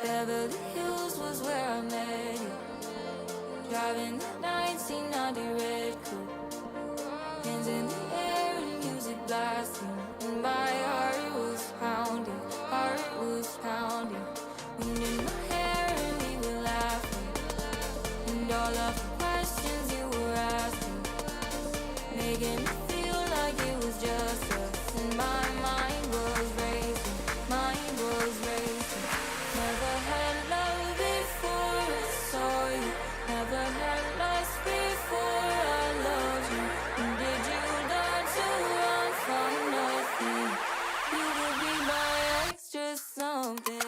Beverly Hills was where I met you. Driving the 1990 red coupe, hands in the air and music blasting, and my heart was pounding, heart was pounding. Wind in my hair and we were laughing, and all of the questions you were asking, making me feel like it was just us. And my mind was racing, mind was racing. Never had love before I saw you. Never had lust before I loved you. And did you learn to run from nothing? You could be my extra something.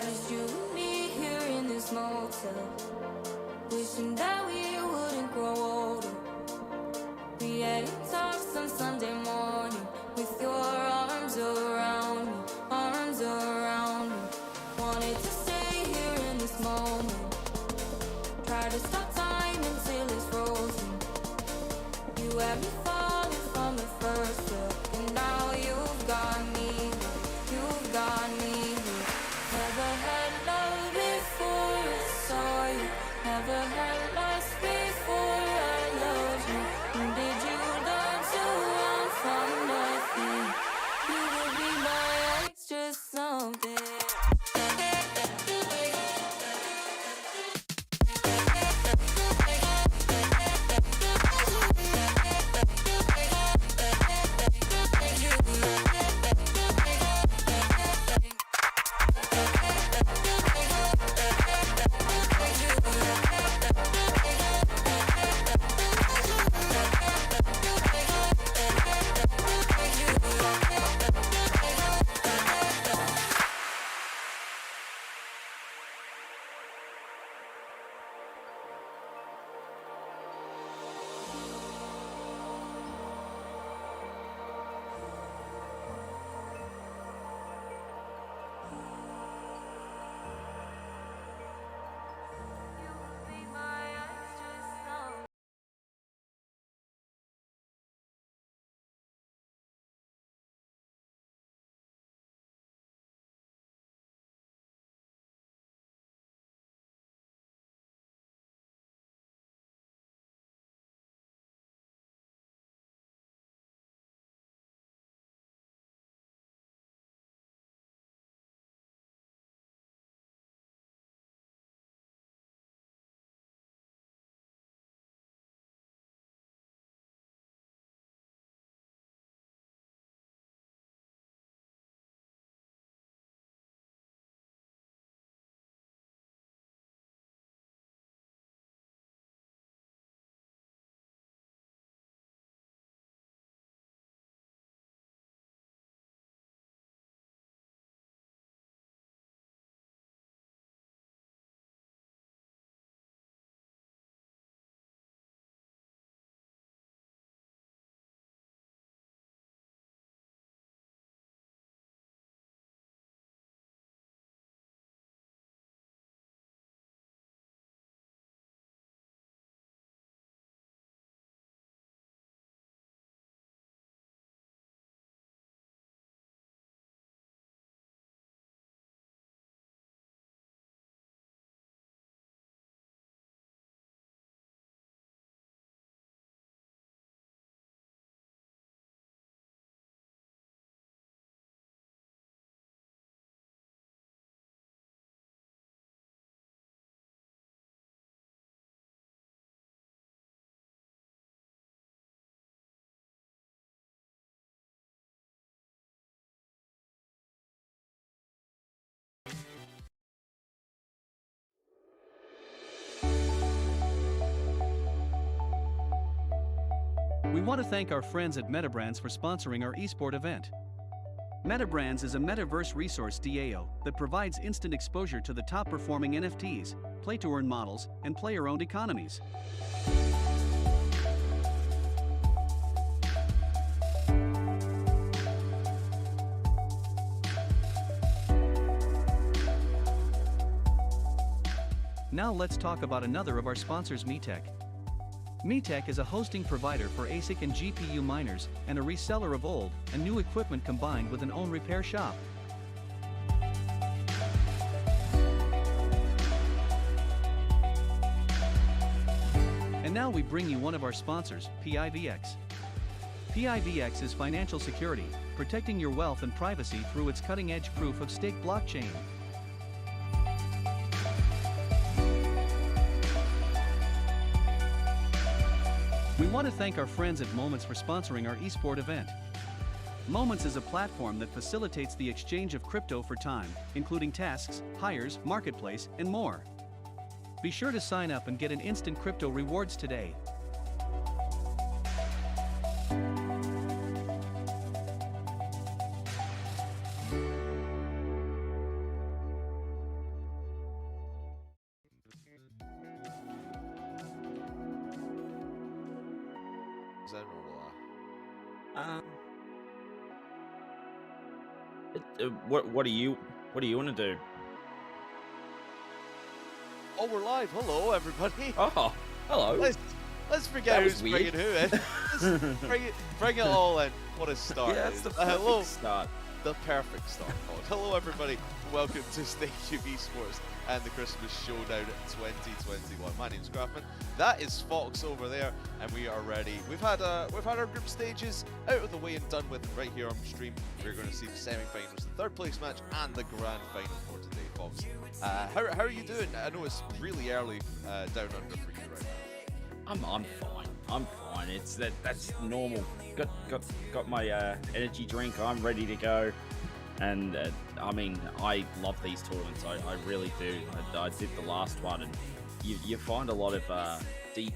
Just you and me here in this motel, wishing that we wouldn't grow older. We had talks on Sunday morning, with your arms around me, arms around me. Wanted to stay here in this moment, try to stop time until it's frozen. You had me falling from the first look, and now you've got me, you've got me. Never had love before I saw you. Never had lust before I loved you. And did you learn to run from nothing? You would be my extra something. We want to thank our friends at Metabrands for sponsoring our esport event. Metabrands is a metaverse resource DAO that provides instant exposure to the top-performing NFTs, play-to-earn models, and player-owned economies. Now let's talk about another of our sponsors, MeTech. MeTech is a hosting provider for ASIC and GPU miners and a reseller of old and new equipment combined with an own repair shop. And now we bring you one of our sponsors, PIVX. PIVX is financial security, protecting your wealth and privacy through its cutting-edge proof-of-stake blockchain. We want to thank our friends at Moments for sponsoring our esport event. Moments is a platform that facilitates the exchange of crypto for time, including tasks, hires, marketplace, and more. Be sure to sign up and get an instant crypto rewards today. What do you want to do? Oh, we're live. Hello, everybody. Oh, hello. Let's forget who's bringing who in. Bring it all in. What a start! Yeah, that's the perfect start. The perfect start. Hello, everybody. Welcome to Stakecube Esports and the Christmas Showdown 2021. My name's Grafman. That is Fox over there, and we are ready. We've had our group stages out of the way and done with right here on stream. We're going to see the semi-finals, the third place match, and the grand final for today, Fox. How are you doing? I know it's really early down under for you right now. I'm fine. I'm fine. That's normal. Got my energy drink. I'm ready to go. And I mean, I love these tournaments. I really do. I did the last one, and you find a lot of deep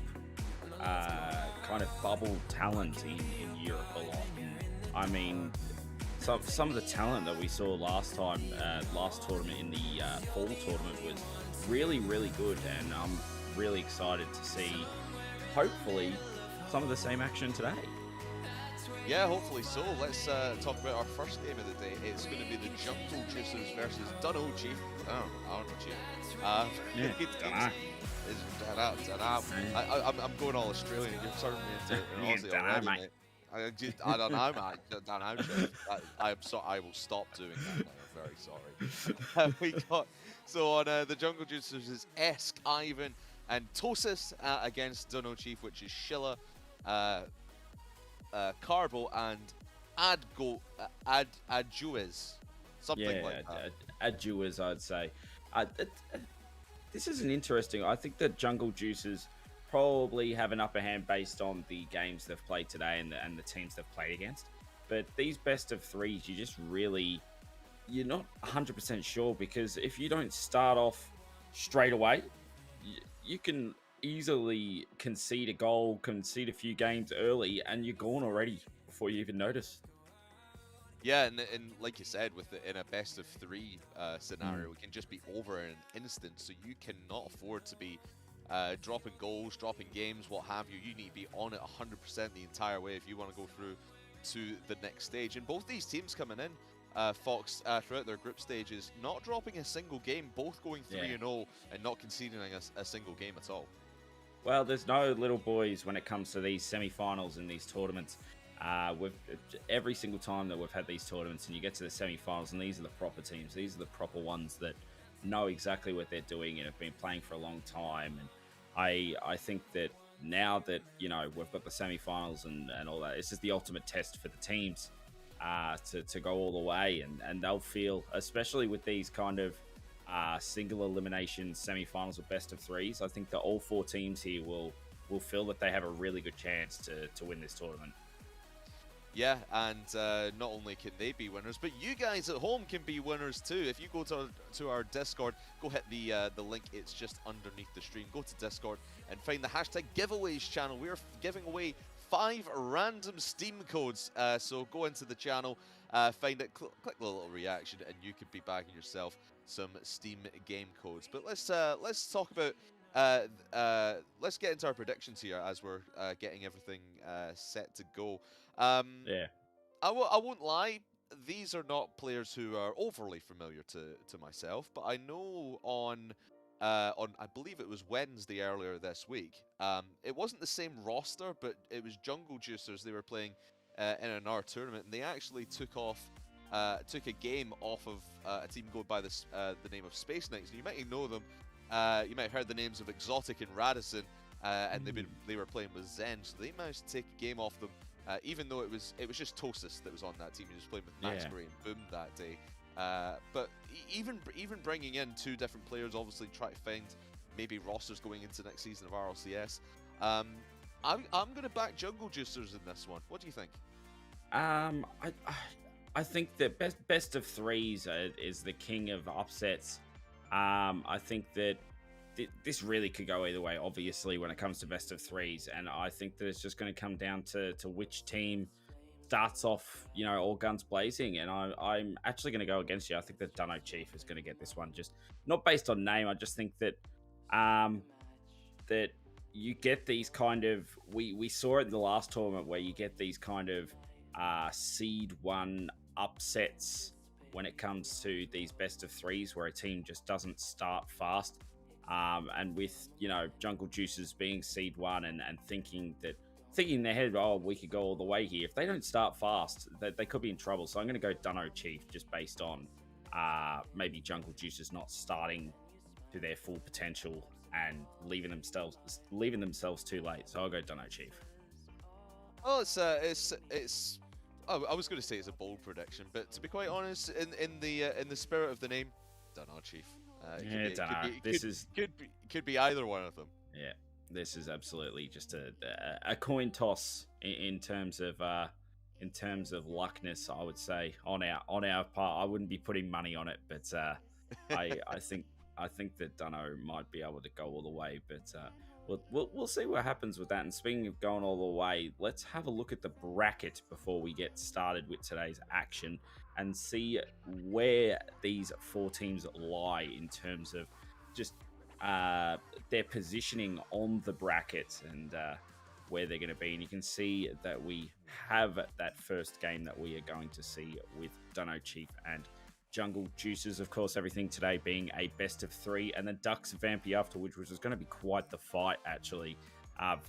kind of bubble talent in Europe a lot. I mean, some of the talent that we saw last time, last tournament in the fall tournament was really good, and I'm really excited to see, hopefully, some of the same action today. Yeah, hopefully so. Let's talk about our first game of the day. It's going to be the Jungle Juicers versus Dunno Chief. I don't know Chief. I'm going all Australian. You're turning me into an Aussie already, mate. I don't know, mate. Don't know, Chief. I will stop doing that now. I'm very sorry. On the Jungle Juicers is Esk, Ivan, and Tosis against Dunno Chief, which is Shilla, Carbo, and Adjuez. Something like that. Adjuez, I'd say. This is an interesting. I think that Jungle Juicers probably have an upper hand based on the games they've played today and the teams they've played against. But these best of threes, you're not 100% sure, because if you don't start off straight away, you can easily concede a goal, concede a few games early, and you're gone already before you even notice. Yeah, and like you said, in a best of three scenario, it can just be over in an instant. So you cannot afford to be dropping goals, dropping games, what have you. You need to be on it 100% the entire way if you want to go through to the next stage. And both these teams coming in, Fox, throughout their group stages, not dropping a single game, both going 3-0 and not conceding a single game at all. Well, there's no little boys when it comes to these semi-finals and these tournaments. Every single time that we've had these tournaments and you get to the semi-finals, and these are the proper teams, these are the proper ones that know exactly what they're doing and have been playing for a long time. And I think that now that, we've got the semi-finals and all that, it's just the ultimate test for the teams to go all the way, and they'll feel, especially with these kind of single elimination semi-finals or best of threes, I think that all four teams here will feel that they have a really good chance to win this tournament. Yeah, and not only can they be winners, but you guys at home can be winners too. If you go to our Discord, go hit the link. It's just underneath the stream. Go to Discord and find the hashtag giveaways channel. We're giving away 5 random Steam codes. So go into the channel, find it, click the little reaction, and you could be bagging yourself some Steam game codes. But let's talk about let's get into our predictions here as we're getting everything set to go. Yeah. I won't lie, these are not players who are overly familiar to myself, but I know on I believe it was Wednesday earlier this week, it wasn't the same roster, but it was Jungle Juicers. They were playing in another tournament, and they actually took a game off of a team going by the name of Space Knights. And you might know them. You might have heard the names of Exotic and Radisson, and they were playing with Zen, so they managed to take a game off them. Even though it was just Tosis that was on that team, he was playing with Max Gray and Boom that day. But even bringing in 2 different players, obviously try to find maybe rosters going into next season of RLCS. I'm going to back Jungle Juicers in this one. What do you think? I think the best of 3s is the king of upsets. I think that this really could go either way, obviously, when it comes to best of 3s, and I think that it's just going to come down to which team starts off, all guns blazing. And I'm actually going to go against you. I think that Dunno Chief is going to get this one, just not based on name. I just think that that you get these kind of, we saw it in the last tournament where you get these kind of seed 1 upsets when it comes to these best of 3s where a team just doesn't start fast. And with, Jungle Juicers being seed 1 and thinking in their head, oh, we could go all the way here. If they don't start fast, they could be in trouble. So I'm going to go Dunno Chief just based on maybe Jungle Juicers not starting to their full potential and leaving themselves too late. So I'll go Dunno Chief. Well, it's. Oh, I was going to say it's a bold prediction, but to be quite honest, in the spirit of the name, Dunno Chief. Could be either one of them. Yeah, this is absolutely just a coin toss in terms of luckness. I would say on our part, I wouldn't be putting money on it, but I think that Dunno might be able to go all the way. But we'll see what happens with that. And speaking of going all the way, let's have a look at the bracket before we get started with today's action and see where these 4 teams lie in terms of just their positioning on the bracket and where they're going to be. And you can see that we have that first game that we are going to see with Dunno Chief and Jungle Juicers. Of course, everything today being a best of 3, and then Ducks Vampy afterwards, which was going to be quite the fight, actually.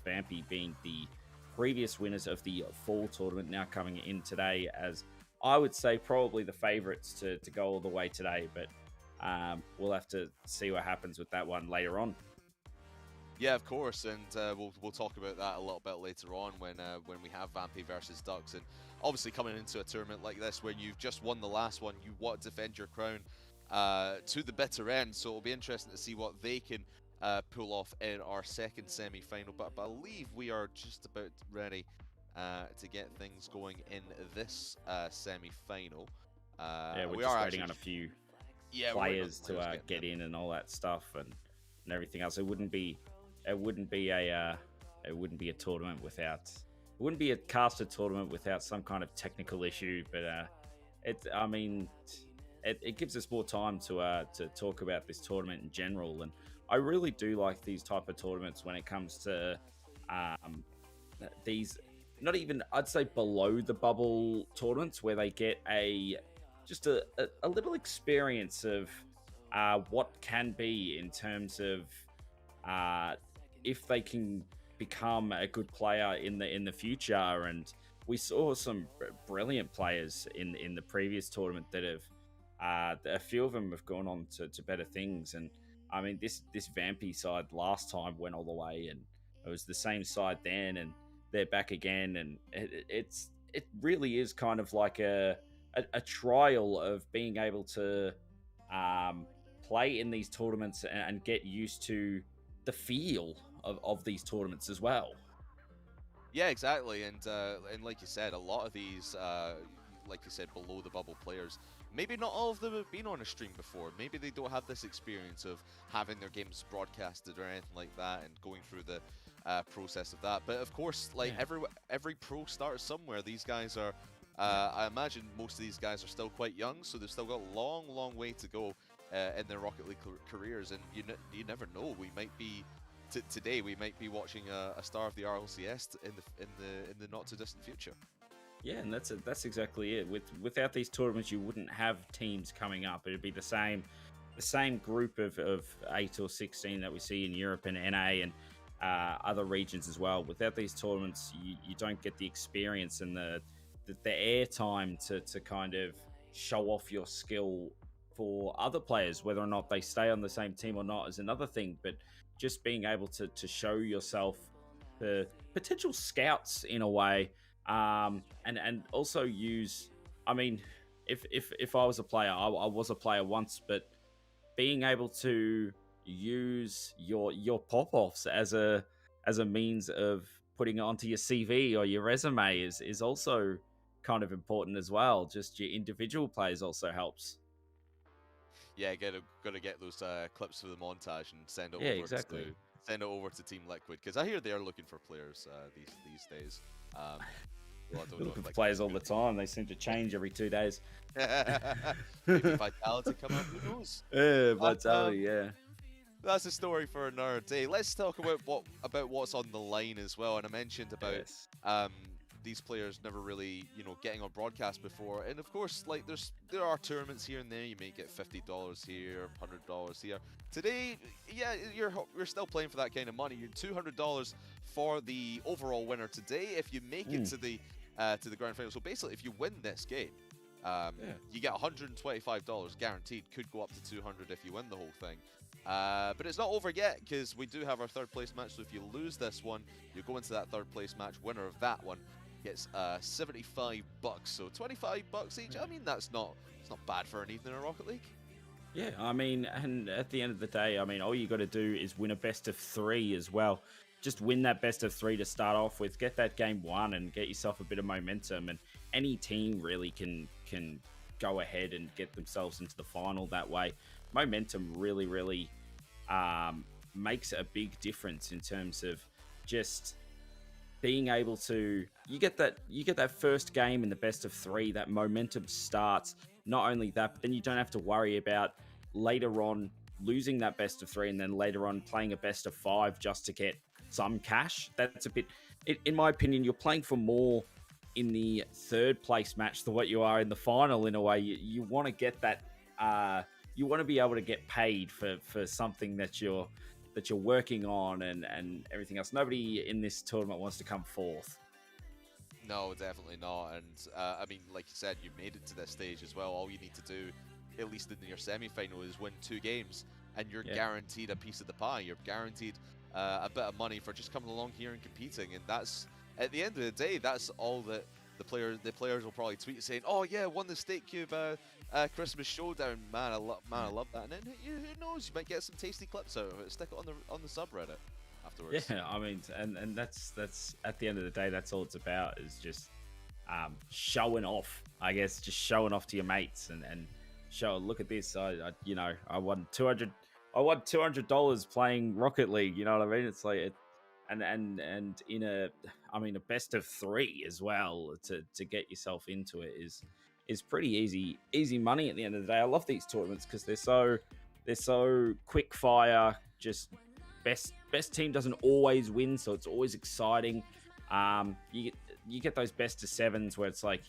Vampy being the previous winners of the fall tournament, now coming in today as, I would say, probably the favorites to go all the way today, but we'll have to see what happens with that one later on. Yeah, of course, and we'll talk about that a little bit later on when we have Vampy versus Ducks. And obviously, coming into a tournament like this where you've just won the last one, you want to defend your crown to the bitter end. So it'll be interesting to see what they can pull off in our second semi-final. But I believe we are just about ready to get things going in this semi-final. Yeah, we're just waiting on a few players to get in and all that stuff and everything else. It wouldn't be a tournament without. It wouldn't be a caster tournament without some kind of technical issue. But it gives us more time to talk about this tournament in general. And I really do like these type of tournaments when it comes to these. Not even, I'd say, below the bubble tournaments where they get just a little experience of what can be in terms of if they can become a good player in the future. And we saw some brilliant players in the previous tournament that have a few of them have gone on to better things. And I mean, this Vampy side last time went all the way, and it was the same side then, and they're back again. And it really is kind of like a trial of being able to play in these tournaments and get used to the feel of these tournaments as well. Yeah, exactly. And like you said, a lot of these, like you said, below the bubble players maybe not all of them have been on a stream before. Maybe they don't have this experience of having their games broadcasted or anything like that, and going through the process of that. But of course, like every pro starts somewhere. These guys are, I imagine most of these guys are still quite young, so they've still got a long way to go in their Rocket League careers. And you never know. We might be today. We might be watching a star of the RLCS in the not too distant future. Yeah, and that's exactly it. Without these tournaments, you wouldn't have teams coming up. It'd be the same group of 8 or 16 that we see in Europe and NA and other regions as well. Without these tournaments, you don't get the experience and the airtime to kind of show off your skill for other players. Whether or not they stay on the same team or not is another thing, but just being able to show yourself to potential scouts in a way, and also use, I mean, if I was a player, I was a player once, but being able to use your pop-offs as a means of putting it onto your CV or your resume is also kind of important as well. Just your individual plays also helps. Yeah, gotta get those clips for the montage and send it over exactly. to Team Liquid, because I hear they are looking for players these days. Well, I don't know Looking if for players all the time. They seem to change every 2 days. Maybe Vitality come up, who knows? Yeah, Vitality, yeah. That's a story for another day. Let's talk about what's on the line as well. And I mentioned about these players never really, getting on broadcast before. And of course, like there are tournaments here and there. You may get $50 here, $100 here. Today, yeah, you're still playing for that kind of money. You're $200 for the overall winner today if you make it to the grand final. So basically, if you win this game, you get $125 guaranteed. Could go up to 200 if you win the whole thing. But it's not over yet, because we do have our third place match. So if you lose this one, you go into that third place match. Winner of that one gets $75. So $25 each. I mean, it's not bad for an evening in Rocket League. Yeah, I mean, and at the end of the day, I mean, all you got to do is win a best of 3 as well. Just win that best of 3 to start off with. Get that game won and get yourself a bit of momentum. And any team really can go ahead and get themselves into the final that way. Momentum really makes a big difference in terms of just being able to, you get that first game in the best of 3, that momentum starts. Not only that, but then you don't have to worry about later on losing that best of 3 and then later on playing a best of 5 just to get some cash. That's a bit, in my opinion, you're playing for more in the third place match than what you are in the final. In a way, you want to get that, you want to be able to get paid for something that you're working on and everything else. Nobody in this tournament wants to come fourth. No, definitely not. And I mean, like you said, you made it to this stage as well. All you need to do, at least in your semi-final, is win 2 games, and you're guaranteed a piece of the pie. You're guaranteed a bit of money for just coming along here and competing. And that's, at the end of the day, that's all that the players will probably tweet saying, "Oh yeah, won the Stakecube Christmas Showdown, man, I love that." And then who knows, you might get some tasty clips out of it. Stick it on the subreddit afterwards. Yeah, I mean, and that's at the end of the day, that's all it's about, is just showing off. I guess just showing off to your mates and show, look at this. I won $200 playing Rocket League. You know what I mean? It's like and in a best of 3 as well, to get yourself into it is pretty easy money at the end of the day. I love these tournaments because they're so quick fire. Just best team doesn't always win, so it's always exciting. You get those best of 7s where it's like,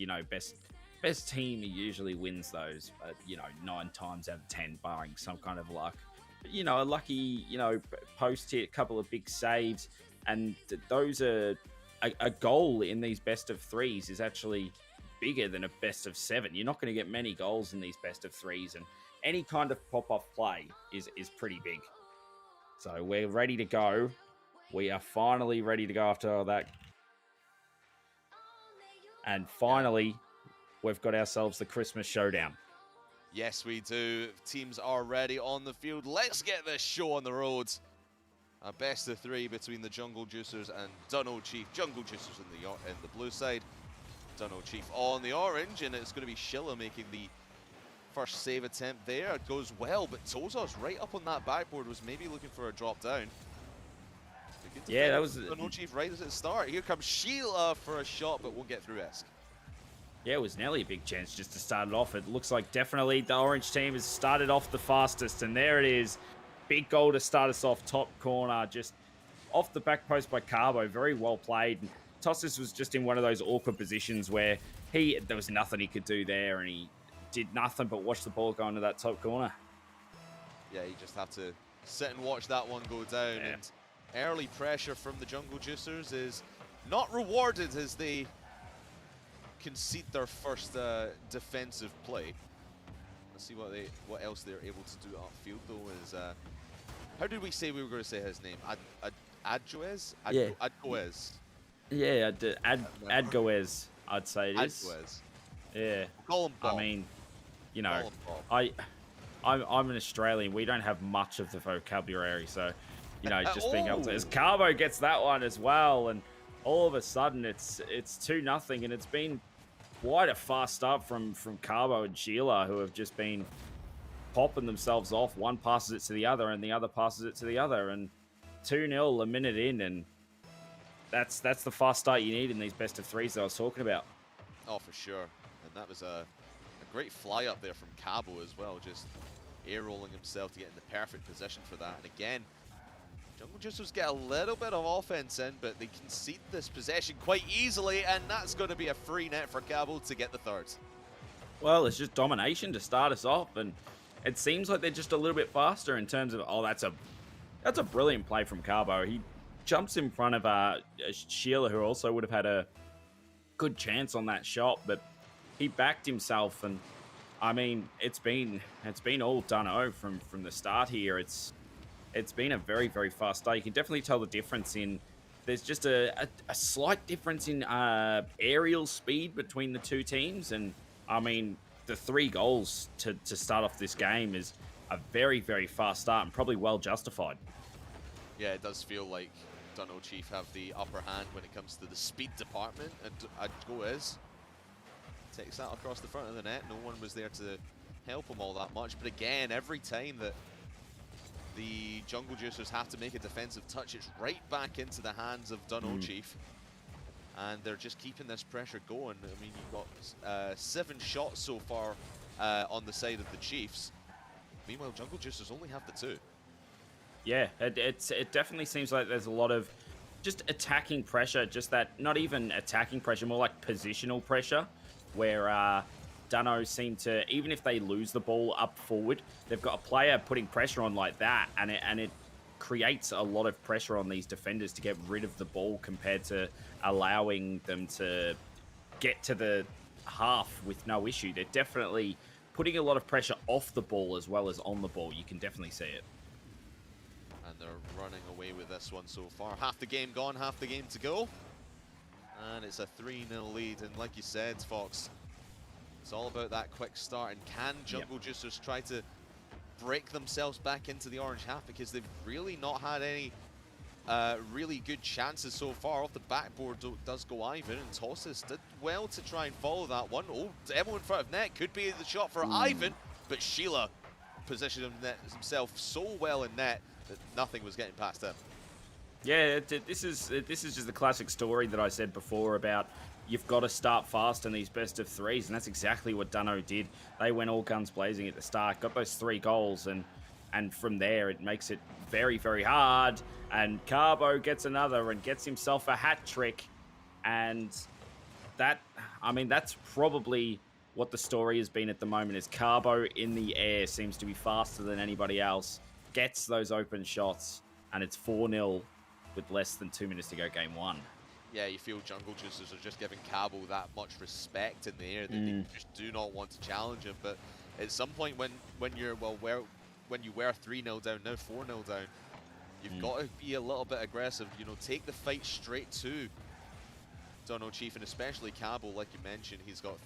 best team usually wins those, 9 times out of 10, barring some kind of luck. But, a lucky, post hit, a couple of big saves, and those are a goal in these best of 3s is actually bigger than a best of 7. You're not going to get many goals in these best of 3s, and any kind of pop-off play is pretty big. So we're ready to go. We are finally ready to go after all that. And finally, we've got ourselves the Christmas Showdown. Yes, we do. Teams are ready on the field. Let's get this show on the road. A best of 3 between the Jungle Juicers and Dunno Chief. Jungle Juicers in the blue side, Dunno Chief on the orange, and it's going to be Shilla making the First save attempt there, it goes well, but Tozos right up on that backboard was maybe looking for a drop down. Yeah, that was... No Chief right as it start. Here comes Sheila for a shot, but won't get through Esk. Yeah, it was nearly a big chance just to start it off. It looks like definitely the orange team has started off the fastest, and there it is. Big goal to start us off, top corner, just off the back post by Carbo. Very well played. And Tossis was just in one of those awkward positions where there was nothing he could do there, and he did nothing but watch the ball go into that top corner. Yeah, you just have to sit and watch that one go down. Yeah. And early pressure from the Jungle Juicers is not rewarded as they concede their first defensive play. Let's see what else they're able to do upfield though. Is how did we say we were going to say his name? Adgoez? Yeah. Adgoez. Yeah, Adgoez, I'd say it is. Adgoez. Yeah. Call him Bob. I mean, you know, Call him Bob. I'm an Australian. We don't have much of the vocabulary, so you know, just being able to. As Carbo gets that one as well, and all of a sudden it's 2-0, and it's been quite a fast start from Carbo and Sheila, who have just been popping themselves off. One passes it to the other, and the other passes it to the other, and 2-0 a minute in, and that's the fast start you need in these best of threes that I was talking about. Oh, for sure. And that was a great fly up there from Cabo as well, just air rolling himself to get in the perfect position for that. And again, Jungle Juicers get a little bit of offense in, but they concede this possession quite easily, and that's going to be a free net for Cabo to get the third. Well, it's just domination to start us off, and it seems like they're just a little bit faster in terms of, that's a brilliant play from Carbo. He jumps in front of Sheila, who also would have had a good chance on that shot, but he backed himself, and I mean, it's been all done from the start here. It's been a very, very fast start. You can definitely tell the difference in. There's just a slight difference in aerial speed between the two teams, and I mean, the 3 goals to start off this game is a very, very fast start and probably well justified. Yeah, it does feel like Dunno Chief have the upper hand when it comes to the speed department, and Adgoez takes that across the front of the net. No one was there to help him all that much, but again, every time that the Jungle Juicers have to make a defensive touch, it's right back into the hands of Dunno Chief, and they're just keeping this pressure going. I mean, you've got 7 shots so far on the side of the Chiefs. Meanwhile, Jungle Juicers only have the 2. Yeah, it definitely seems like there's a lot of just attacking pressure, just that, not even attacking pressure, more like positional pressure, where Dunno seem to, even if they lose the ball up forward, they've got a player putting pressure on like that, and it creates a lot of pressure on these defenders to get rid of the ball compared to allowing them to get to the half with no issue. They're definitely putting a lot of pressure off the ball as well as on the ball. You can definitely see it. And they're running away with this one so far. Half the game gone, half the game to go. And it's a 3-0 lead. And like you said, Fox, it's all about that quick start. And can Jungle Juicers try to break themselves back into the orange half? Because they've really not had any really good chances so far. Off the backboard does go Ivan, and Tossis did well to try and follow that one. Oh, demo in front of net. Could be the shot for Ivan, but Sheila positioned himself so well in net that nothing was getting past him. Yeah, this is just the classic story that I said before about you've got to start fast in these best of threes, and that's exactly what Dunno did. They went all guns blazing at the start, got those 3 goals, and from there it makes it very, very hard. And Carbo gets another and gets himself a hat trick, and that, I mean, that's probably what the story has been at the moment. Is Carbo in the air seems to be faster than anybody else, gets those open shots, and it's 4-0 with less than 2 minutes to go, game 1. Yeah, you feel Jungle Juicers are just giving Cabo that much respect in the air that they just do not want to challenge him. But at some point when you're, well, when you were 3-0 down, now 4-0 down, you've got to be a little bit aggressive, you know, take the fight straight to Dunno Chief, and especially Cabo, like you mentioned. He's got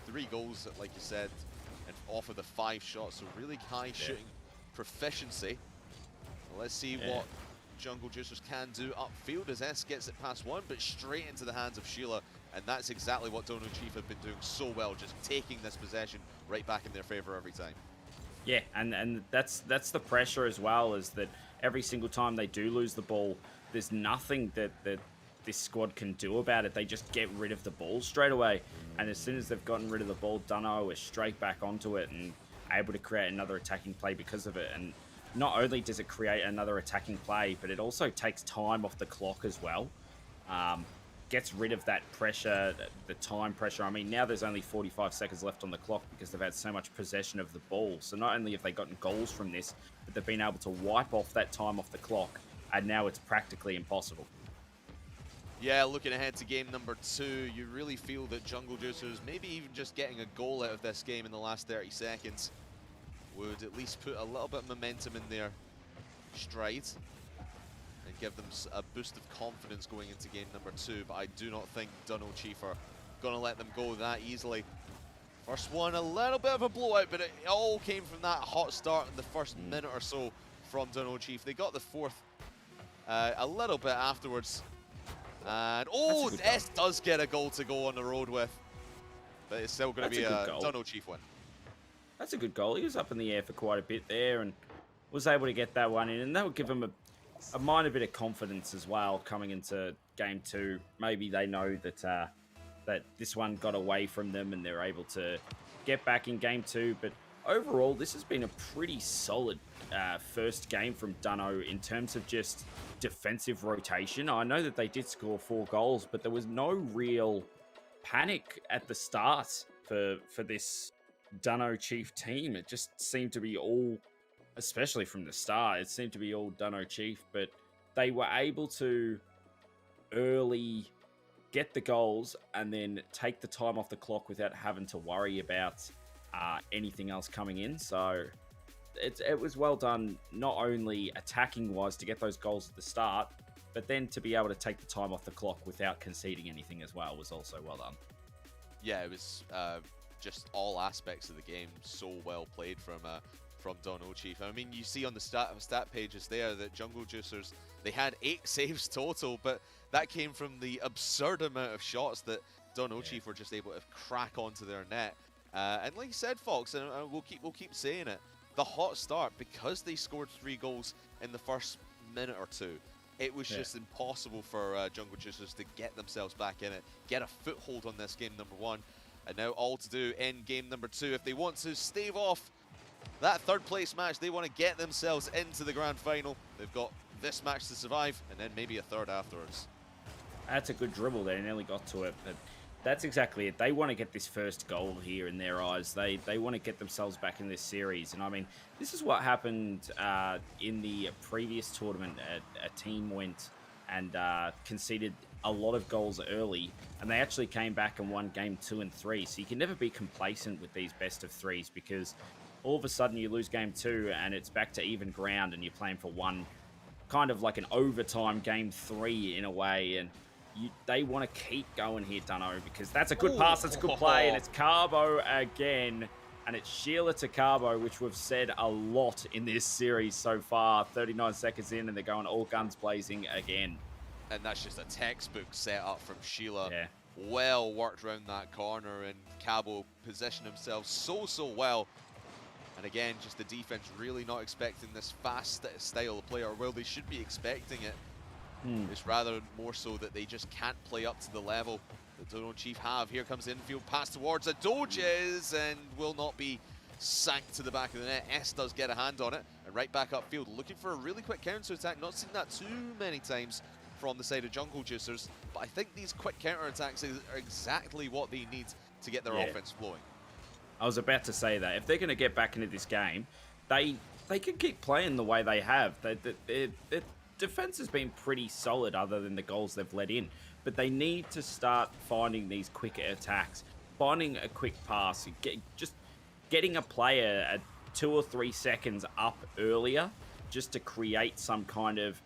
3 goals, like you said, and off of the 5 shots, so really high shooting proficiency. Well, let's see what Jungle Juicers can do upfield as S gets it past one, but straight into the hands of Sheila. And that's exactly what Dono Chief have been doing so well, just taking this possession right back in their favor every time. Yeah, and that's the pressure as well, is that every single time they do lose the ball, there's nothing that this squad can do about it. They just get rid of the ball straight away. And as soon as they've gotten rid of the ball, Dunno is straight back onto it and able to create another attacking play because of it. And not only does it create another attacking play, but it also takes time off the clock as well. Gets rid of that pressure, the time pressure. I mean, now there's only 45 seconds left on the clock because they've had so much possession of the ball. So not only have they gotten goals from this, but they've been able to wipe off that time off the clock, and now it's practically impossible. Yeah, looking ahead to game number 2, you really feel that Jungle Juicers, maybe even just getting a goal out of this game in the last 30 seconds, would at least put a little bit of momentum in their stride and give them a boost of confidence going into game number 2. But I do not think Dunno Chief are going to let them go that easily. First one, a little bit of a blowout, but it all came from that hot start in the first minute or so from Dunno Chief. They got the fourth a little bit afterwards. And S does get a goal to go on the road with, but it's still going to be a Dunno Chief win. That's a good goal. He was up in the air for quite a bit there and was able to get that one in, and that would give him a minor bit of confidence as well coming into game 2. Maybe they know that that this one got away from them and they're able to get back in game 2. But overall, this has been a pretty solid first game from Dunno in terms of just defensive rotation. I know that they did score 4 goals, but there was no real panic at the start for this Dunno Chief team. It just seemed to be all, especially from the start, it seemed to be all Dunno Chief, but they were able to early get the goals and then take the time off the clock without having to worry about anything else coming in. So it was well done, not only attacking wise to get those goals at the start, but then to be able to take the time off the clock without conceding anything as well was also well done. Yeah, it was just all aspects of the game so well played from Dunno Chief. I mean, you see on the stat pages there that Jungle Juicers, they had 8 saves total, but that came from the absurd amount of shots that Dunno Chief were just able to crack onto their net. And like you said, Fox, and we'll keep saying it, the hot start, because they scored 3 goals in the first minute or 2, it was just impossible for Jungle Juicers to get themselves back in it, get a foothold on this game number 1, and now all to do in game number 2 if they want to stave off that third place match. They want to get themselves into the grand final. They've got this match to survive, and then maybe a third afterwards. That's a good dribble there, nearly got to it, but that's exactly it. They want to get this first goal here in their eyes. They want to get themselves back in this series. And I mean, this is what happened in the previous tournament. A team went and conceded a lot of goals early, and they actually came back and won game 2 and 3. So you can never be complacent with these best of 3s, because all of a sudden you lose game 2 and it's back to even ground and you're playing for one, kind of like an overtime game 3 in a way. And they want to keep going here, Dunno, because that's a good pass, that's a good play, and it's Carbo again, and it's Sheila to Carbo, which we've said a lot in this series so far. 39 seconds in, and they're going all guns blazing again. And that's just a textbook setup from Sheila. Yeah. Well worked around that corner, and Cabo positioned himself so well. And again, just the defense really not expecting this fast style of play, or well, they should be expecting it. It's rather more so that they just can't play up to the level that Dunno Chief have. Here comes the infield pass towards a Doges, and will not be sanked to the back of the net. S does get a hand on it, and right back upfield, looking for a really quick counter-attack. Not seen that too many times from the side of Jungle Juicers, but I think these quick counter-attacks are exactly what they need to get their offense flowing. I was about to say that. If they're going to get back into this game, they can keep playing the way they have. Their defense has been pretty solid other than the goals they've let in, but they need to start finding these quicker attacks, finding a quick pass, just getting a player at 2 or 3 seconds up earlier, just to create some kind of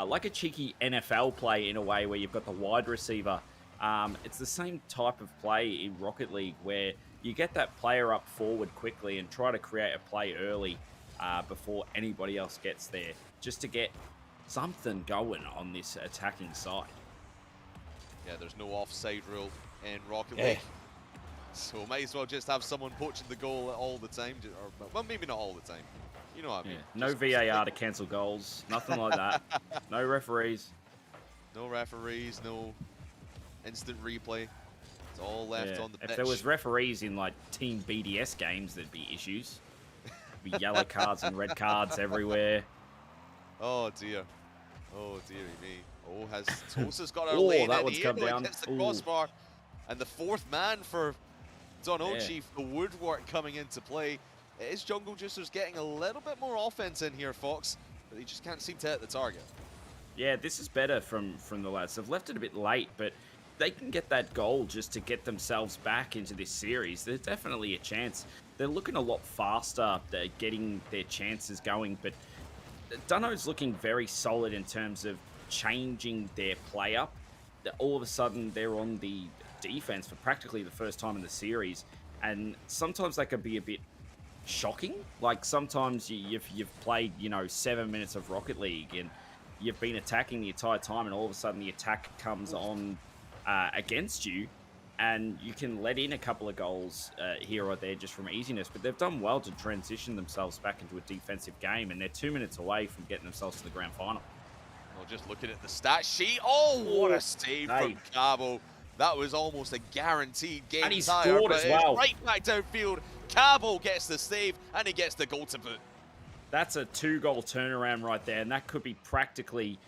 like a cheeky NFL play in a way, where you've got the wide receiver. It's the same type of play in Rocket League, where you get that player up forward quickly and try to create a play early before anybody else gets there, just to get something going on this attacking side. Yeah, there's no offside rule in Rocket League. So might as well just have someone poaching the goal all the time. Or, well, maybe not all the time. You know what I mean. Yeah. No VAR to cancel goals. Nothing like that. No referees. No referees, no instant replay. It's all left on the pitch. If there was referees in like Team BDS games, there'd be issues. There'd be yellow cards and red cards everywhere. Oh dear. Oh dearie me. Oh, has Tosa's got her Oh, lane that in one's here, come though, down. hits the Ooh. crossbar. And the fourth man for Dono Yeah. Chief, the woodwork coming into play. It is Jungle Juicers getting a little bit more offense in here, Fox, but they just can't seem to hit the target. Yeah, this is better from the lads. They've left it a bit late, but they can get that goal just to get themselves back into this series. There's definitely a chance. They're looking a lot faster. They're getting their chances going, but Dunno's looking very solid in terms of changing their play up. All of a sudden, they're on the defense for practically the first time in the series, and sometimes that can be a bit shocking. Like sometimes you've played 7 minutes of Rocket League and you've been attacking the entire time, and all of a sudden the attack comes on against you, and you can let in a couple of goals here or there just from easiness. But they've done well to transition themselves back into a defensive game, and they're 2 minutes away from getting themselves to the grand final. Well, just looking at the stat sheet, oh, what a save from Cabo. That was almost a guaranteed game And he tire, scored but as well. it's right back downfield. Cabo gets the save, and he gets the goal to boot. That's a 2-goal turnaround right there, and that could be practically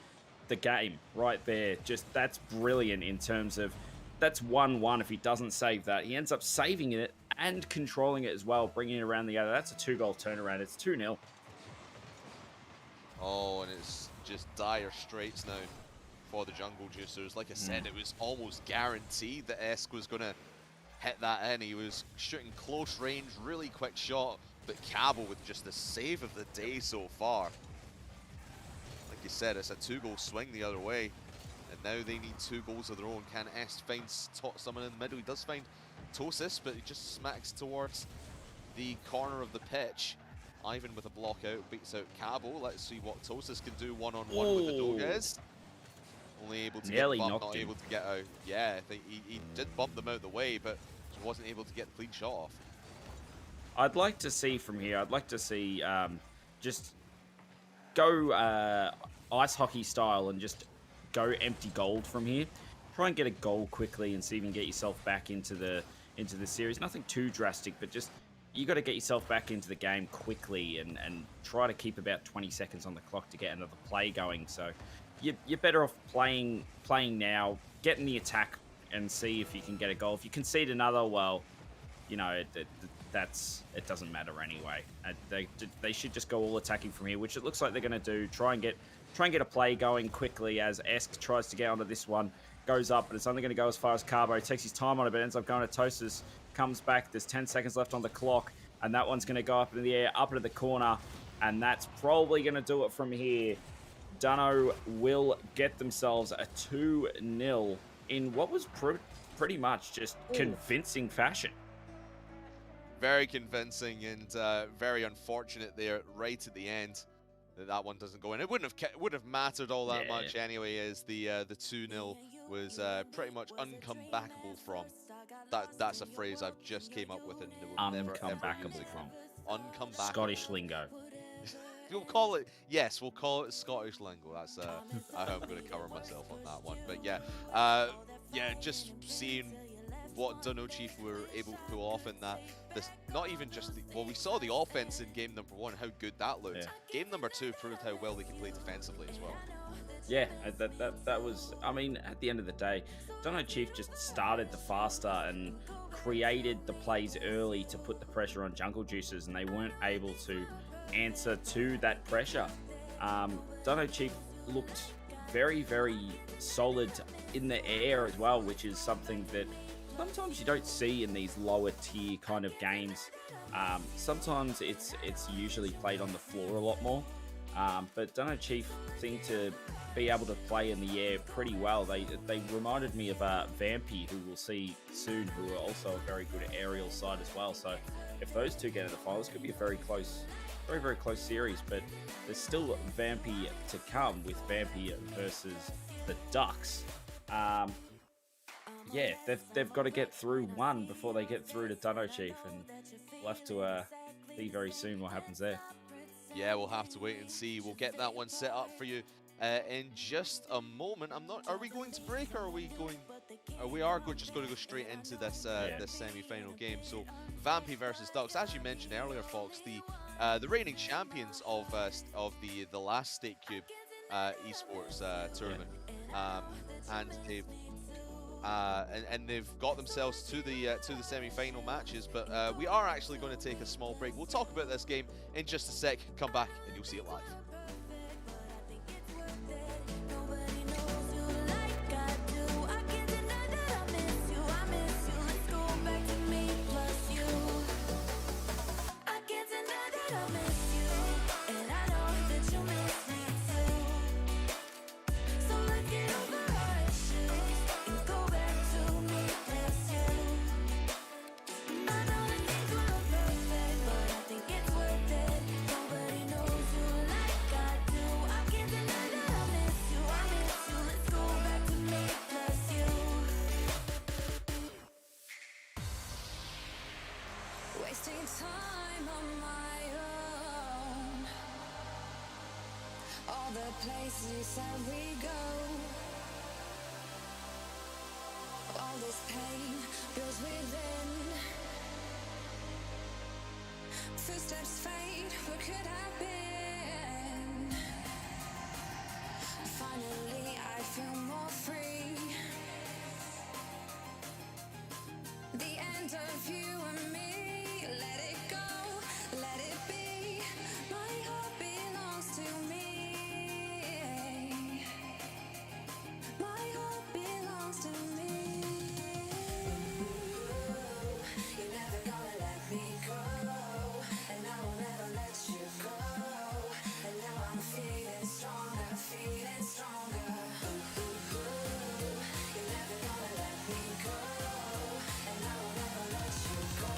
the game right there. Just that's brilliant in terms of that's 1-1 if he doesn't save that. He ends up saving it and controlling it as well, bringing it around the other. That's a 2-goal turnaround. It's 2-0. Oh, and it's just dire straits now for the Jungle Juicers. Like I said, it was almost guaranteed that Esk was going to hit that in. He was shooting close range, really quick shot, but Cabo with just the save of the day so far. Like you said, it's a 2-goal swing the other way, and now they need 2 goals of their own. Can Esk find someone in the middle? He does find Tosis, but he just smacks towards the corner of the pitch. Ivan with a block out, beats out Cabo. Let's see what Tosis can do one-on-one with the Doges. Only able to Nearly get bumped, knocked not him. able to get out. Yeah, I think he did bump them out the way, but wasn't able to get the clean shot off. I'd like to see from here, I'd like to see just go ice hockey style and just go empty gold from here. Try and get a goal quickly and see if you can get yourself back into the series. Nothing too drastic, but just you got to get yourself back into the game quickly and try to keep about 20 seconds on the clock to get another play going. So you're better off playing now, getting the attack and see if you can get a goal. If you concede another, well, it doesn't matter anyway. They should just go all attacking from here, which it looks like they're going to do. Try and get a play going quickly as Esk tries to get onto this one. Goes up, but it's only going to go as far as Cabo. Takes his time on it, but ends up going to Tosis. Comes back. There's 10 seconds left on the clock, and that one's going to go up in the air, up into the corner, and that's probably going to do it from here. Dunno will get themselves a 2-0 in what was pretty much just convincing fashion. Very convincing and very unfortunate there right at the end that one doesn't go in. It wouldn't have mattered all that much anyway, as the 2-0 was pretty much uncomebackable from. That's a phrase I've just came up with and will never ever use again. Uncomebackable. Scottish lingo. We'll call it Scottish lingo. That's how I'm going to cover myself on that one. But yeah, just seeing what Dunno Chief were able to pull off in that. Not even just we saw the offense in game number 1, how good that looked. Yeah. Game number 2 proved how well they can play defensively as well. Yeah, that was, I mean, at the end of the day, Dunno Chief just started the faster and created the plays early to put the pressure on Jungle Juicers, and they weren't able to answer to that pressure. Dunno Chief looked very, very solid in the air as well, which is something that sometimes you don't see in these lower tier kind of games. Sometimes it's usually played on the floor a lot more. But Dunno Chief seemed to be able to play in the air pretty well. They reminded me of Vampy, who we'll see soon, who are also a very good aerial side as well. So if those two get into the finals, could be a very close, very, very close series. But there's still Vampy to come with Vampy versus the Ducks. yeah, they've got to get through one before they get through to Dunno Chief, and we'll have to see very soon what happens there. Yeah, we'll have to wait and see. We'll get that one set up for you in just a moment. I'm not. Are we going to break, or are we going? We are just going to go straight into this this semi-final game. So, Vampy versus Ducks, as you mentioned earlier, Fox, the reigning champions of the last Stakecube Esports tournament, and they've got themselves to the semi-final matches. But we are actually going to take a small break. We'll talk about this game in just a sec. Come back and you'll see it live. Wasting time on my own. All the places that we go. All this pain builds within. Footsteps fade, what could have been? Finally I feel more free. The end of you and me. Let it go, let it be. My heart belongs to me. My heart belongs to me. You're never gonna let me go, and I will never let you go. And now I'm feeling stronger, feeling stronger. You're never gonna let me go, and I will never let you go.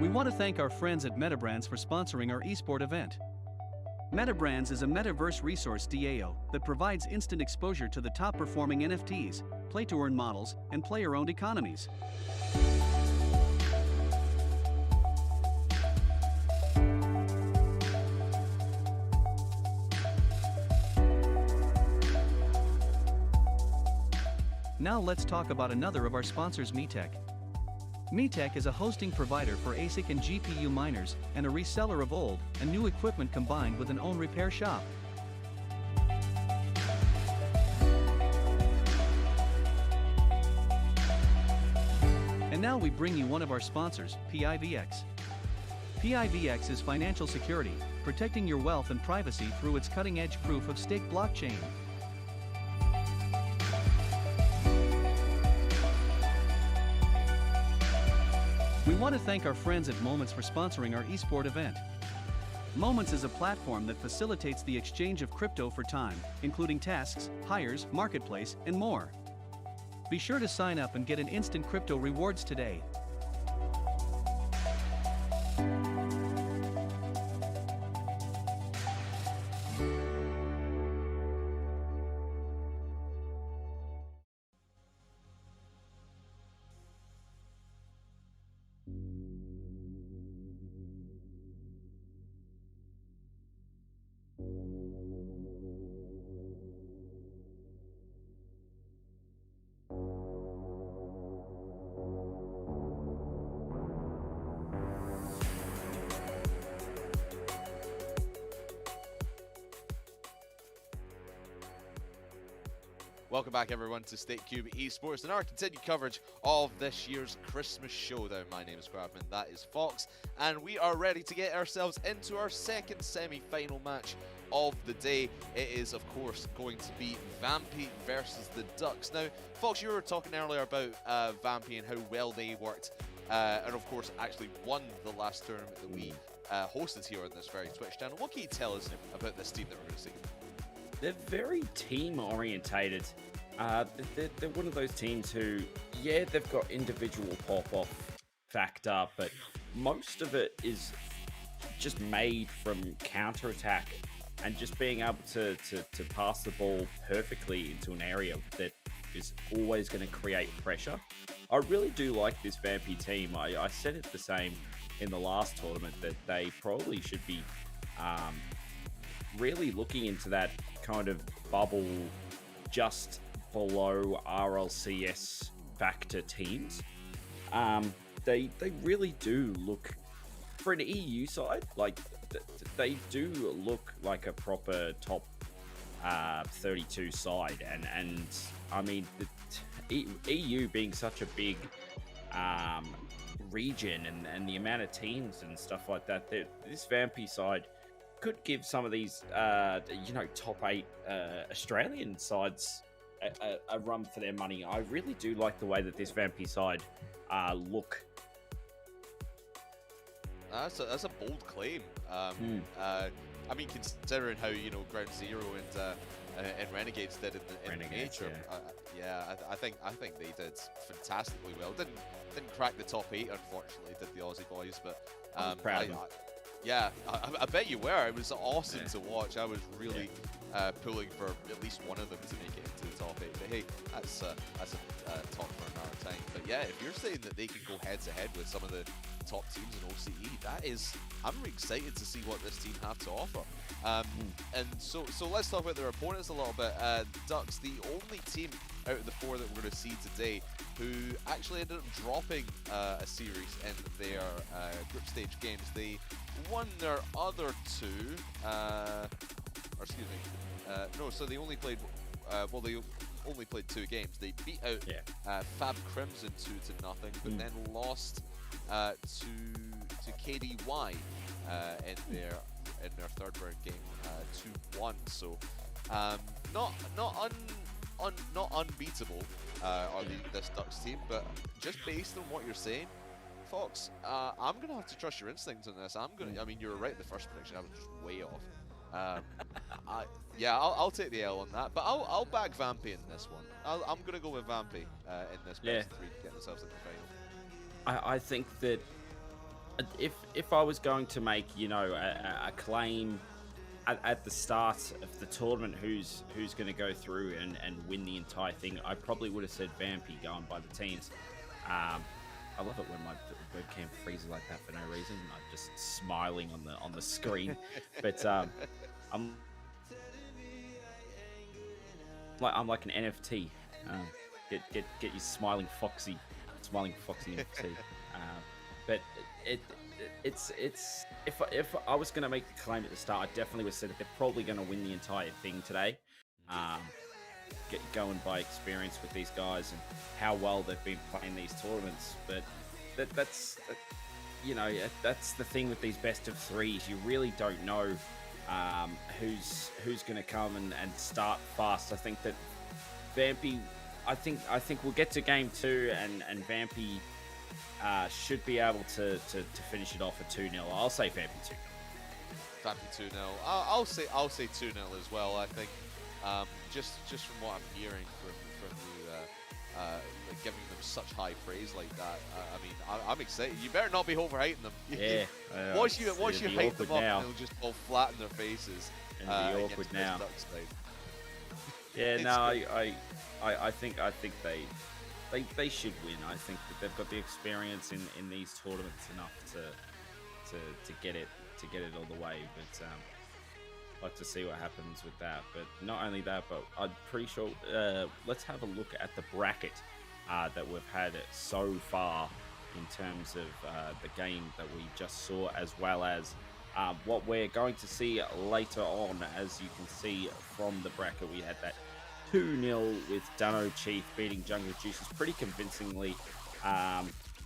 We want to thank our friends at Metabrands for sponsoring our esport event. Metabrands is a metaverse resource DAO that provides instant exposure to the top performing NFTs, play-to-earn models, and player-owned economies. Now let's talk about another of our sponsors, MeTech. MeTech is a hosting provider for ASIC and GPU miners and a reseller of old and new equipment combined with an own repair shop. And now we bring you one of our sponsors, PIVX. PIVX is financial security, protecting your wealth and privacy through its cutting-edge proof-of-stake blockchain. We want to thank our friends at Moments for sponsoring our esport event. Moments is a platform that facilitates the exchange of crypto for time, including tasks, hires, marketplace, and more. Be sure to sign up and get an instant crypto rewards today. Welcome back, everyone, to Stakecube Esports and our continued coverage of this year's Christmas Showdown. My name is Crafman, that is Fox, and we are ready to get ourselves into our second semi-final match of the day. It is, of course, going to be Vampy versus the Ducks. Now, Fox, you were talking earlier about Vampy and how well they worked, and of course, actually won the last tournament that we hosted here on this very Twitch channel. What can you tell us about this team that we're going to see? They're very team-orientated. They're one of those teams who, yeah, they've got individual pop-off factor, but most of it is just made from counter-attack and just being able to pass the ball perfectly into an area that is always going to create pressure. I really do like this Vampy team. I said it the same in the last tournament that they probably should be really looking into that kind of bubble just below RLCS factor teams. They really do look, for an EU side, like they do look like a proper top 32 side, and I mean the EU being such a big region and the amount of teams and stuff like that, this Vampy side could give some of these, top 8 Australian sides a run for their money. I really do like the way that this Vampy side look. That's a bold claim. I mean, considering how Ground Zero and Renegades did in the major, I think they did fantastically well. Didn't crack the top 8, unfortunately, did the Aussie boys, but I'm proud of them. Yeah, I bet you were. It was awesome to watch. I was really pulling for at least one of them to make it into the top 8. But hey, that's a talk for another time. But yeah, if you're saying that they can go head to head with some of the top teams in OCE, I'm excited to see what this team have to offer. And so let's talk about their opponents a little bit. Ducks, the only team out of the 4 that we're going to see today who actually ended up dropping a series in their group stage games. They won their other 2, or excuse me, no, so they only played, they only played 2 games. They beat out Fab Crimson 2-0, but then lost to KDY in their third round game 2-1. So not unbeatable are this Ducks team, but just based on what you're saying, Fox, I'm gonna have to trust your instincts on this. I mean, you were right in the first prediction. I was just way off. I'll take the L on that, but I'll back Vampy in this one. I'm gonna go with Vampy in this best 3 to get themselves in the final. I think that if I was going to make a claim at the start of the tournament, who's going to go through and win the entire thing, I probably would have said Vampy going by the teams. I love it when my webcam freezes like that for no reason. I'm just smiling on the screen, but I'm like an NFT. Get your smiling foxy NFT. But it's if I was going to make the claim at the start, I definitely would have said that they're probably going to win the entire thing today. Get going by experience with these guys and how well they've been playing these tournaments. But that's the thing with these best of 3s. You really don't know who's going to come and start fast. I think that Vampy, I think we'll get to game 2 and Vampy should be able to finish it off at 2-0. I'll say Vampy 2-0. Vampy 2-0. I'll say 2-0 as well. I think just from what I'm hearing from you, like giving them such high praise like that. I mean, I'm excited. You better not be overhyping them. Yeah. Once you hype them up, now. they'll just fall flat in their faces. It'll be awkward now. Yeah, no, I think they should win. I think that they've got the experience in these tournaments enough to get it all the way. But I'd like to see what happens with that. But not only that, but I'm pretty sure. Let's have a look at the bracket that we've had so far in terms of the game that we just saw, as well as what we're going to see later on. As you can see from the bracket, we had that 2-0 with Dano Chief beating Jungle Juices pretty convincingly.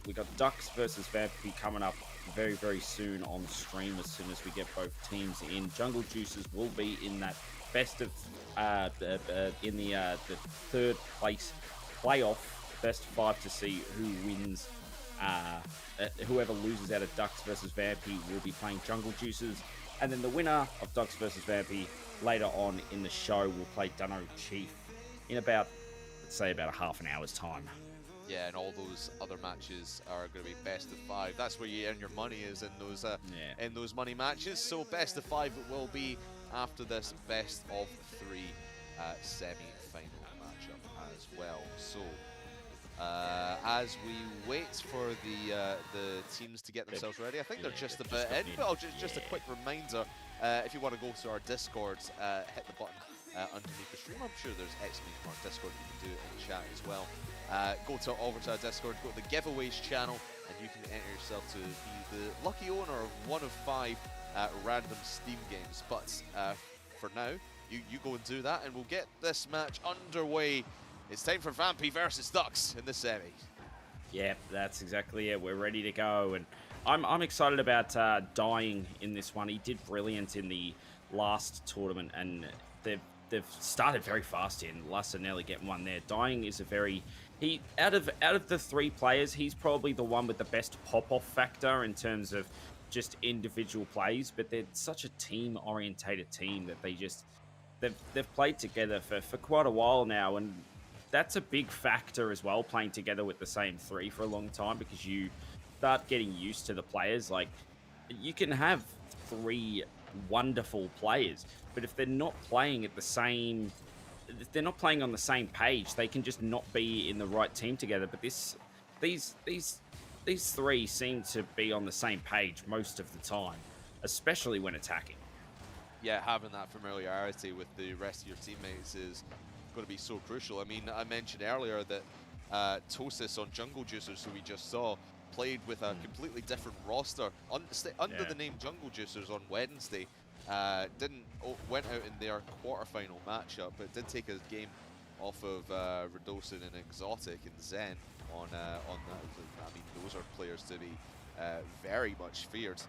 We got Ducks versus Vampy coming up very, very soon on stream as soon as we get both teams in. Jungle Juices will be in that best of in the third place playoff, best 5 to see who wins. Whoever loses out of Ducks versus Vampy will be playing Jungle Juices, and then the winner of Ducks versus Vampy later on in the show will play Dano Chief in about, let's say, about a half an hour's time. Yeah, and all those other matches are going to be best of 5. That's where you earn your money, is in those money matches. So best of 5 it will be after this best of 3 semi-final matchup as well. So as we wait for the teams to get themselves ready, I think they're just about in. But just a quick reminder, if you want to go to our Discord, hit the button underneath the stream. I'm sure there's exclamation mark Discord. You can do it in chat as well. Go over to our Discord, go to the giveaways channel, and you can enter yourself to be the lucky owner of one of 5 random Steam games. But for now, you go and do that, and we'll get this match underway. It's time for Vampy versus Ducks in the semis. Yeah, that's exactly it. We're ready to go, and I'm excited about Dying in this one. He did brilliant in the last tournament, and they've started very fast in. Lassanelli getting one there. Dying is out of the 3 players, he's probably the one with the best pop-off factor in terms of just individual plays, but they're such a team-orientated team that they've played together for quite a while now, and that's a big factor as well, playing together with the same 3 for a long time, because you start getting used to the players. Like, you can have 3 wonderful players, but if they're not playing at the same, if they're not playing on the same page, they can just not be in the right team together. But these 3 seem to be on the same page most of the time, especially when attacking. Yeah, having that familiarity with the rest of your teammates is going to be so crucial. I mean, I mentioned earlier that Tosis on Jungle Juicers, who we just saw, played with a completely different roster under the name Jungle Juicers on Wednesday. Went out in their quarterfinal matchup, but did take a game off of Radosin and Exotic and Zen on that. I mean, those are players to be very much feared,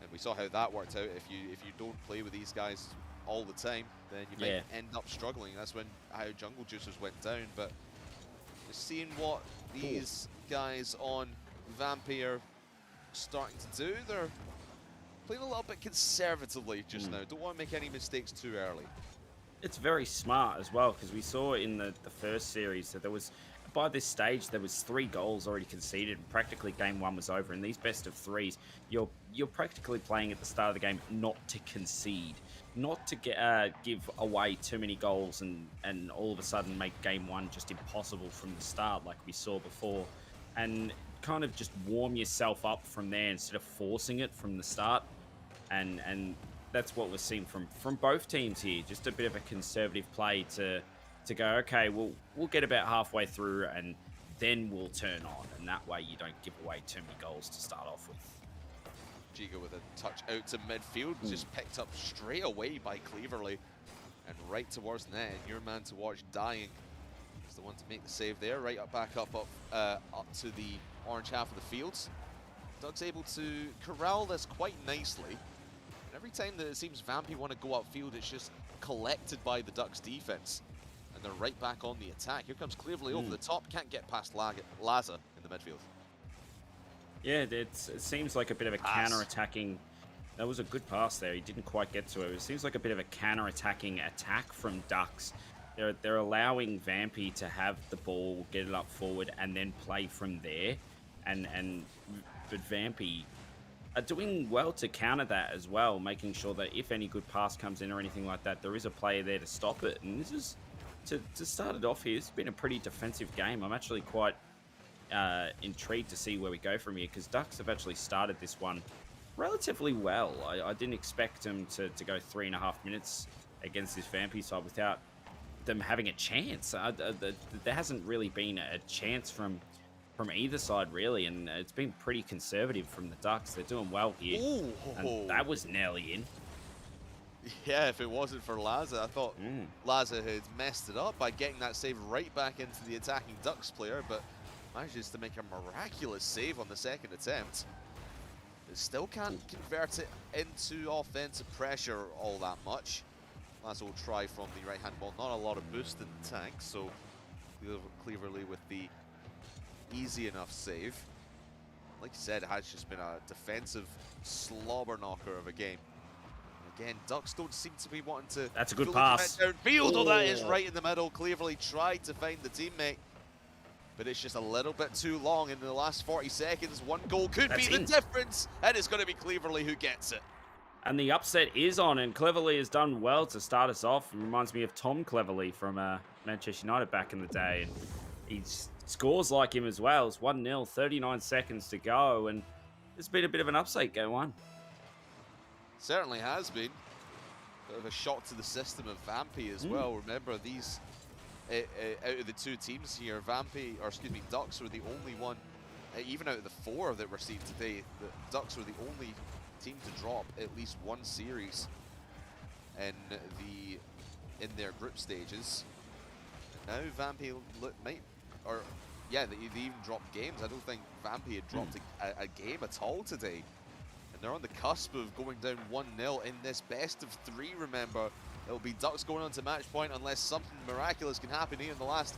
and we saw how that worked out. If you don't play with these guys all the time, then you might end up struggling. That's how Jungle Juicers went down. But just seeing what these guys on Vampy are starting to do, they're playing a little bit conservatively just now. Don't want to make any mistakes too early. It's very smart as well, because we saw in the first series that by this stage there was 3 goals already conceded, and practically game 1 was over. In these best of 3s, you're practically playing at the start of the game not to concede, not to give away too many goals and all of a sudden make game 1 just impossible from the start like we saw before, and kind of just warm yourself up from there instead of forcing it from the start. And that's what we're seeing from both teams here. Just a bit of a conservative play to go, okay, we'll get about halfway through and then we'll turn on, and that way you don't give away too many goals to start off with. Giga with a touch out to midfield, just picked up straight away by Cleaverly, and right towards net. And your man to watch, Dying, is the one to make the save there. Right back up to the orange half of the fields. Doug's able to corral this quite nicely. And every time that it seems Vampy want to go upfield, it's just collected by the Ducks defense. And they're right back on the attack. Here comes Cleaverly over the top. Can't get past Laza the midfield. Yeah, it seems like a bit of a counter-attacking. That was a good pass there. He didn't quite get to it. It seems like a bit of a counter-attacking attack from Ducks. They're allowing Vampy to have the ball, get it up forward, and then play from there. But Vampy are doing well to counter that as well, making sure that if any good pass comes in or anything like that, there is a player there to stop it. And this is, to start it off here, it's been a pretty defensive game. I'm actually quite intrigued to see where we go from here, because Ducks have actually started this one relatively well. I didn't expect them to go 3.5 minutes against this Vampy side without them having a chance. There hasn't really been a chance from either side, really, and it's been pretty conservative from the Ducks. They're doing well here. Ooh. And that was nearly in. Yeah, if it wasn't for Laza, I thought Laza had messed it up by getting that save right back into the attacking Ducks player, but manages to make a miraculous save on the second attempt. It still can't convert it into offensive pressure all that much. Laza will try from the right-hand ball. Not a lot of boost in the tank, so Cleverly with the easy enough save. Like you said, it has just been a defensive slobber knocker of a game. Again, Ducks don't seem to be wanting to. That's a good pass. Downfield. Oh, that is right in the middle. Cleverly tried to find the teammate, but it's just a little bit too long in the last 40 seconds. One goal could be the difference, and it's going to be Cleverly who gets it. And the upset is on, and Cleverly has done well to start us off. It reminds me of Tom Cleverly from Manchester United back in the day. And he scores like him as well. It's 1-0, 39 seconds to go, and it's been a bit of an upset game one. Certainly has been. Bit of a shock to the system of Vampy as well. Remember, these out of the two teams here, Ducks were the only one, even out of the 4 that were seen today, the Ducks were the only team to drop at least one series in their group stages. Now Vampy they even dropped games. I don't think Vampy had dropped a game at all today. And they're on the cusp of going down 1-0 in this best of 3, remember. It'll be Ducks going on to match point unless something miraculous can happen here in the last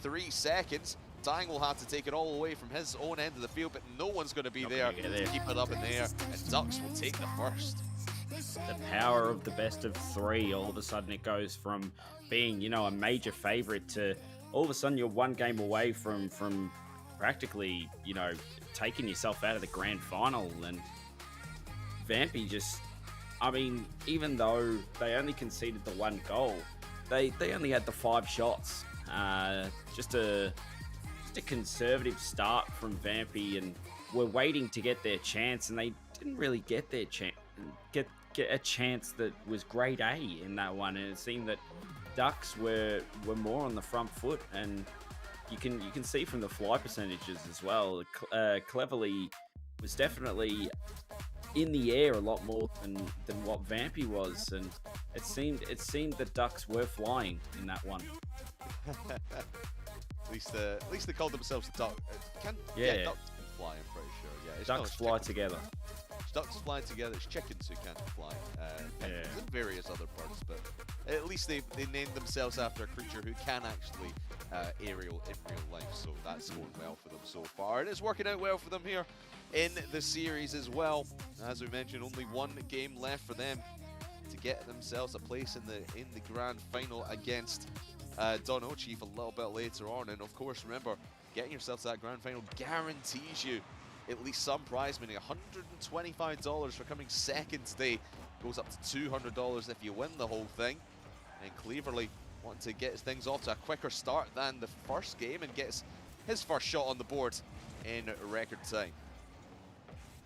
3 seconds. Dang will have to take it all away from his own end of the field, but no one's going to be there to keep it up in the air, and Ducks will take the first. The power of the best of 3. All of a sudden it goes from being, a major favorite to all of a sudden you're one game away from practically, taking yourself out of the grand final. And Vampy just, even though they only conceded the 1 goal, they only had the 5 shots. Just a conservative start from Vampy, and were waiting to get their chance, and they didn't really get their chance. Get a chance that was grade A in that one, and it seemed that Ducks were more on the front foot, and you can see from the fly percentages as well. Cleverly was definitely in the air a lot more than what Vampy was, and it seemed that Ducks were flying in that one. At least they called themselves Ducks. Ducks can fly, I'm pretty sure. Yeah, it's Ducks fly together. Ducks fly together. It's chickens who can't fly. And various other birds, but at least they named themselves after a creature who can actually aerial in real life. So that's going well for them so far. It is working out well for them here in the series as well. As we mentioned, only 1 game left for them to get themselves a place in the grand final against Dono Chief a little bit later on. And of course, remember, getting yourself to that grand final guarantees you at least some prize money. $125 for coming second today, goes up to $200 if you win the whole thing. And Cleverly wanting to get things off to a quicker start than the first game and gets his first shot on the board in record time.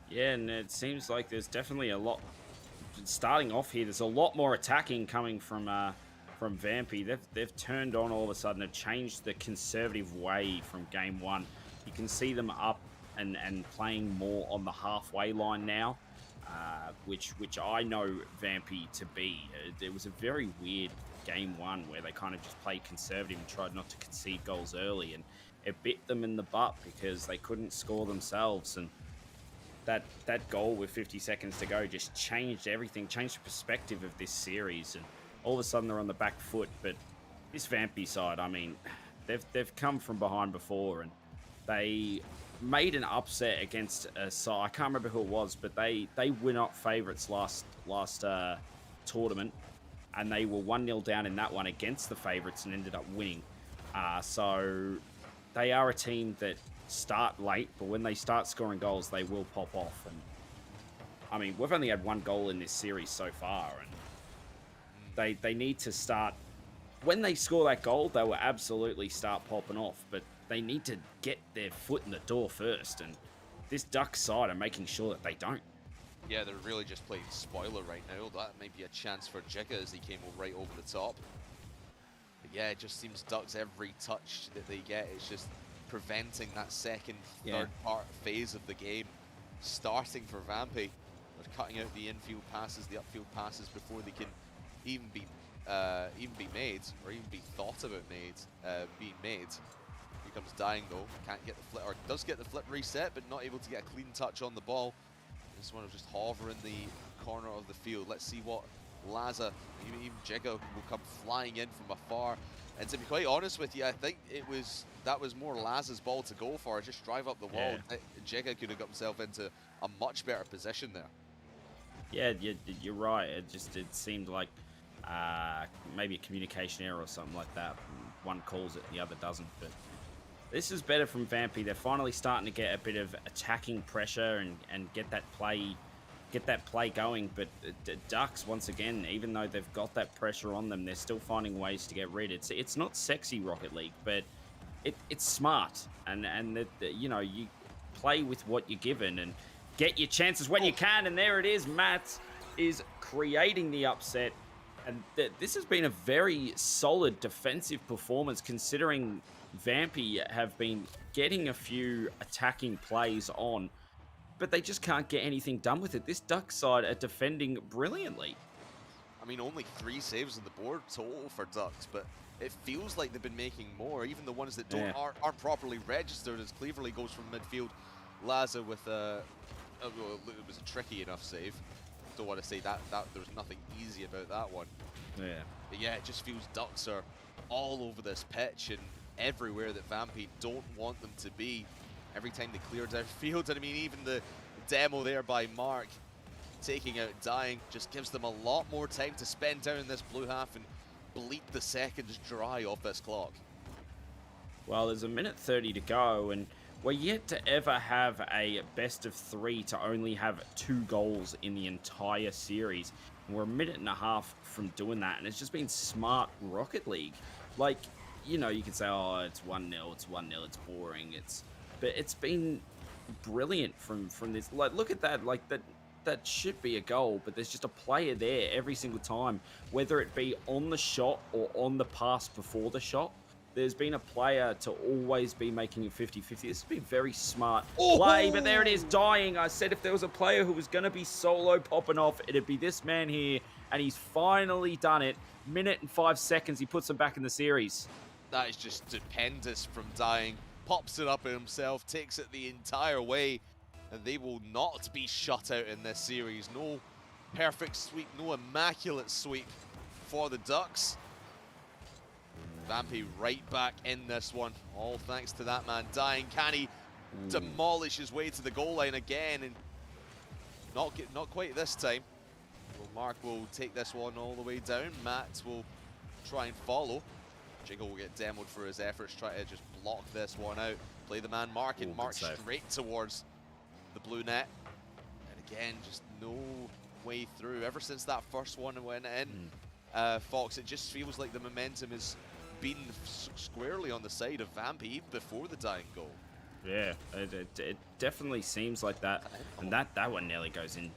Yeah, and it seems like there's definitely a lot starting off here. There's a lot more attacking coming from Vampy. They've turned on all of a sudden. It changed the conservative way from game 1. You can see them up and playing more on the halfway line now, which I know Vampy to be. It was a very weird game 1 where they kind of just played conservative and tried not to concede goals early, and it bit them in the butt because they couldn't score themselves. And that goal with 50 seconds to go just changed everything, changed the perspective of this series, and all of a sudden they're on the back foot. But this Vampy side, they've come from behind before, and they made an upset against a side. I can't remember who it was, but they were not favourites last tournament, and they were 1-0 down in that one against the favourites and ended up winning. So they are a team that start late, but when they start scoring goals, they will pop off. And I mean, we've only had 1 goal in this series so far, and they need to start. When they score that goal, they will absolutely start popping off, but they need to get their foot in the door first, and this Duck side are making sure that they don't. Yeah, they're really just playing spoiler right now. That might be a chance for Jigga as he came right over the top. But yeah, it just seems Ducks, every touch that they get, it's just preventing that second, third part phase of the game starting for Vampy. They're cutting out the infield passes, the upfield passes before they can even be made, or even be thought about being made. Here comes Dying though, can't get the flip, or does get the flip reset, but not able to get a clean touch on the ball. This one will just hover in the corner of the field. Let's see what Laza, even Jigga will come flying in from afar. And to be quite honest with you, I think that was more Laza's ball to go for. Just drive up the wall. Yeah. Jigga could have got himself into a much better position there. Yeah, you're right. It seemed like maybe a communication error or something like that. One calls it, the other doesn't. But this is better from Vampy. They're finally starting to get a bit of attacking pressure and get that play going. But Ducks, once again, even though they've got that pressure on them, they're still finding ways to get rid. It's not sexy Rocket League, but it's smart. And you know, you play with what you're given and get your chances when you can. And there it is. Matt is creating the upset. And this has been a very solid defensive performance, considering Vampy have been getting a few attacking plays on, but they just can't get anything done with it. This Duck side are defending brilliantly. I mean, only 3 saves on the board total for Ducks, but it feels like they've been making more. Even the ones that aren't properly registered, as Cleverly goes from midfield. Laza with well, it was a tricky enough save. Don't want to say that there's nothing easy about that one. Yeah. But yeah, it just feels Ducks are all over this pitch and everywhere that Vampy don't want them to be. Every time they clear down field, and I mean, even the demo there by Mark taking out Dying just gives them a lot more time to spend down in this blue half and bleed the seconds dry off this clock. Well, there's 1:30 to go, and we're yet to ever have a best of 3 to only have 2 goals in the entire series. And we're 1.5 minutes from doing that, and it's just been smart Rocket League. Like, you know, you can say, oh, it's 1-0, it's 1-0, it's boring. But it's been brilliant from this. Like, look at that. Like, that should be a goal, but there's just a player there every single time, whether it be on the shot or on the pass before the shot. There's been a player to always be making it 50-50. This has been very smart play, but there it is, Dying. I said if there was a player who was going to be solo popping off, it'd be this man here, and he's finally done it. 1:05 seconds, he puts them back in the series. That is just stupendous from Dying. Pops it up himself, takes it the entire way, and they will not be shut out in this series. No perfect sweep, no immaculate sweep for the Ducks. Vampy right back in this one, all thanks to that man Dying. Can he demolish his way to the goal line again? And not quite this time. Well, Mark will take this one all the way down. Matt will try and follow. Jiggle will get demoed for his efforts, try to just block this one out. Play the man Mark, and Mark straight towards the blue net. And again, just no way through. Ever since that first one went in, Fox, it just feels like the momentum is been squarely on the side of Vampy even before the Dying goal. Yeah, it definitely seems like that. And that one nearly goes in.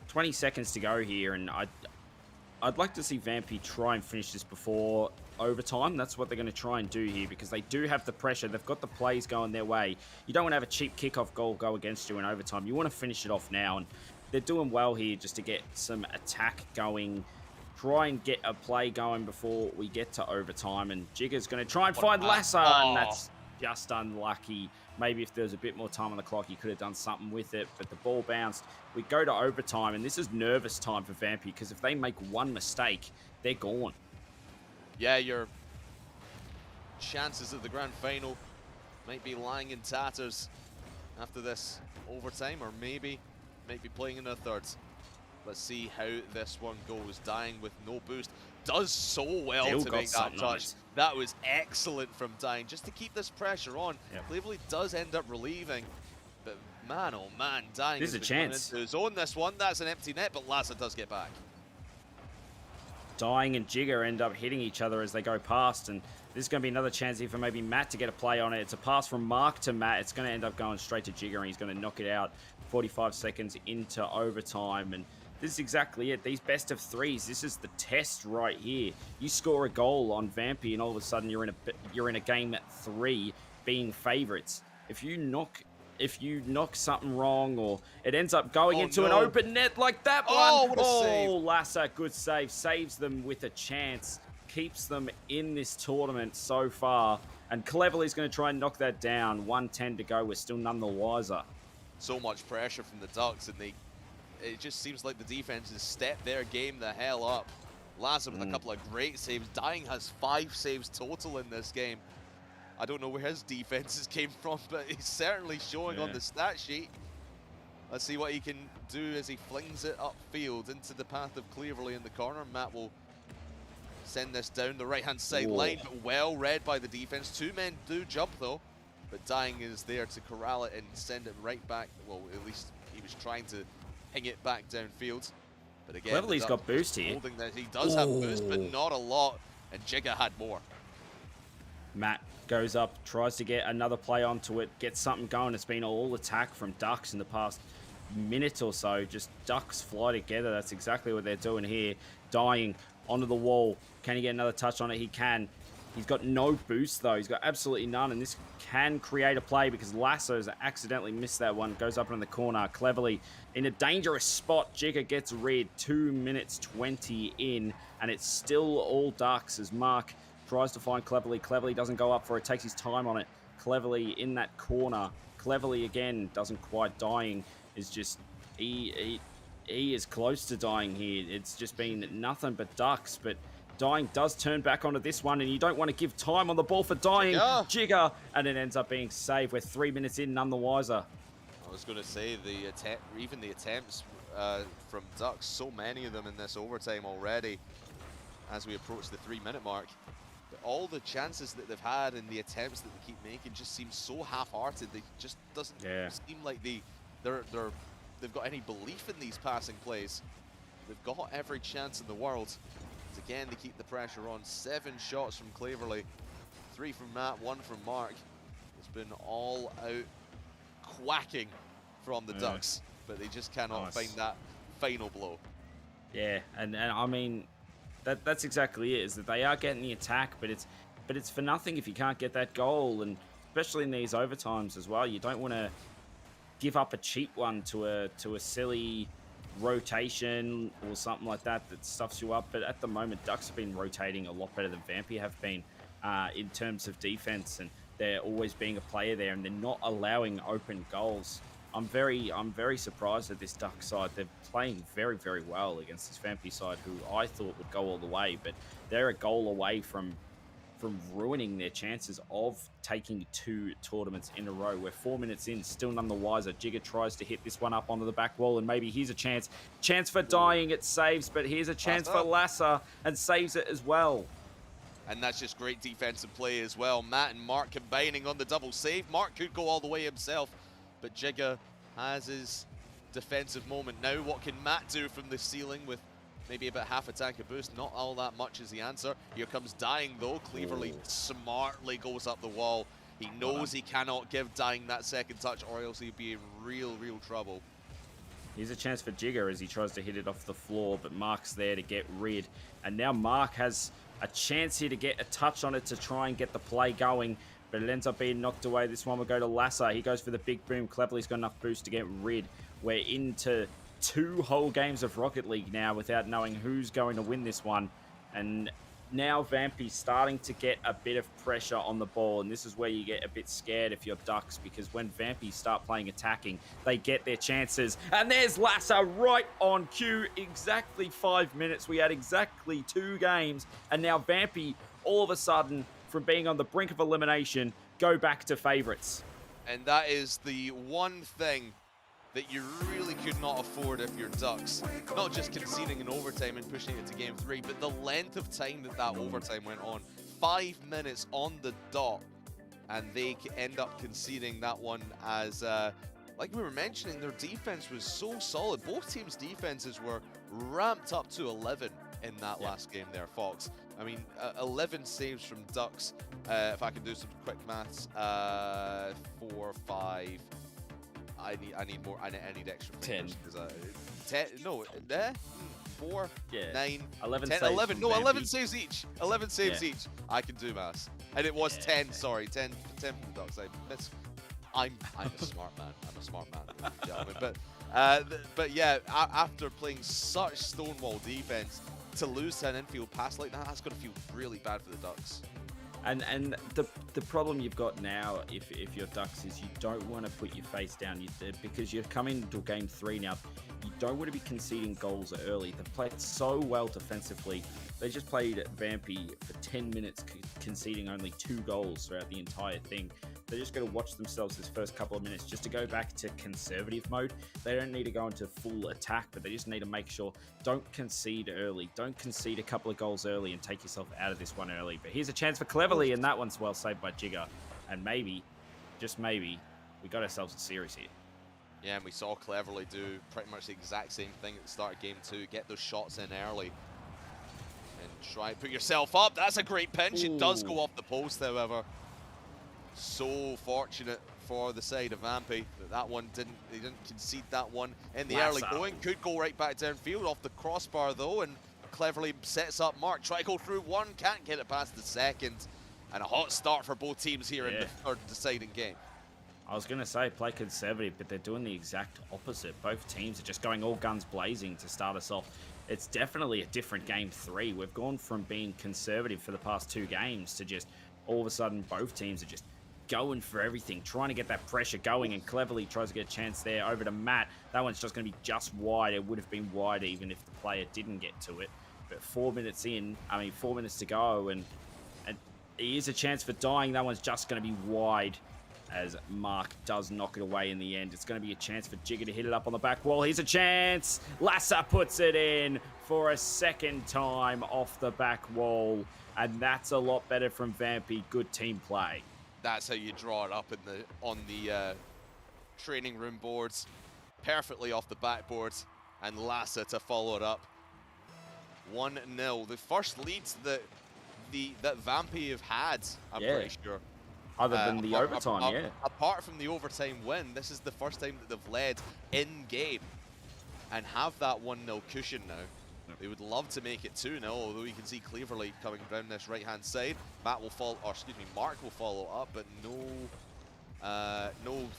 20 seconds to go here, and I'd like to see Vampy try and finish this before overtime. That's what they're going to try and do here, because they do have the pressure. They've got the plays going their way. You don't want to have a cheap kickoff goal go against you in overtime. You want to finish it off now, and they're doing well here just to get some attack going. Try and get a play going before we get to overtime, and Jigga's going to try and find Lassa, and that's just unlucky. Maybe if there was a bit more time on the clock, he could have done something with it, but the ball bounced. We go to overtime, and this is nervous time for Vampy, because if they make one mistake, they're gone. Yeah, your chances of the grand final might be lying in tatters. after this overtime, or maybe might be playing in a third. Let's see how this one goes. Dying with no boost. Does so well Still to got make that something on touch. it. That was excellent from Dying, just to keep this pressure on. Yep. Cleverly does end up relieving, but man, oh man, Dying There's has a been coming chance. into his own this one. That's an empty net, but Lassa does get back. Dying and Jigger end up hitting each other as they go past, and this is going to be another chance here for maybe Matt to get a play on it. It's a pass from Mark to Matt. It's going to end up going straight to Jigger, and he's going to knock it out 45 seconds into overtime. And this is exactly it. These best of threes, this is the test right here. You score a goal on Vampy, and all of a sudden you're in a game at 3, being favorites. If you knock something wrong, or it ends up going into an open net like that one. What a save. Lassa, good save. Saves them with a chance. Keeps them in this tournament so far. And Cleverly's going to try and knock that down. 1:10 to go. We're still none the wiser. So much pressure from the Ducks, and it just seems like the defense has stepped their game the hell up. Lassa with a couple of great saves. Dying has 5 saves total in this game. I don't know where his defenses came from, but he's certainly showing on the stat sheet. Let's see what he can do as he flings it upfield into the path of Cleverly in the corner. Matt will send this down the right-hand side line, but well read by the defense. 2 men do jump, though, but Dying is there to corral it and send it right back. Well, at least he was trying to ping it back downfield. But again, Cleverly's got boost here. Holding that, he does have boost, but not a lot, and Jigga had more. Matt goes up, tries to get another play onto it, gets something going. It's been all attack from Ducks in the past minute or so. Just Ducks fly together. That's exactly what they're doing here. Dying onto the wall. Can he get another touch on it? He can. He's got no boost, though. He's got absolutely none, and this can create a play because Lasso's accidentally missed that one. Goes up in the corner. Cleverly in a dangerous spot. Jigger gets rid. 2 minutes 20 in, and it's still all Ducks as Mark tries to find Cleverly. Cleverly doesn't go up for it. Takes his time on it. Cleverly in that corner. Cleverly again doesn't quite. Dying is just... He is close to dying here. It's just been nothing but Ducks, but Dying does turn back onto this one, and you don't want to give time on the ball for Dying. Jigger, and it ends up being saved. We're 3 minutes in, none the wiser. I was going to say, even the attempts from Ducks, so many of them in this overtime already as we approach the 3-minute mark. But all the chances that they've had and the attempts that they keep making just seem so half-hearted. They just doesn't seem like they've got any belief in these passing plays. They've got every chance in the world. But again, they keep the pressure on. 7 shots from Cleverly, 3 from Matt, 1 from Mark. It's been all out quacking from the Ducks, but they just cannot find that final blow. Yeah, and I mean, that's exactly it, is that they are getting the attack, but it's for nothing if you can't get that goal, and especially in these overtimes as well. You don't want to give up a cheap one to a silly rotation or something like that stuffs you up. But at the moment, Ducks have been rotating a lot better than Vampy have been in terms of defense, and they're always being a player there, and they're not allowing open goals. I'm very surprised at this Duck side. They're playing very, very well against this Vampy side, who I thought would go all the way, but they're a goal away from ruining their chances of taking 2 tournaments in a row. We're 4 minutes in, still none the wiser. Jigger tries to hit this one up onto the back wall, and maybe here's a chance. Chance for Dying, it saves, but here's a chance for Lassa, and saves it as well. And that's just great defensive play as well. Matt and Mark combining on the double save. Mark could go all the way himself, but Jigga has his defensive moment now. What can Matt do from the ceiling with maybe about half attack of boost? Not all that much is the answer. Here comes Dying, though. Cleverly smartly goes up the wall. He knows he cannot give Dying that second touch, or else he'd be in real trouble. Here's a chance for Jigger as he tries to hit it off the floor, but Mark's there to get rid. And now Mark has a chance here to get a touch on it to try and get the play going, but it ends up being knocked away. This one will go to Lassa. He goes for the big boom. Cleverly's got enough boost to get rid. We're into 2 whole games of Rocket League now without knowing who's going to win this one. And now Vampy's starting to get a bit of pressure on the ball, and this is where you get a bit scared if you're Ducks, because when Vampy start playing attacking, they get their chances. And there's Lassa right on cue. Exactly 5 minutes. We had exactly 2 games, and now Vampy, all of a sudden, from being on the brink of elimination, go back to favorites. And that is the one thing that you really could not afford if you're Ducks. Not just conceding in overtime and pushing it to game 3, but the length of time that overtime went on. 5 minutes on the dot, and they end up conceding that one as, like we were mentioning, their defense was so solid. Both teams' defenses were ramped up to 11 in that last game there, Fox. I mean, 11 saves from Ducks. If I can do some quick maths, 4, 5. I need more. I need extra fingers. 10. No, there. 4, 9, 11 10, saves 11. No, Vampy. 11 saves each. 11 saves each. I can do maths. And it was 10. Sorry, 10 from the Ducks. I'm a smart man. I'm a smart man, ladies and gentlemen. But yeah, after playing such stonewall defense, to lose to an infield pass like that's going to feel really bad for the Ducks. And the problem you've got now, if you're Ducks, is you don't want to put your face down because you're coming into game 3 now. You don't want to be conceding goals early. They've played so well defensively. They just played Vampy for 10 minutes, conceding only 2 goals throughout the entire thing. They're just going to watch themselves this first couple of minutes just to go back to conservative mode. They don't need to go into full attack, but they just need to make sure don't concede early. Don't concede a couple of goals early and take yourself out of this one early. But here's a chance for Cleverly, and that one's well saved by Jigger. And maybe, just maybe, we got ourselves a series here. Yeah, and we saw Cleverly do pretty much the exact same thing at the start of game 2. Get those shots in early and try and put yourself up. That's a great pinch. It does go off the post, however. So fortunate for the side of Vampy that one they didn't concede that one in the early going. Could go right back downfield off the crossbar though, and Cleverly sets up Mark. Try to go through one, can't get it past the second. And a hot start for both teams here in the third deciding game. I was going to say play conservative, but they're doing the exact opposite. Both teams are just going all guns blazing to start us off. It's definitely a different game 3. We've gone from being conservative for the past 2 games to just all of a sudden both teams are just going for everything, trying to get that pressure going, and Cleverly tries to get a chance there over to Matt. That one's just going to be just wide. It would have been wide even if the player didn't get to it. But 4 minutes to go, and here's a chance for dying. That one's just going to be wide as Mark does knock it away in the end. It's going to be a chance for Jigger to hit it up on the back wall. Here's a chance. Lassa puts it in for a second time off the back wall, and that's a lot better from Vampy. Good team play. That's how you draw it up on the training room boards, perfectly off the backboards, and Lassa to follow it up. 1-0, the first leads that Vampy have had, I'm pretty sure. Other than the overtime, Apart from the overtime win, this is the first time that they've led in-game and have that 1-0 cushion now. They would love to make it 2-0, although you can see Cleverly coming down this right-hand side. Mark will follow up, but no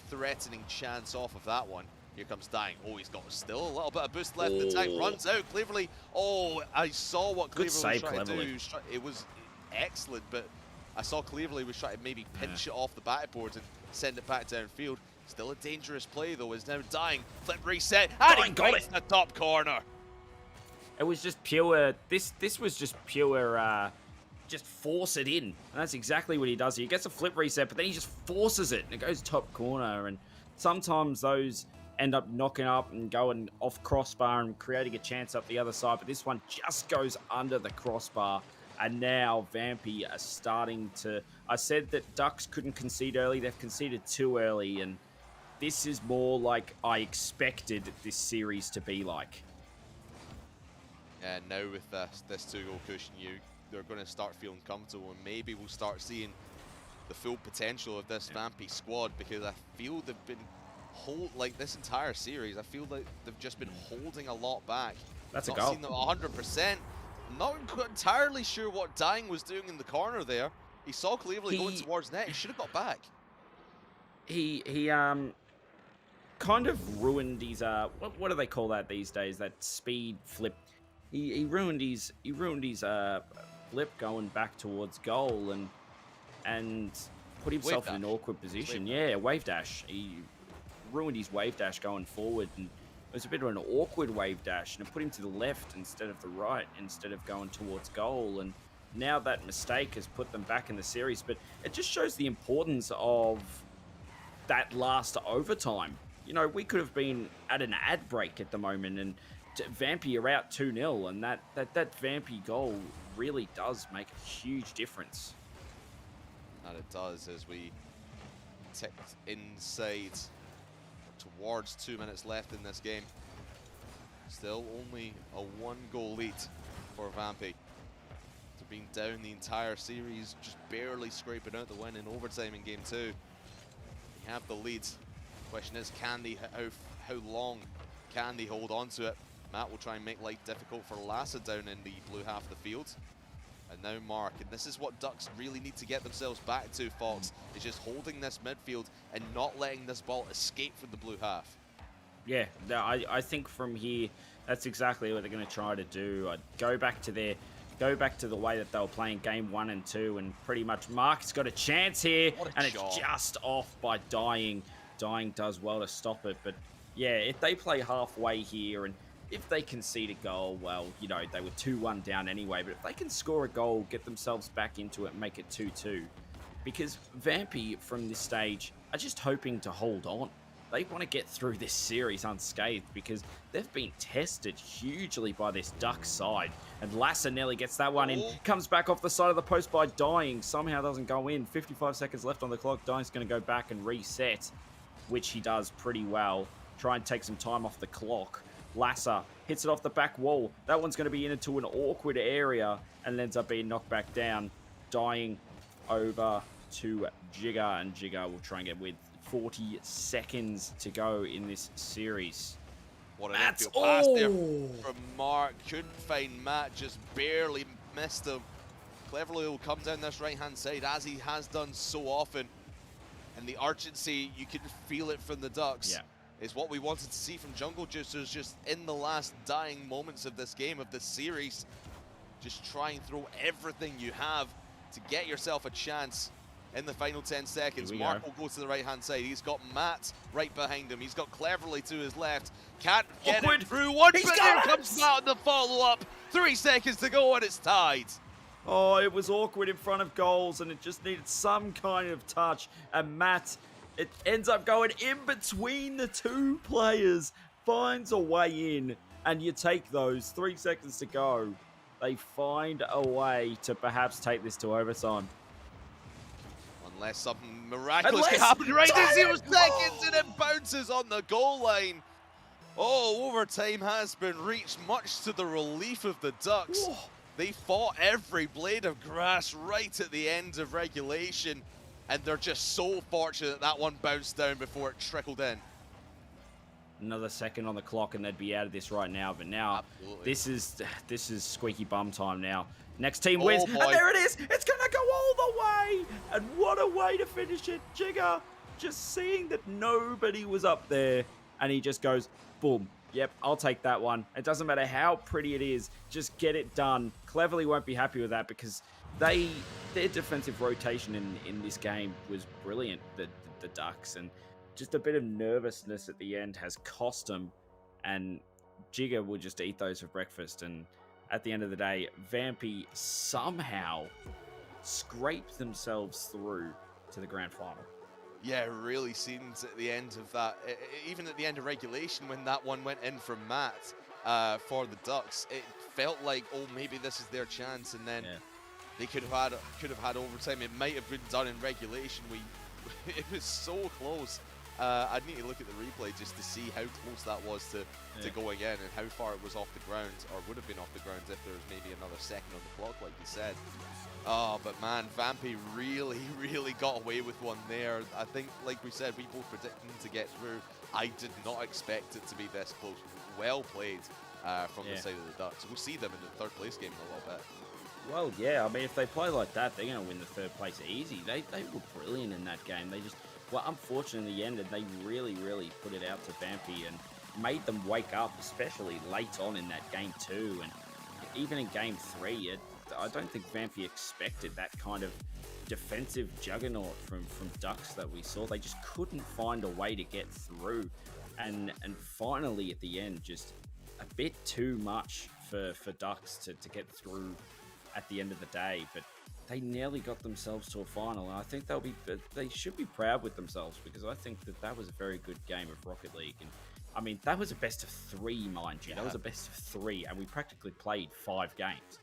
threatening chance off of that one. Here comes Dying. Oh, he's got still a little bit of boost left. The tank runs out. Cleverly. Oh, I saw what Cleverly was trying to do. It was excellent, but I saw Cleverly was trying to maybe pinch it off the backboard and send it back downfield. Still a dangerous play though. Is now Dying. Flip reset. And he got it in the top corner. It was just pure. This was just pure. Just force it in, and that's exactly what he does. He gets a flip reset, but then he just forces it, and it goes top corner. And sometimes those end up knocking up and going off crossbar and creating a chance up the other side. But this one just goes under the crossbar. And now Vampy are starting to. I said that Ducks couldn't concede early. They've conceded too early, and this is more like I expected this series to be like. And now with this 2-goal cushion, they're going to start feeling comfortable, and maybe we'll start seeing the full potential of this Vampy squad, because I feel they've been like this entire series. I feel like they've just been holding a lot back. That's a goal. Not seen them 100%. Not entirely sure what Dying was doing in the corner there. He saw Cleverly going towards net. He should have got back. He kind of ruined his what do they call that these days? That speed flip. He ruined his flip going back towards goal and put himself in an awkward position. Wave dash. He ruined his wave dash going forward, and it was a bit of an awkward wave dash, and it put him to the left instead of the right, instead of going towards goal. And now that mistake has put them back in the series, but it just shows the importance of that last overtime. You know, we could have been at an ad break at the moment, and Vampy are out 2-0, and that Vampy goal really does make a huge difference. And it does, as we ticked inside towards 2 minutes left in this game. Still only a 1-goal lead for Vampy. After being down the entire series, just barely scraping out the win in overtime in game 2. They have the lead. Question is, how long can they hold on to it? Matt will try and make life difficult for Lassa down in the blue half of the field. And now Mark, and this is what Ducks really need to get themselves back to, Fox, is just holding this midfield and not letting this ball escape from the blue half. Yeah, I think from here, that's exactly what they're going to try to do. Go back to the way that they were playing game 1 and 2, and pretty much Mark's got a chance here, and it's just off by Dying. Dying does well to stop it, but yeah, if they play halfway here, and if they concede a goal, well, you know, they were 2-1 down anyway, but if they can score a goal, get themselves back into it, make it 2-2, because Vampy from this stage are just hoping to hold on. They want to get through this series unscathed because they've been tested hugely by this Ducks side. And Lassa nearly gets that one in. Comes back off the side of the post by Dying. Somehow doesn't go in. 55 seconds left on the clock. Dying's going to go back and reset, which he does pretty well. Try and take some time off the clock. Lassa hits it off the back wall. That one's going to be into an awkward area and ends up being knocked back down. Dying over to Jigger, and Jigger will try and get with 40 seconds to go in this series. What an infield pass there from Mark. Couldn't find Matt, just barely missed him. Cleverly will come down this right-hand side, as he has done so often. And the urgency, you can feel it from the Ducks. Yeah. Is what we wanted to see from Jungle Juicers just in the last dying moments of this game, of this series. Just try and throw everything you have to get yourself a chance in the final 10 seconds. Mark will go to the right-hand side. He's got Matt right behind him. He's got Cleverly to his left. Can't get it through. One, but here comes Matt on the follow-up. 3 seconds to go and it's tied. Oh, it was awkward in front of goals, and it just needed some kind of touch. And Matt, it ends up going in between the two players, finds a way in, and you take those. 3 seconds to go. They find a way to perhaps take this to overtime. Unless something miraculous can happen right in 0 seconds, and it bounces on the goal line. Oh, overtime has been reached, much to the relief of the Ducks. Whoa. They fought every blade of grass right at the end of regulation, and they're just so fortunate that one bounced down before it trickled in. Another second on the clock and they'd be out of this right now, but now this is squeaky bum time now. Next team wins, and there it is! It's gonna go all the way! And what a way to finish it. Jigger just seeing that nobody was up there, and he just goes, boom. Yep, I'll take that one. It doesn't matter how pretty it is, just get it done. Cleverly won't be happy with that because their defensive rotation in this game was brilliant, the Ducks, and just a bit of nervousness at the end has cost them, and Jigger will just eat those for breakfast. And at the end of the day, Vampy somehow scraped themselves through to the grand final. Yeah, really seems at the end of that, even at the end of regulation when that one went in from Matt for the Ducks, it felt like, oh, maybe this is their chance, and then they could have had overtime. It might have been done in regulation. It was so close. I'd need to look at the replay just to see how close that was to going in, and how far it was off the ground, or would have been off the ground if there was maybe another second on the clock, like you said. Oh, but man, Vampy really, really got away with one there. I think, like we said, we both predicted them to get through. I did not expect it to be this close. Well played from the side of the Ducks. We'll see them in the third place game in a little bit. Well, yeah, I mean, if they play like that, they're going to win the third place easy. They were brilliant in that game. They just, well, unfortunately, in the end, they really, really put it out to Vampy and made them wake up, especially late on in that game 2. And even in game 3, I don't think Vampy expected that kind of defensive juggernaut from Ducks that we saw. They just couldn't find a way to get through. And finally, at the end, just a bit too much for Ducks to get through at the end of the day. But they nearly got themselves to a final, and I think they should be proud with themselves, because I think that was a very good game of Rocket League. And I mean, that was a best of 3, mind you. That was a best of 3, and we practically played 5 games.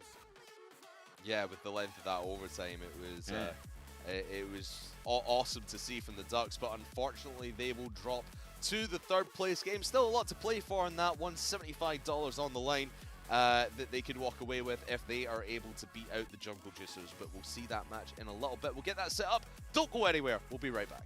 Yeah, with the length of that overtime, it was awesome to see from the Ducks, but unfortunately they will drop to the 3rd place game. Still a lot to play for in that one, $75 on the line that they could walk away with if they are able to beat out the Jungle Juicers, but we'll see that match in a little bit. We'll get that set up. Don't go anywhere. We'll be right back.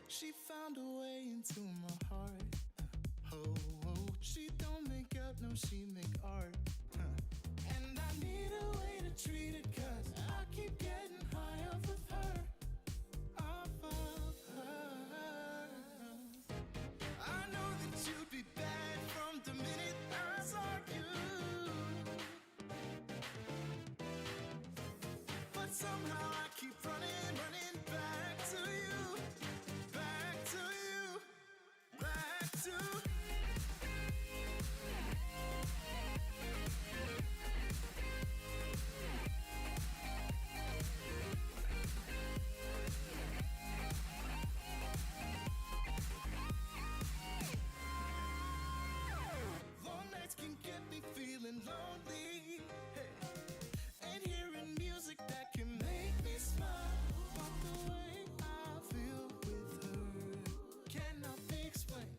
She found a way into my heart. Oh, oh, she don't make up, no, she make art. And I need a way to treat it, 'cause I keep getting high off of her. Off of her. I know that you'd be bad from the minute I saw you. But somehow I keep running back to you. Back to you. Back to long nights can get me feeling lonely. Hey. And hearing music that can make me smile. But the way I feel with her cannot be explained.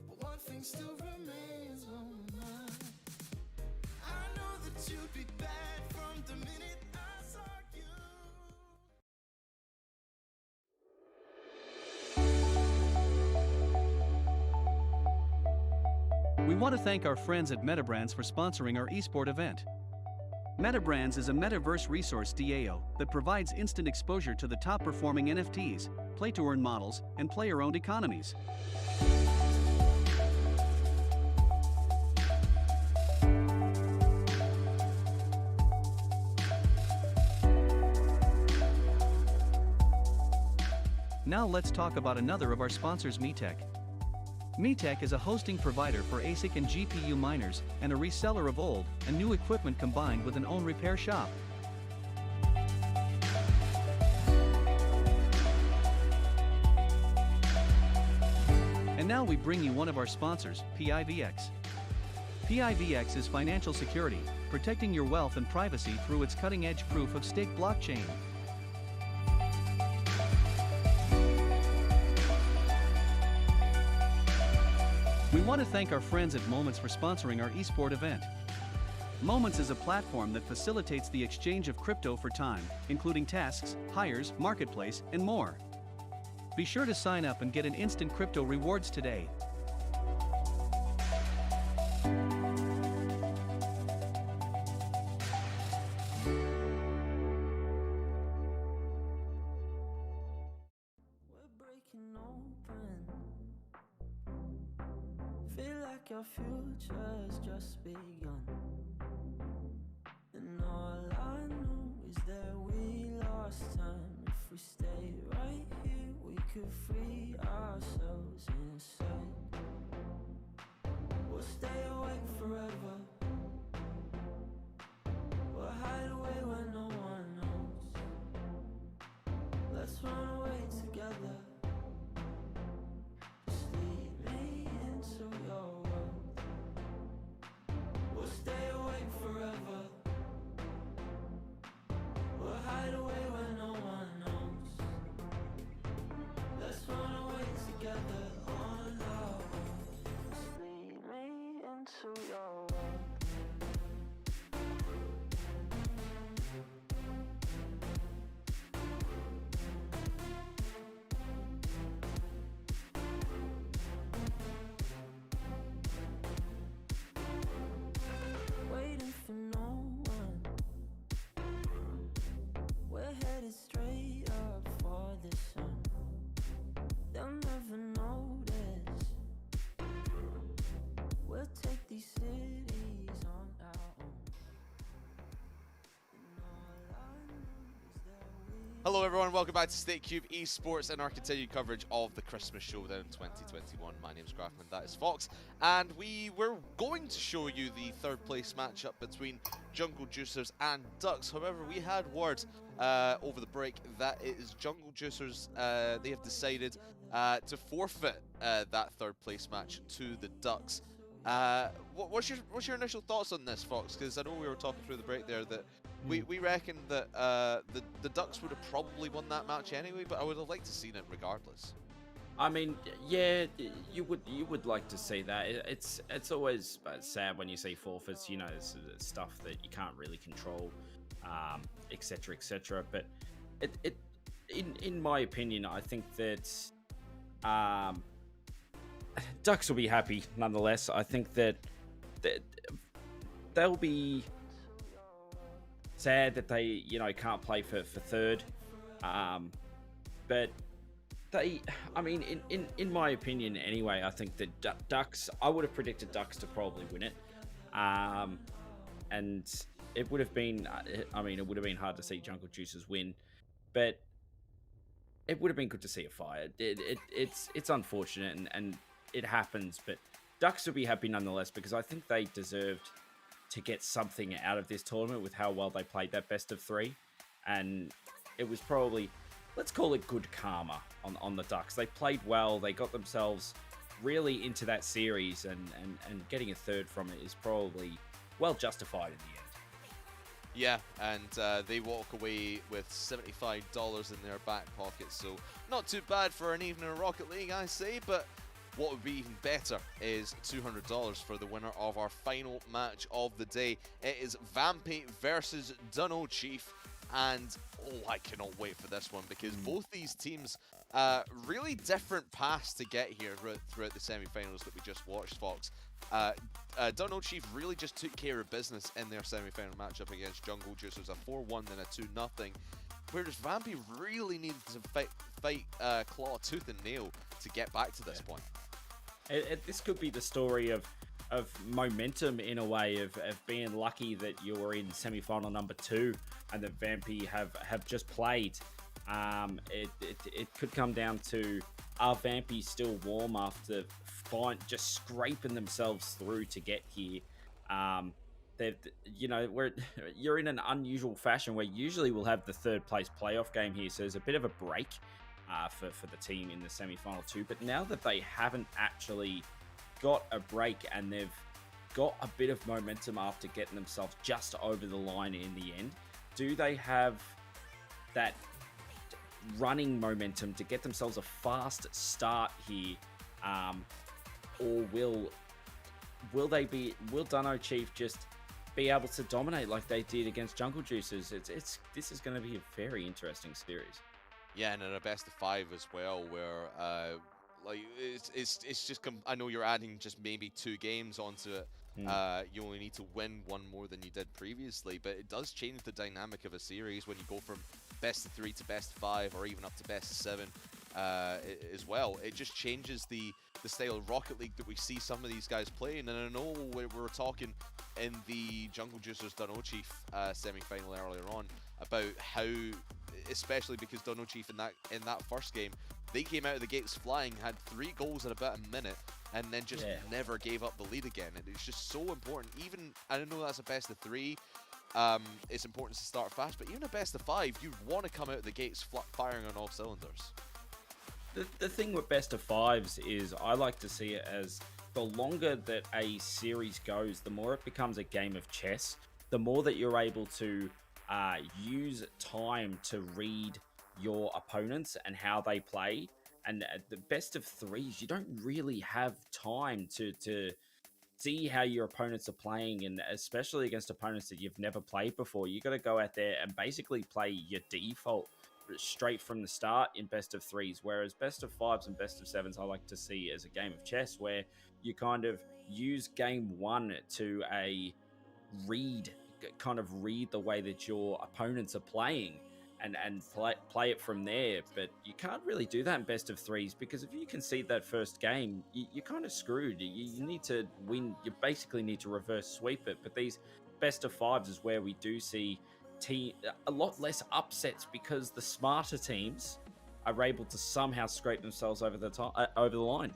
But one thing still remains on my mind. I know that you'd be bad from the minute I saw you. We want to thank our friends at Metabrands for sponsoring our esport event. Metabrands is a metaverse resource DAO that provides instant exposure to the top performing NFTs, play-to-earn models, and player-owned economies. Now let's talk about another of our sponsors, MeTech. MeTech is a hosting provider for ASIC and GPU miners and a reseller of old and new equipment combined with an own repair shop. And now we bring you one of our sponsors, PIVX. PIVX is financial security, protecting your wealth and privacy through its cutting-edge proof-of-stake blockchain. We want to thank our friends at Moments for sponsoring our eSport event. Moments is a platform that facilitates the exchange of crypto for time, including tasks, hires, marketplace, and more. Be sure to sign up and get an instant crypto rewards today. We're breaking open. Feel like our future's just begun. And all I know is that we lost time. If we stay right here, we could free ourselves inside. We'll stay awake forever. We'll hide away where no one knows. Let's run away together. Just lead me into your world. We'll stay awake forever. We'll hide away where no one knows. Let's run away together on our own. Just lead me into your world. Waiting for no one. We're headed straight up for the sun. They'll never notice. We'll take these cities on our own. And all I know is that we Hello everyone, welcome back to Stakecube Esports and our continued coverage of the Christmas Showdown 2021. My name's Grafman, that is Fox, and we were going to show you the third place matchup between Jungle Juicers and Ducks. However, we had word over the break that it is Jungle Juicers, they have decided to forfeit that third place match to the Ducks. What's your initial thoughts on this, Fox? Because I know we were talking through the break there that we reckon that the Ducks would have probably won that match anyway, but I would have liked to seen it regardless. I mean, yeah, you would like to see that. It's always sad when you see forfeits. You know, it's stuff that you can't really control, etc., etc. But in my opinion, I think that Ducks will be happy nonetheless. I think that they'll be sad that they can't play for third, but they, I mean, in my opinion anyway, I think that Ducks, I would have predicted Ducks to probably win it, and it would have been, I mean, it would have been hard to see Jungle Juicers win, but it would have been good to see a fire. It's unfortunate and it happens, but Ducks will be happy nonetheless because I think they deserved to get something out of this tournament with how well they played that best of three, and it was probably, let's call it good karma on the Ducks. They played well, they got themselves really into that series, and getting a third from it is probably well justified in the end. Yeah, and they walk away with $75 in their back pocket, so not too bad for an evening of Rocket League, I say, but what would be even better is $200 for the winner of our final match of the day. It is Vampy versus Dunno Chief, and oh, I cannot wait for this one because both these teams, really different paths to get here throughout the semi-finals that we just watched, Fox. Dunno Chief really just took care of business in their semi-final matchup against Jungle Juicers, a 4-1 and a 2-0. Whereas Vampy really needed to fight claw, tooth and nail to get back to this point. This could be the story of momentum in a way, of being lucky that you're in semi-final number 2 and that Vampy have just played. It could come down to, are Vampy still warm after just scraping themselves through to get here? You're in an unusual fashion where usually we'll have the third place playoff game here, so there's a bit of a break for the team in the semi-final 2. But now that they haven't actually got a break and they've got a bit of momentum after getting themselves just over the line in the end. Do they have that running momentum to get themselves a fast start here, or will Dunno Chief just be able to dominate like they did against Jungle Juicers? This is going to be a very interesting series. Yeah, and in a best of 5 as well, where like it's just I know you're adding just maybe 2 games onto it. You only need to win 1 more than you did previously, but it does change the dynamic of a series when you go from best of 3 to best of 5, or even up to best of 7 as well. It just changes the style of Rocket League that we see some of these guys playing. And I know we were talking in the Jungle Juicers Dunno Chief semi-final earlier on about how, especially because Dunno Chief in that first game, they came out of the gates flying, had 3 goals in about a minute, and then just never gave up the lead again. And it's just so important. Even, I don't know that's a best of 3, it's important to start fast, but even a best of 5, you want to come out of the gates firing on all cylinders. The thing with best of 5s is I like to see it as the longer that a series goes, the more it becomes a game of chess, the more that you're able to use time to read your opponents and how they play. And the best of 3s, you don't really have time to see how your opponents are playing, and especially against opponents that you've never played before. You got to go out there and basically play your default straight from the start in best of 3s, whereas best of 5s and best of 7s I like to see as a game of chess, where you kind of use game 1 to read the way that your opponents are playing and play it from there. But you can't really do that in best of 3s, because if you concede that first game, you're kind of screwed. You need to win. You basically need to reverse sweep it. But these best of 5s is where we do see a lot less upsets, because the smarter teams are able to somehow scrape themselves over the line.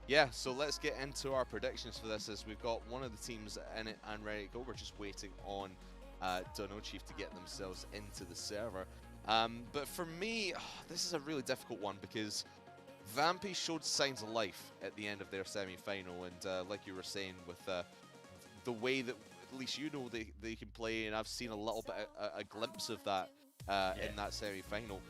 Yeah, so let's get into our predictions for this, as we've got one of the teams in it and ready to go. We're just waiting on Dunno Chief to get themselves into the server. But for me, this is a really difficult one, because Vampy showed signs of life at the end of their semi-final, and like you were saying, with the way that at least you know they can play, and I've seen a little bit a glimpse of that in that semi-final.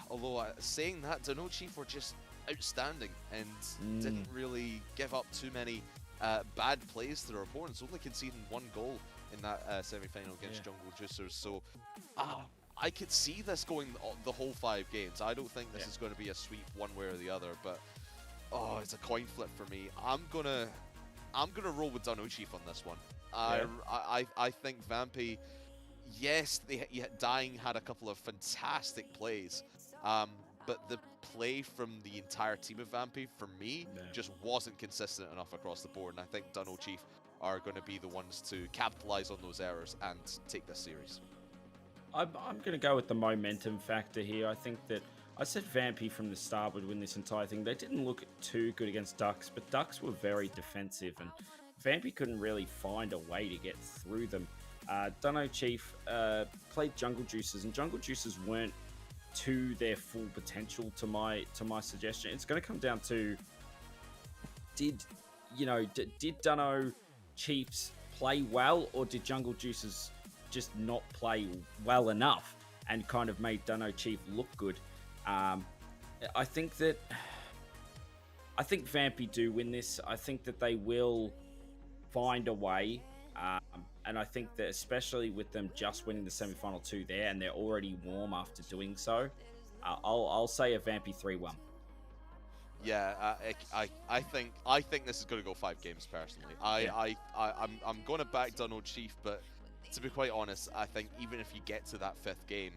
Although saying that, Dunno Chief were just outstanding and didn't really give up too many bad plays to their opponents, only conceding 1 goal in that semi-final against Jungle Juicers. So I could see this going the whole 5 games. I don't think this is going to be a sweep one way or the other, but it's a coin flip for me. I'm gonna roll with Dunno Chief on this one. I think Vampy, yes, Dying had a couple of fantastic plays, but the play from the entire team of Vampy, for me, just wasn't consistent enough across the board, and I think Dunno Chief are going to be the ones to capitalize on those errors and take this series. I'm going to go with the momentum factor here. I think that I said Vampy from the start would win this entire thing. They didn't look too good against Ducks, but Ducks were very defensive, and Vampy couldn't really find a way to get through them. Dunno Chief played Jungle Juicers, and Jungle Juicers weren't to their full potential, to my suggestion. It's going to come down to, did Dunno Chiefs play well, or did Jungle Juicers just not play well enough and kind of made Dunno Chief look good? I think Vampy do win this. I think that they will find a way, and I think that especially with them just winning the semi-final 2 there, and they're already warm after doing so, I'll say a Vampy 3-1. Yeah, I think this is going to go 5 games personally. I'm going to back Dunno Chief, but to be quite honest, I think even if you get to that 5th game,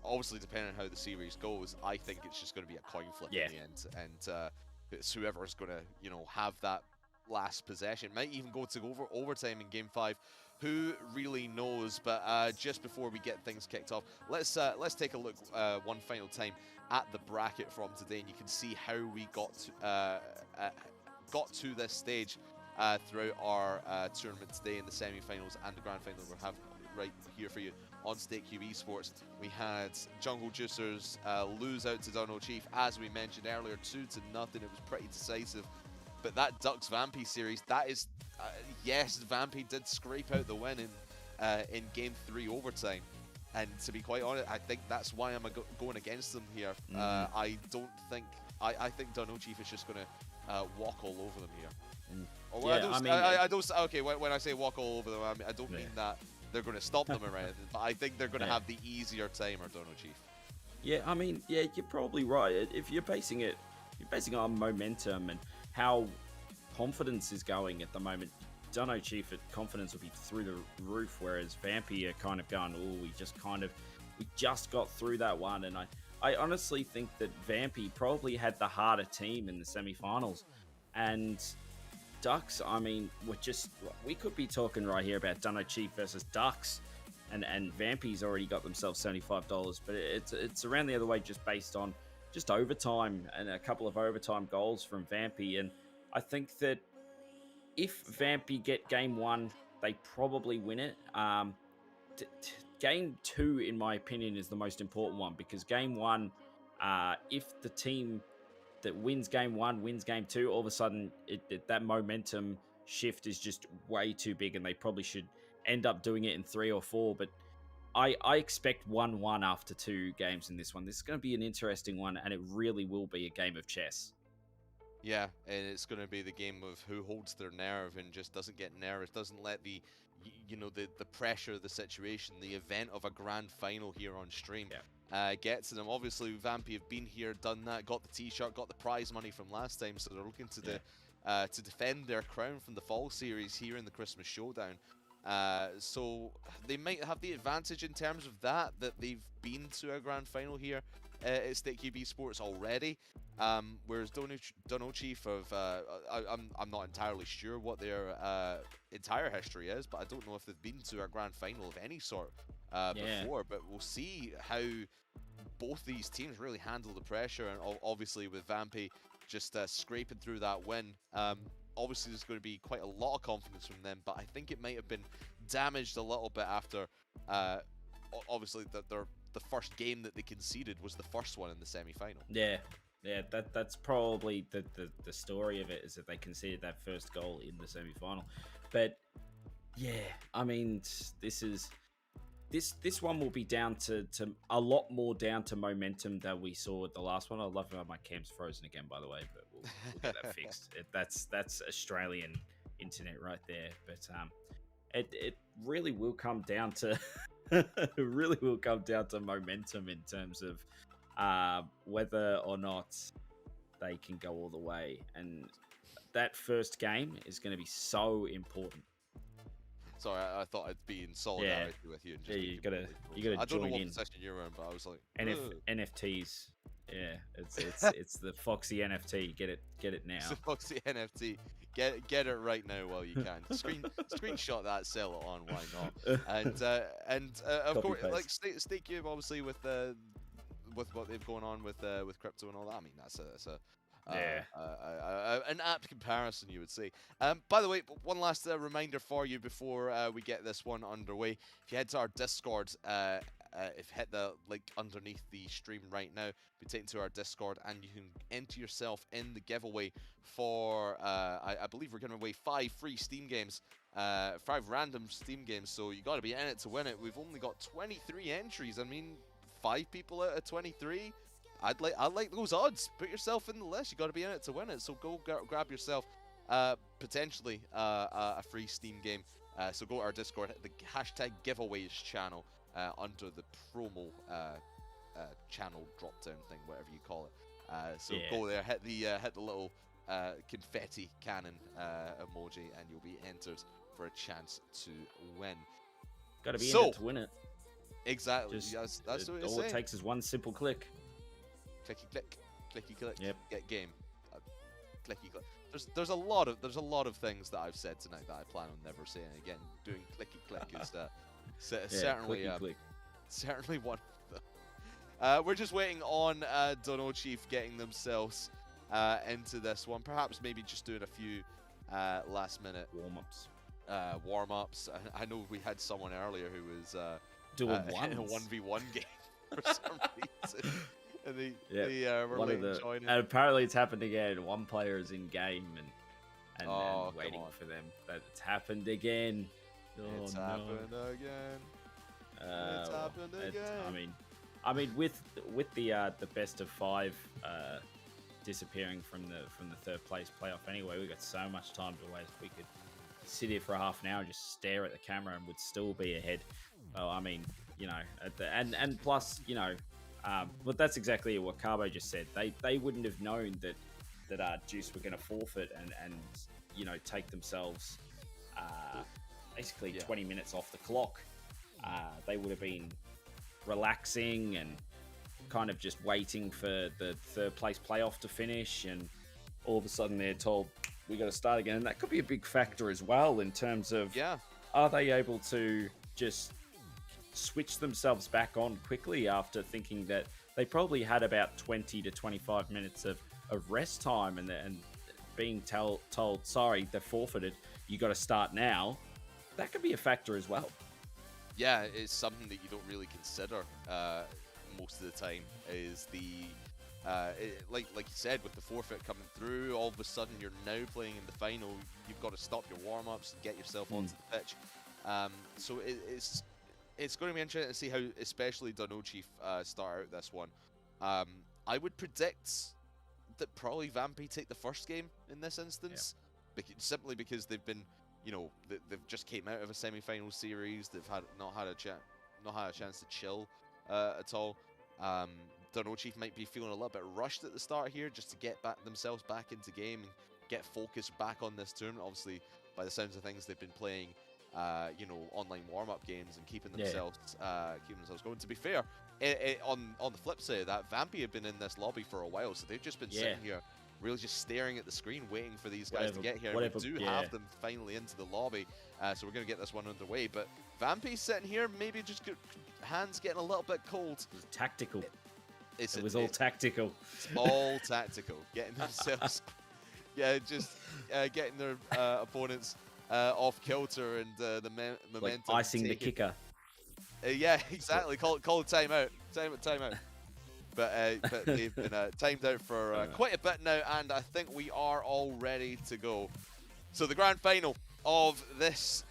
obviously depending on how the series goes, I think it's just going to be a coin flip in the end, and it's whoever's going to have that last possession. Might even go to overtime in game 5. Who really knows? But just before we get things kicked off, let's take a look one final time at the bracket from today, and you can see how we got to this stage throughout our tournament today in the semi-finals and the grand final. We're having right here for you on Stakecube Esports. We had Jungle Juicers lose out to Dunno Chief, as we mentioned earlier, 2-0. It was pretty decisive. but that Ducks Vampy series, that is, yes, Vampy did scrape out the win in Game 3 overtime. And to be quite honest, I think that's why I'm going against them here. I don't think, I think Dunno Chief is just going to walk all over them here. Or, Yeah, I don't, okay, when I say walk all over them, I don't mean that they're going to stop them or anything, but I think they're going to have the easier time, or Dunno Chief. Yeah, I mean, yeah, you're probably right. If you're basing it on momentum and how confidence is going at the moment, Dunno Chief at confidence will be through the roof, whereas Vampy are kind of going, oh, we just got through that one. And I honestly think that Vampy probably had the harder team in the semifinals. And Ducks, I mean, we could be talking right here about Dunno Chief versus Ducks. And Vampy's already got themselves $75, but it's around the other way, just based on just overtime and a couple of overtime goals from Vampy. And I think that if Vampy get game 1, they probably win it. Game 2, in my opinion, is the most important one, because game 1, if the team that wins game 1 wins game 2, all of a sudden that momentum shift is just way too big, and they probably should end up doing it in 3 or 4. But I expect 1-1 after 2 games in this one. This is going to be an interesting one, and it really will be a game of chess. Yeah, and it's going to be the game of who holds their nerve and just doesn't get nervous, doesn't let the pressure of the situation, the event of a grand final here on stream, get to them. Obviously, Vampy have been here, done that, got the t-shirt, got the prize money from last time, so they're looking to defend their crown from the fall series here in the Christmas Showdown. So they might have the advantage in terms of that they've been to a grand final here at Stakecube Esports already. Whereas Dunno Chief I'm not entirely sure what their entire history is, but I don't know if they've been to a grand final of any sort before. But we'll see how both these teams really handle the pressure, and obviously with Vampy just scraping through that win. Obviously, there's going to be quite a lot of confidence from them, but I think it might have been damaged a little bit after, obviously, the first game that they conceded was the first one in the semi-final. Yeah, that's probably the story of it, is that they conceded that first goal in the semi-final. But yeah, I mean, this one will be down to a lot more down to momentum than we saw at the last one. I love how my cam's frozen again, by the way, but we'll get that fixed. That's Australian internet right there. But it really will come down to momentum in terms of whether or not they can go all the way. And that first game is going to be so important. Sorry, I thought I'd be in solidarity with you. And just you gotta I don't join know what in. position you're in, but I was like, NFTs. Yeah, it's the Foxy NFT. Get it now. It's the Foxy NFT. Get it right now while you can. Screenshot that, sell it on. Why not? And of course, like Stakecube, obviously with what they've going on with crypto and all that. I mean, that's an apt comparison, you would say. By the way, one last reminder for you before we get this one underway. If you head to our Discord, if hit the link underneath the stream right now, be taken to our Discord, and you can enter yourself in the giveaway for, I believe we're giving away 5 free Steam games, 5 random Steam games, so you got to be in it to win it. We've only got 23 entries. I mean, 5 people out of 23. I'd like those odds. Put yourself in the list. You got to be in it to win it. So go grab yourself potentially a free Steam game. So go to our Discord, the hashtag giveaways channel under the promo channel drop down thing, whatever you call it. Go there, hit the little confetti cannon emoji, and you'll be entered for a chance to win. Got to be in it to win it. Exactly. Just, that's what all it takes is one simple click. Clicky click, clicky click. Yep. Get game. Clicky click. There's a lot of things that I've said tonight that I plan on never saying again. Doing clicky click is certainly one of them. We're just waiting on Dunno Chief getting themselves into this one. Perhaps maybe just doing a few last minute warm-ups. I know we had someone earlier who was doing in a 1v1 game for some reason. And they were and apparently it's happened again. One player is in game, and and Oh, come waiting on. for them. That's happened again. Oh, It's no. happened again. It's happened again. I mean, with the best of 5 disappearing from the third place playoff anyway, we got so much time to waste. We could sit here for a half an hour and just stare at the camera and would still be ahead. Well, I mean, you know, and plus, you know, but that's exactly what Carbo just said. They wouldn't have known that Juice were going to forfeit and you know, take themselves basically 20 minutes off the clock. They would have been relaxing and kind of just waiting for the third place playoff to finish, and all of a sudden they're told we got to start again. And that could be a big factor as well in terms of are they able to just switch themselves back on quickly after thinking that they probably had about 20 to 25 minutes of rest time and being told, sorry, they're forfeited, you got to start now. That could be a factor as well. Yeah, it's something that you don't really consider most of the time. Is like you said, with the forfeit coming through, all of a sudden you're now playing in the final. You've got to stop your warm-ups and get yourself onto the pitch. So it's going to be interesting to see how, especially Dunno-Chief, start out this one. I would predict that probably Vampy take the first game in this instance, simply because they've been, you know, they've just came out of a semi-final series. They've not had a chance to chill at all. Dunno-Chief might be feeling a little bit rushed at the start here, just to get themselves back into game and get focused back on this tournament. Obviously, by the sounds of things, they've been playing, you know, online warm-up games and keeping themselves going. To be fair, on the flip side of that, Vampy have been in this lobby for a while, so they've just been sitting here, really just staring at the screen, waiting for these guys to get here. We do have them finally into the lobby, so we're going to get this one underway. But Vampy's sitting here, maybe just hands getting a little bit cold. It was tactical. It was all tactical. It's all tactical. Getting themselves, getting their opponents off kilter and the momentum. Like icing the kicker. Yeah, exactly. Call a timeout. Timeout. But they've been timed out for quite a bit now, and I think we are all ready to go. So the grand final of this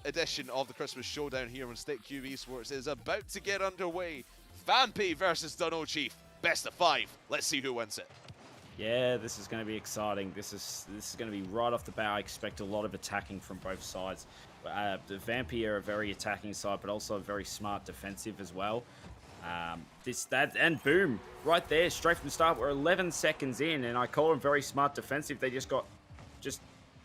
edition of the Christmas Showdown here on Stakecube Esports is about to get underway. Vampy versus Dunno-Chief. Best of 5. Let's see who wins it. Yeah, this is going to be exciting. This is going to be right off the bat. I expect a lot of attacking from both sides. The Vampy are a very attacking side, but also a very smart defensive as well. And boom, right there, straight from the start. We're 11 seconds in, and I call them very smart defensive. They just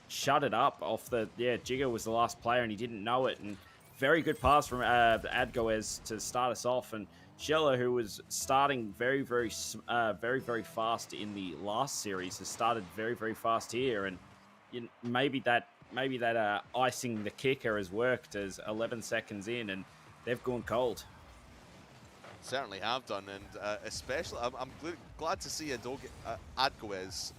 shut it up off the... Yeah, Jigger was the last player, and he didn't know it. And very good pass from Adgoez to start us off. And Scheller, who was starting very, very fast in the last series, has started very, very fast here. And maybe that icing the kicker has worked as 11 seconds in, and they've gone cold. Certainly have done, and especially I'm glad to see Adgoez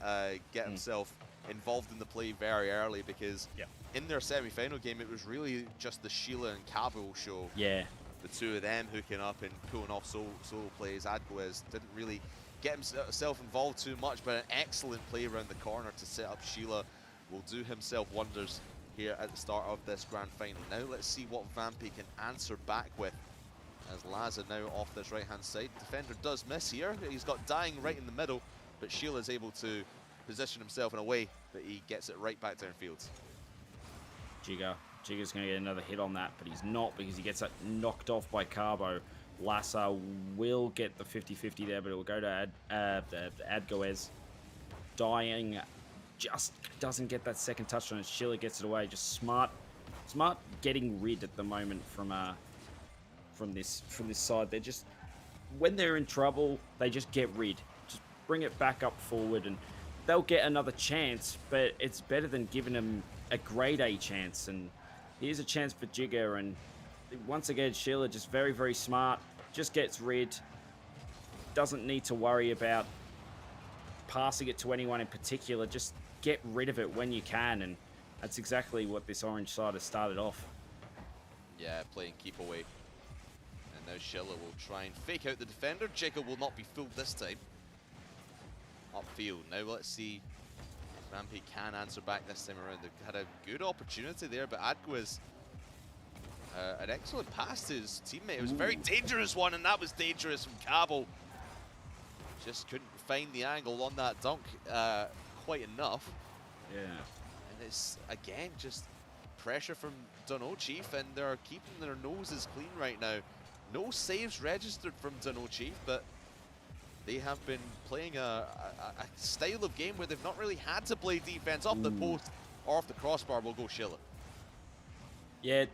get himself involved in the play very early, because in their semi-final game it was really just the Sheila and Cabo show. Yeah. The two of them hooking up and pulling off solo plays. Adgoez didn't really get himself involved too much, but an excellent play around the corner to set up Sheila will do himself wonders here at the start of this grand final. Now let's see what Vampy can answer back with, as Laza now off this right-hand side. Defender does miss here. He's got Dying right in the middle, but Sheila is able to position himself in a way that he gets it right back downfield. Jigger's going to get another hit on that, but he's not, because he gets that knocked off by Carbo. Lassa will get the 50-50 there, but it will go to Adgoez. Dying just doesn't get that second touch on it. Sheila gets it away. Just smart getting rid at the moment from this side. They're just, when they're in trouble, they just get rid. Just bring it back up forward, and they'll get another chance, but it's better than giving them a grade A chance. And here's a chance for Jigger, and once again, Sheila just very, very smart, just gets rid, doesn't need to worry about passing it to anyone in particular, just get rid of it when you can, and that's exactly what this orange side has started off. Yeah, playing keep away. And now Sheila will try and fake out the defender. Jigger will not be fooled this time. Upfield. Now let's see Vampy can answer back this time around. They've had a good opportunity there, but Adgua's an excellent pass to his teammate. It was a very dangerous one, and that was dangerous from Cabo. Just couldn't find the angle on that dunk quite enough. Yeah. And it's, again, just pressure from Dunno Chief, and they're keeping their noses clean right now. No saves registered from Dunno Chief, but they have been playing a style of game where they've not really had to play defense off the post or off the crossbar. Will go Schiller. Yeah,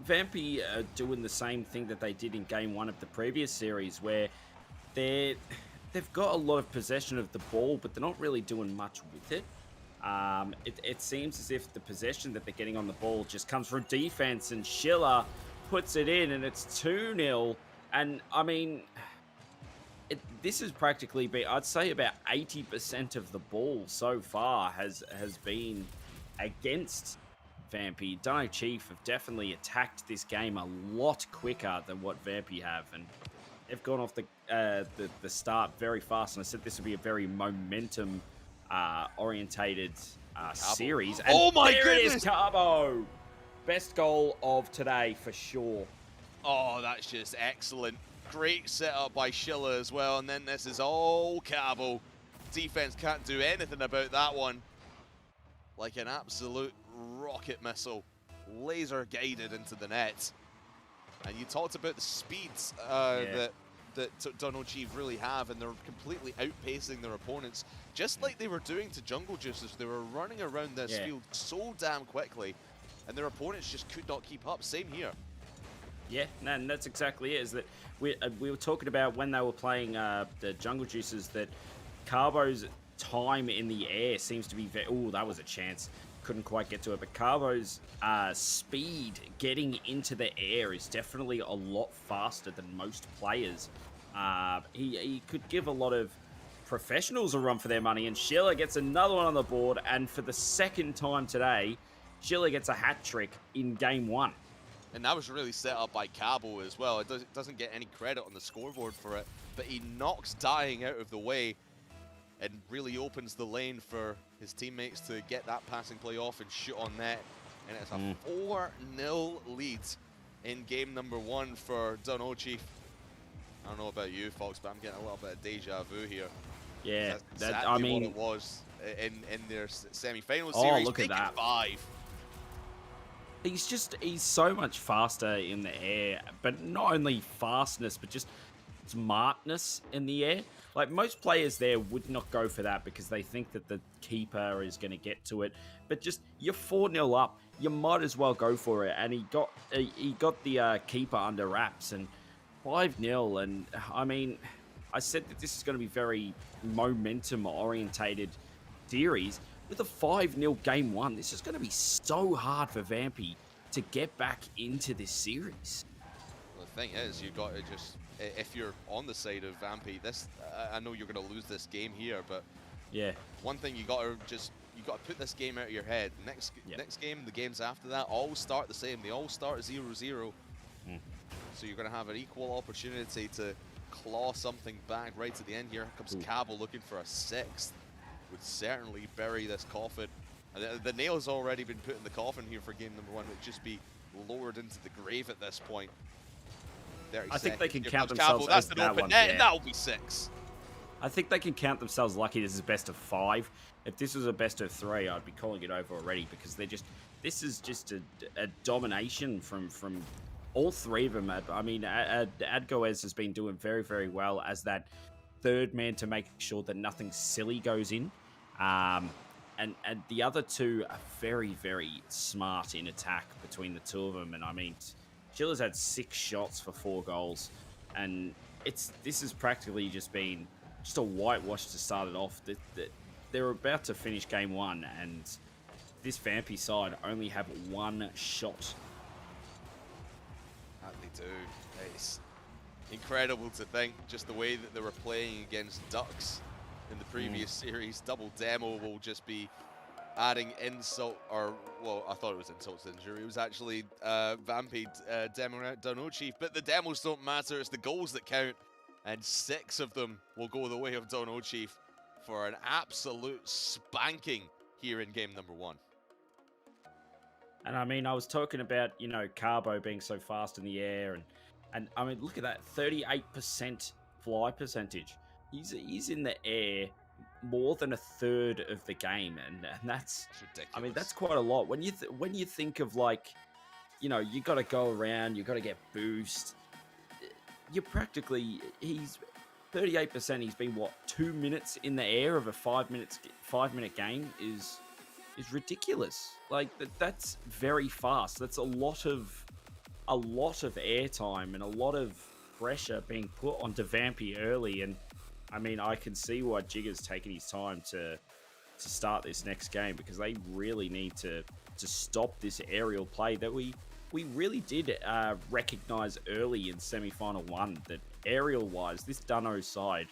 Vampy are doing the same thing that they did in game 1 of the previous series, where they've got a lot of possession of the ball, but they're not really doing much with it. It seems as if the possession that they're getting on the ball just comes from defense, and Schiller puts it in, and it's 2-0. And I mean, this has practically been, I'd say about 80% of the ball so far has been against Vampy. Dunno Chief have definitely attacked this game a lot quicker than what Vampy have, and they've gone off the start very fast. And I said this would be a very momentum orientated series. And oh my there goodness! It is, Cabo! Best goal of today for sure. Oh, that's just excellent. Great setup by Schiller as well, and then this is all Cabo. Defense can't do anything about that one. Like an absolute rocket missile, laser guided into the net. And you talked about the speeds that Dunno Chief really have, and they're completely outpacing their opponents, just like they were doing to Jungle Juicers. They were running around this field so damn quickly, and their opponents just could not keep up. Same here. Yeah, and that's exactly it. Is that we were talking about when they were playing the Jungle Juicers, that Carbo's time in the air seems to be very... Oh, that was a chance. Couldn't quite get to it. But Carbo's speed getting into the air is definitely a lot faster than most players. He could give a lot of professionals a run for their money, and Schiller gets another one on the board, and for the second time today, Schiller gets a hat trick in game 1. And that was really set up by Cabo as well. It doesn't get any credit on the scoreboard for it, but he knocks Dying out of the way and really opens the lane for his teammates to get that passing play off and shoot on net. And it's a 4-0 lead in game number 1 for Dunno Chief. I don't know about you, folks, but I'm getting a little bit of deja vu here. Yeah, that's exactly what it was in their semi-final series. Oh, look at that. 5. He's so much faster in the air, but not only fastness, but just smartness in the air. Like, most players there would not go for that because they think that the keeper is going to get to it. But just, you're 4-0 up, you might as well go for it. And he got the keeper under wraps, and 5-0. And I mean, I said that this is going to be very momentum orientated series. With a 5-0 game 1, this is going to be so hard for Vampy to get back into this series. Well, the thing is, you've got to just, if you're on the side of Vampy, I know you're going to lose this game here, but yeah, one thing you got to put this game out of your head. Next game, the games after that, all start the same. They all start 0-0. So you're going to have an equal opportunity to claw something back right to the end here. Here comes Cabo looking for a 6th. Would certainly bury this coffin. The nail's already been put in the coffin here for game number 1. It would just be lowered into the grave at this point. I think they can here count comes themselves Cabo. That's as an that open one, net, yeah. and that'll be 6. I think they can count themselves lucky this is best of 5. If this was a best of 3, I'd be calling it over already, because this is just a domination from all 3 of them. I mean, Adgoez has been doing very, very well as that third man to make sure that nothing silly goes in. And the other 2 are very, very smart in attack between the 2 of them. And I mean, Schiller's had 6 shots for 4 goals. And this has practically just been just a whitewash to start it off. They're about to finish game 1, and this Vampy side only have 1 shot. That they do. It's incredible to think just the way that they were playing against Ducks in the previous series. Double demo will just be adding insult, or, well, I thought it was insult to injury. It was actually Vampy demoing out Dunno Chief, but the demos don't matter. It's the goals that count, and 6 of them will go the way of Dunno Chief for an absolute spanking here in game number 1. And I mean, I was talking about, you know, Carbo being so fast in the air, and I mean, look at that, 38% fly percentage. He's in the air more than a third of the game, and that's It's ridiculous. I mean, that's quite a lot. When you think of, like, you know, you got to go around, you got to get boost. You're practically, he's 38%. He's been what, 2 minutes in the air of a 5-minute game is ridiculous. Like that's very fast. That's a lot of airtime and a lot of pressure being put onto Vampy early. And I mean, I can see why Jigga's taking his time to start this next game, because they really need to stop this aerial play that we really did recognize early in semi-final 1, that aerial wise, this Dunno side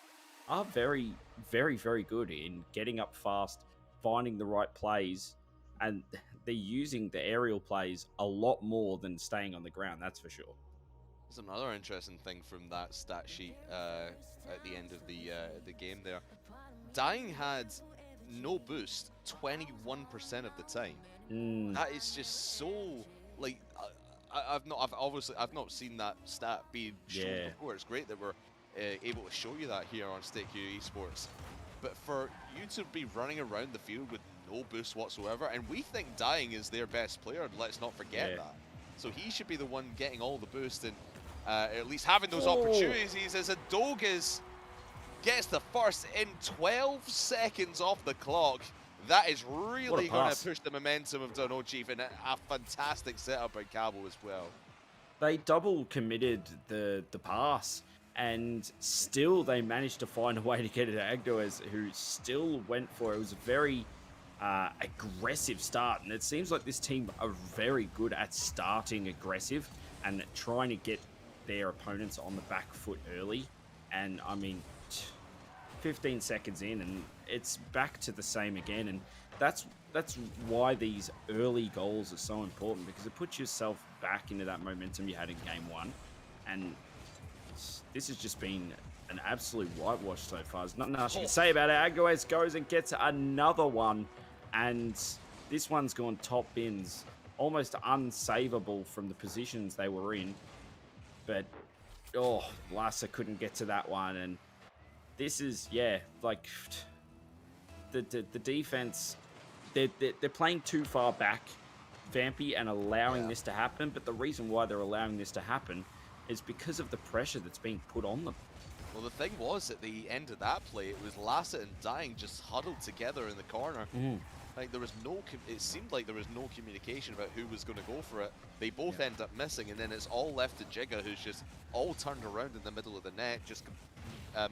are very, very, very good in getting up fast, finding the right plays, and they're using the aerial plays a lot more than staying on the ground, that's for sure. There's another interesting thing from that stat sheet at the end of the game there. Dying had no boost 21% of the time. That is just so, like, I've not seen that stat being shown before. It's great that we're able to show you that here on Stakecube Esports. But for you to be running around the field with no boost whatsoever, and we think Dying is their best player, let's not forget that. So he should be the one getting all the boost and at least having those opportunities, as Adogas gets the first in 12 seconds off the clock. That is really going to push the momentum of Dunno Chief, and a fantastic setup by Cabo as well. They double committed the pass, and still they managed to find a way to get it to Agdoez, who still went for it. It was a very aggressive start, and it seems like this team are very good at starting aggressive and trying to get their opponents on the back foot early. And I mean, 15 seconds in and it's back to the same again, and that's why these early goals are so important, because it puts yourself back into that momentum you had in game 1. And this has just been an absolute whitewash so far. There's nothing else you can say about it. Agdoez goes and gets another one, and this one's gone top bins, almost unsavable from the positions they were in. But Lassa couldn't get to that one, and this is, like, the defense, they're playing too far back, Vampy, and allowing this to happen. But the reason why they're allowing this to happen is because of the pressure that's being put on them. Well, the thing was, at the end of that play, it was Lassa and Dying just huddled together in the corner. Like, there was it seemed like there was no communication about who was going to go for it. They both end up missing, and then it's all left to Jigga, who's just all turned around in the middle of the net, just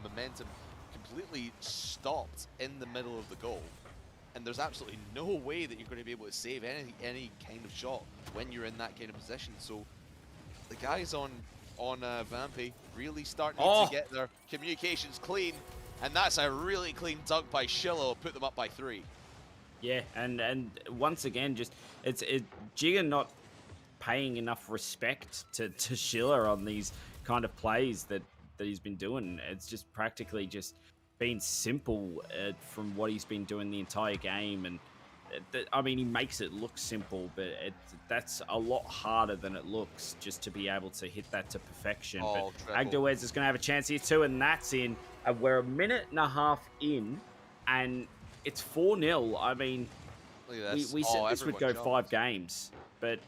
momentum completely stopped in the middle of the goal. And there's absolutely no way that you're going to be able to save any kind of shot when you're in that kind of position. So the guys on Vampy really starting to get their communications clean, and that's a really clean dunk by Shillo, put them up by 3. Yeah, and once again, just it's Jigga not paying enough respect to Schiller on these kind of plays that he's been doing. It's just practically just been simple from what he's been doing the entire game. And I mean, he makes it look simple, but that's a lot harder than it looks, just to be able to hit that to perfection. But Agdoez is going to have a chance here too, and that's in. And we're a minute and a half in, and it's 4-0. I mean, we said this would go 5 games, but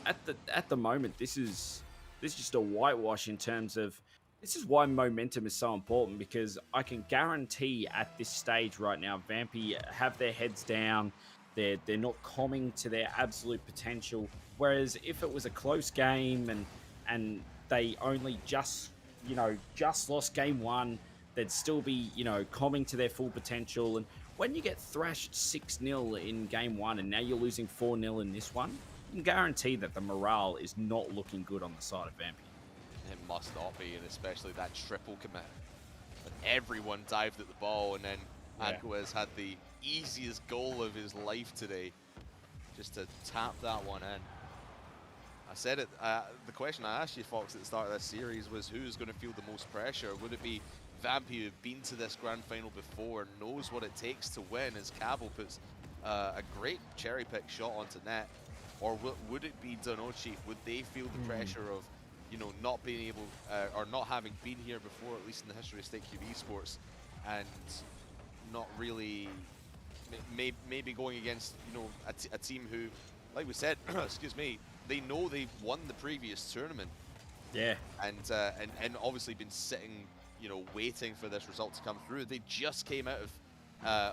at the moment, this is just a whitewash in terms of. This is why momentum is so important, because I can guarantee at this stage right now, Vampy have their heads down. They're not coming to their absolute potential. Whereas if it was a close game and they only just lost game 1, they'd still be, coming to their full potential. And when you get thrashed 6-0 in game 1 and now you're losing 4-0 in this one, you can guarantee that the morale is not looking good on the side of Vampy. It must not be, and especially that triple commit. But everyone dived at the ball, and then Agdoez had the easiest goal of his life today, just to tap that one in. I said it, the question I asked you, Fox, at the start of this series was who's going to feel the most pressure? Would it be Vampy, who've been to this grand final before and knows what it takes to win, as Cabo puts a great cherry pick shot onto net, or would it be Donochi? Would they feel the pressure of, you know, not being able or not having been here before, at least in the history of Stakecube Esports, and not really maybe going against, you know, a team who, like we said, excuse me, they know they've won the previous tournament. Yeah. And obviously been sitting, you know, waiting for this result to come through. They just came out of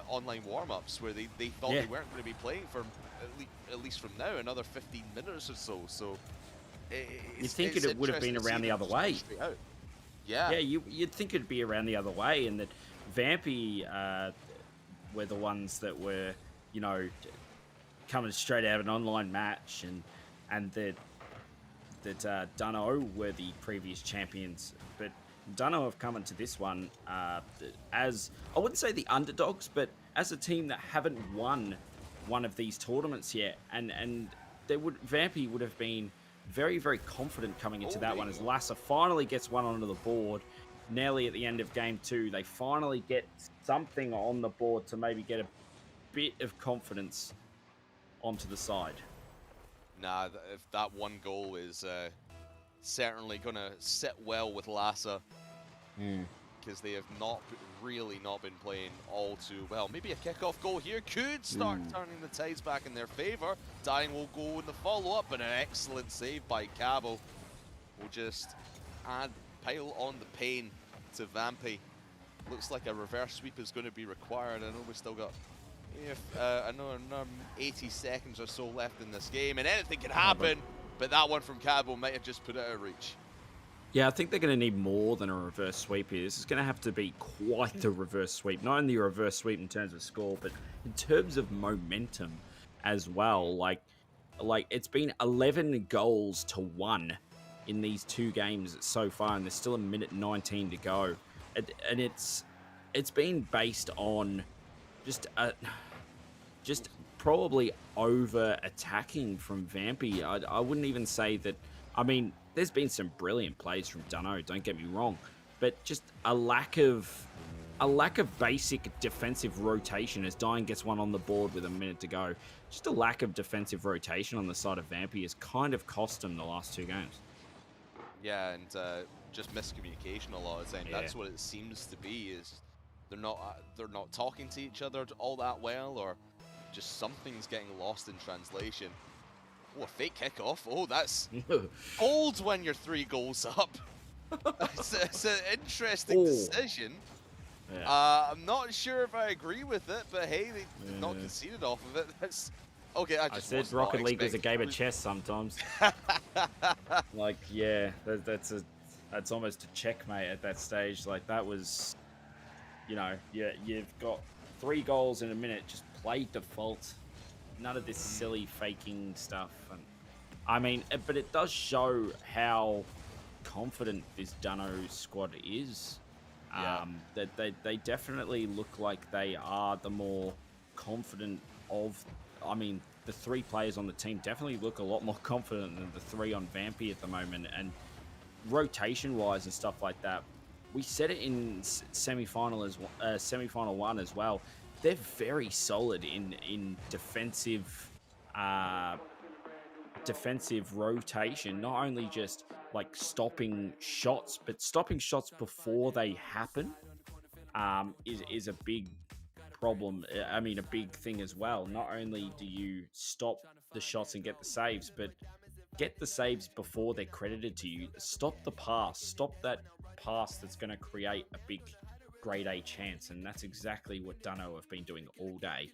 online warm-ups where they thought they weren't going to be playing for at least from now another 15 minutes or so. So you think it would have been around the other way? Yeah. Yeah, you'd think it'd be around the other way, and that Vampy were the ones that were, you know, coming straight out of an online match, and that Dunno were the previous champions, but Dunno have come into this one as, I wouldn't say the underdogs, but as a team that haven't won one of these tournaments yet, and Vampy would have been very, very confident coming into that one, as Lassa finally gets one onto the board nearly at the end of game 2. They finally get something on the board to maybe get a bit of confidence onto the side. Nah, if that one goal is certainly going to sit well with Lassa, because they have really not been playing all too well. Maybe a kickoff goal here could start turning the tides back in their favor. Dying will go in the follow-up, but an excellent save by Cabo will just pile on the pain to Vampy. Looks like a reverse sweep is going to be required. I know we've still got another 80 seconds or so left in this game, and anything can happen, but that one from Cabo might have just put it out of reach. Yeah, I think they're going to need more than a reverse sweep here. This is going to have to be quite the reverse sweep. Not only a reverse sweep in terms of score, but in terms of momentum as well. Like it's been 11 goals to 1 in these 2 games so far, and there's still a minute 19 to go. And it's been based on just probably over attacking from Vampy. I wouldn't even say that. I mean, there's been some brilliant plays from Dunno, don't get me wrong, but just a lack of basic defensive rotation as Dying gets one on the board with a minute to go. Just a lack of defensive rotation on the side of Vampy has kind of cost them the last 2 games. Yeah, and just miscommunication a lot of the time. Yeah. That's what it seems to be. Is they're not talking to each other all that well, or just something's getting lost in translation. Oh, a fake kickoff. Oh, that's old when you're 3 goals up. It's an interesting decision. Yeah. I'm not sure if I agree with it, but hey, they've not conceded off of it. That's okay. I said Rocket League was a game of chess sometimes. Like, yeah, that's almost a checkmate at that stage. Like, that was, you know, you've got 3 goals in a minute. Just play default. None of this silly faking stuff. And I mean, but it does show how confident this Dunno squad is. Yeah. That they definitely look like they are the more confident of. I mean, the 3 players on the team definitely look a lot more confident than the 3 on Vampy at the moment. And rotation-wise and stuff like that, we said it in semi-final 1 as well. They're very solid in defensive rotation. Not only just like stopping shots, but stopping shots before they happen is a big problem. I mean, a big thing as well. Not only do you stop the shots and get the saves, but get the saves before they're credited to you. Stop the pass. Stop that pass that's going to create a big grade A chance, and that's exactly what Dunno have been doing all day.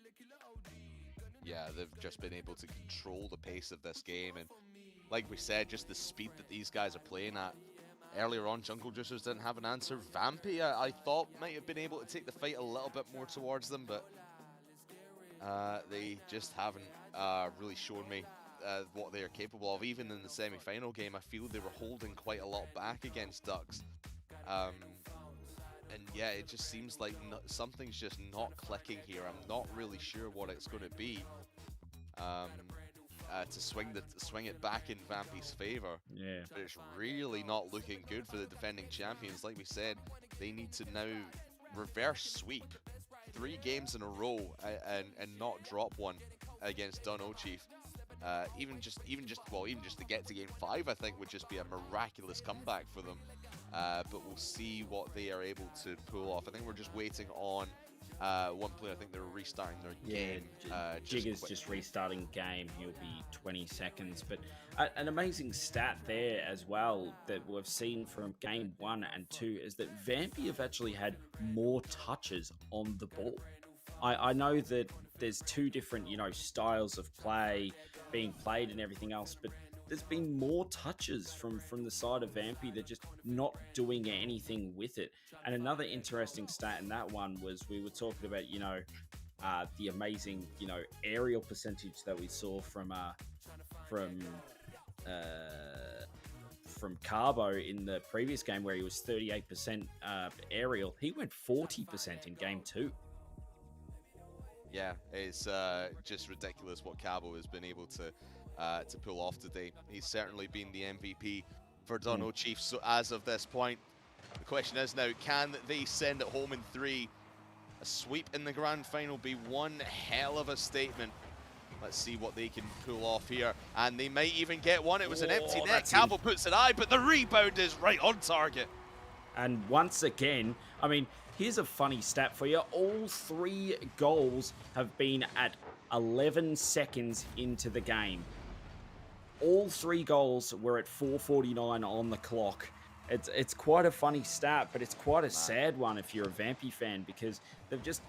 Yeah, they've just been able to control the pace of this game, and like we said, just the speed that these guys are playing at. Earlier on, Jungle Juicers didn't have an answer. Vampy, I thought, might have been able to take the fight a little bit more towards them, but they just haven't really shown me what they are capable of. Even in the semi-final game, I feel they were holding quite a lot back against Ducks. And yeah, it just seems like something's just not clicking here. I'm not really sure what it's going to be to swing it back in Vampy's favor. Yeah, but it's really not looking good for the defending champions. Like we said, they need to now reverse sweep 3 games in a row and not drop one against Dunno Chief. Even just to get to game 5, I think would just be a miraculous comeback for them. But we'll see what they are able to pull off. I think we're just waiting on one player. I think they're restarting their game. Jigger's just restarting game. He'll be 20 seconds. But an amazing stat there as well that we've seen from game 1 and 2 is that Vampy have actually had more touches on the ball. I know that there's 2 different, styles of play being played and everything else, but there's been more touches from the side of Vampy. They're just not doing anything with it. And another interesting stat in that one was we were talking about, the amazing, aerial percentage that we saw from Carbo in the previous game where he was 38% aerial. He went 40% in game 2. Yeah, it's just ridiculous what Cabo has been able to pull off today. He's certainly been the MVP for Dunno Chief. So as of this point, the question is now, can they send it home in 3? A sweep in the grand final be one hell of a statement. Let's see what they can pull off here. And they might even get one. It was an empty net. Cabo puts it high, but the rebound is right on target. And once again, I mean, here's a funny stat for you. All 3 goals have been at 11 seconds into the game. All 3 goals were at 4:49 on the clock. It's quite a funny stat, but it's quite a sad one if you're a Vampy fan, because they've just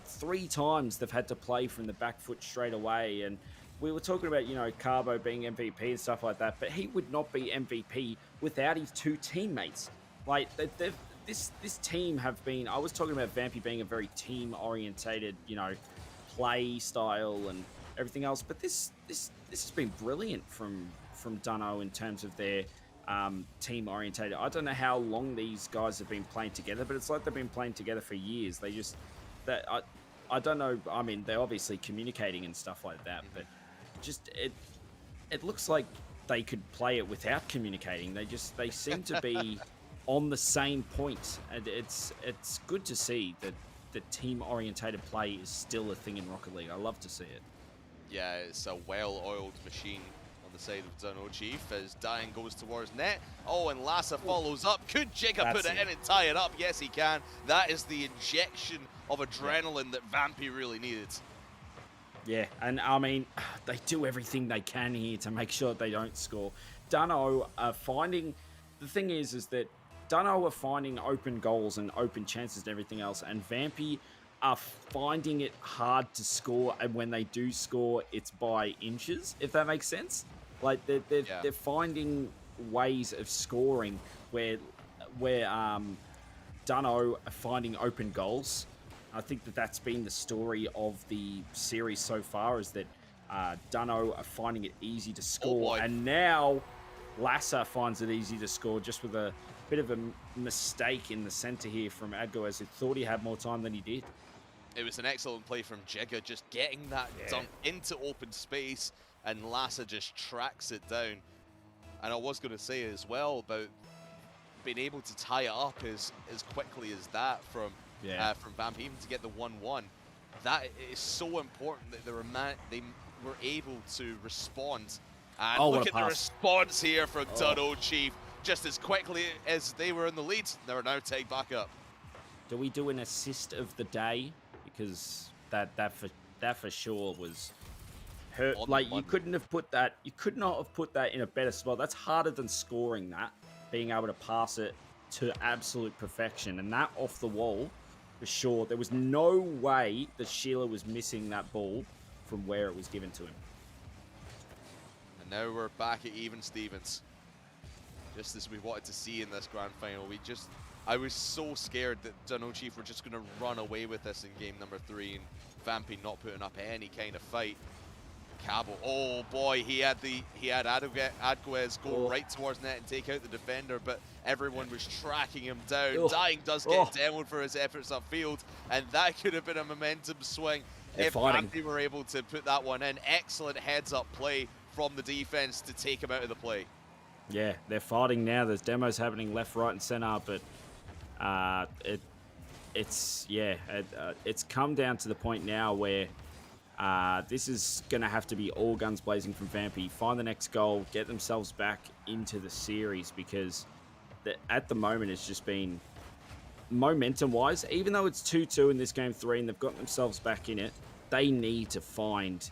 3 times they've had to play from the back foot straight away. And we were talking about, Carbo being MVP and stuff like that, but he would not be MVP without his 2 teammates. Like, this team have been... I was talking about Vampy being a very team-orientated, play style and everything else, but this has been brilliant from Dunno in terms of their team-orientated. I don't know how long these guys have been playing together, but it's like they've been playing together for years. They just... I don't know. I mean, they're obviously communicating and stuff like that, but just it looks like they could play it without communicating. They seem to be on the same point, and it's good to see that the team-orientated play is still a thing in Rocket League. I love to see it. Yeah, it's a well-oiled machine on the side of Dunno Chief as Dying goes towards net. Oh, and Lassa follows up. Could Jigga put it in and tie it up? Yes, he can. That is the injection of adrenaline that Vampy really needed. Yeah, and I mean, they do everything they can here to make sure that they don't score. Dunno are finding... The thing is that Dunno are finding open goals and open chances and everything else, and Vampy are finding it hard to score, and when they do score, it's by inches, if that makes sense. Like, they're finding ways of scoring where Dunno are finding open goals. I think that's been the story of the series so far, is that Dunno are finding it easy to score, and now Lassa finds it easy to score just with a bit of a mistake in the center here from Adgo, as he thought he had more time than he did. It was an excellent play from Jigga, just getting that dunk into open space, and Lassa just tracks it down. And I was going to say as well about being able to tie it up as quickly as that from Vampy, even to get the 1-1. That is so important that they were able to respond. And look at the response here from Dunno Chief. Just as quickly as they were in the lead, they were now taken back up. Do we do an assist of the day? Because that for sure was hurt. Like, you couldn't have put that. You could not have put that in a better spot. That's harder than scoring that. Being able to pass it to absolute perfection, and that off the wall, for sure. There was no way that Sheila was missing that ball from where it was given to him. And now we're back at even Stevens. Just as we wanted to see in this grand final. I was so scared that Dunno Chief were just going to run away with this in game number 3, and Vampy not putting up any kind of fight. Cabo, oh boy, he had Adguez go right towards net and take out the defender, but everyone was tracking him down. Dying does get demoed for his efforts upfield, and that could have been a momentum swing if Vampy were able to put that one in. Excellent heads-up play from the defense to take him out of the play. Yeah, they're fighting now. There's demos happening left, right, and center, but it's come down to the point now where this is going to have to be all guns blazing from Vampy. Find the next goal, get themselves back into the series, because at the moment it's just been momentum-wise, even though it's 2-2 in this game 3 and they've got themselves back in it, they need to find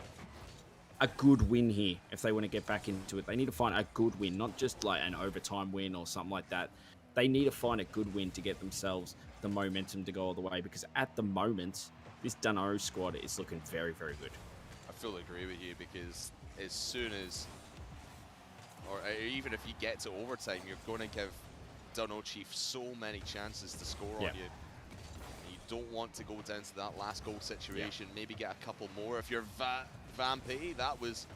a good win here if they want to get back into it. They need to find a good win, not just like an overtime win or something like that. They need to find a good win to get themselves the momentum to go all the way, because at the moment, this Dunno squad is looking very, very good. I fully agree with you, because as soon as, or even if you get to overtime, you're going to give Dunno Chief so many chances to score on you. You don't want to go down to that last goal situation, maybe get a couple more. If you're Vampy, that was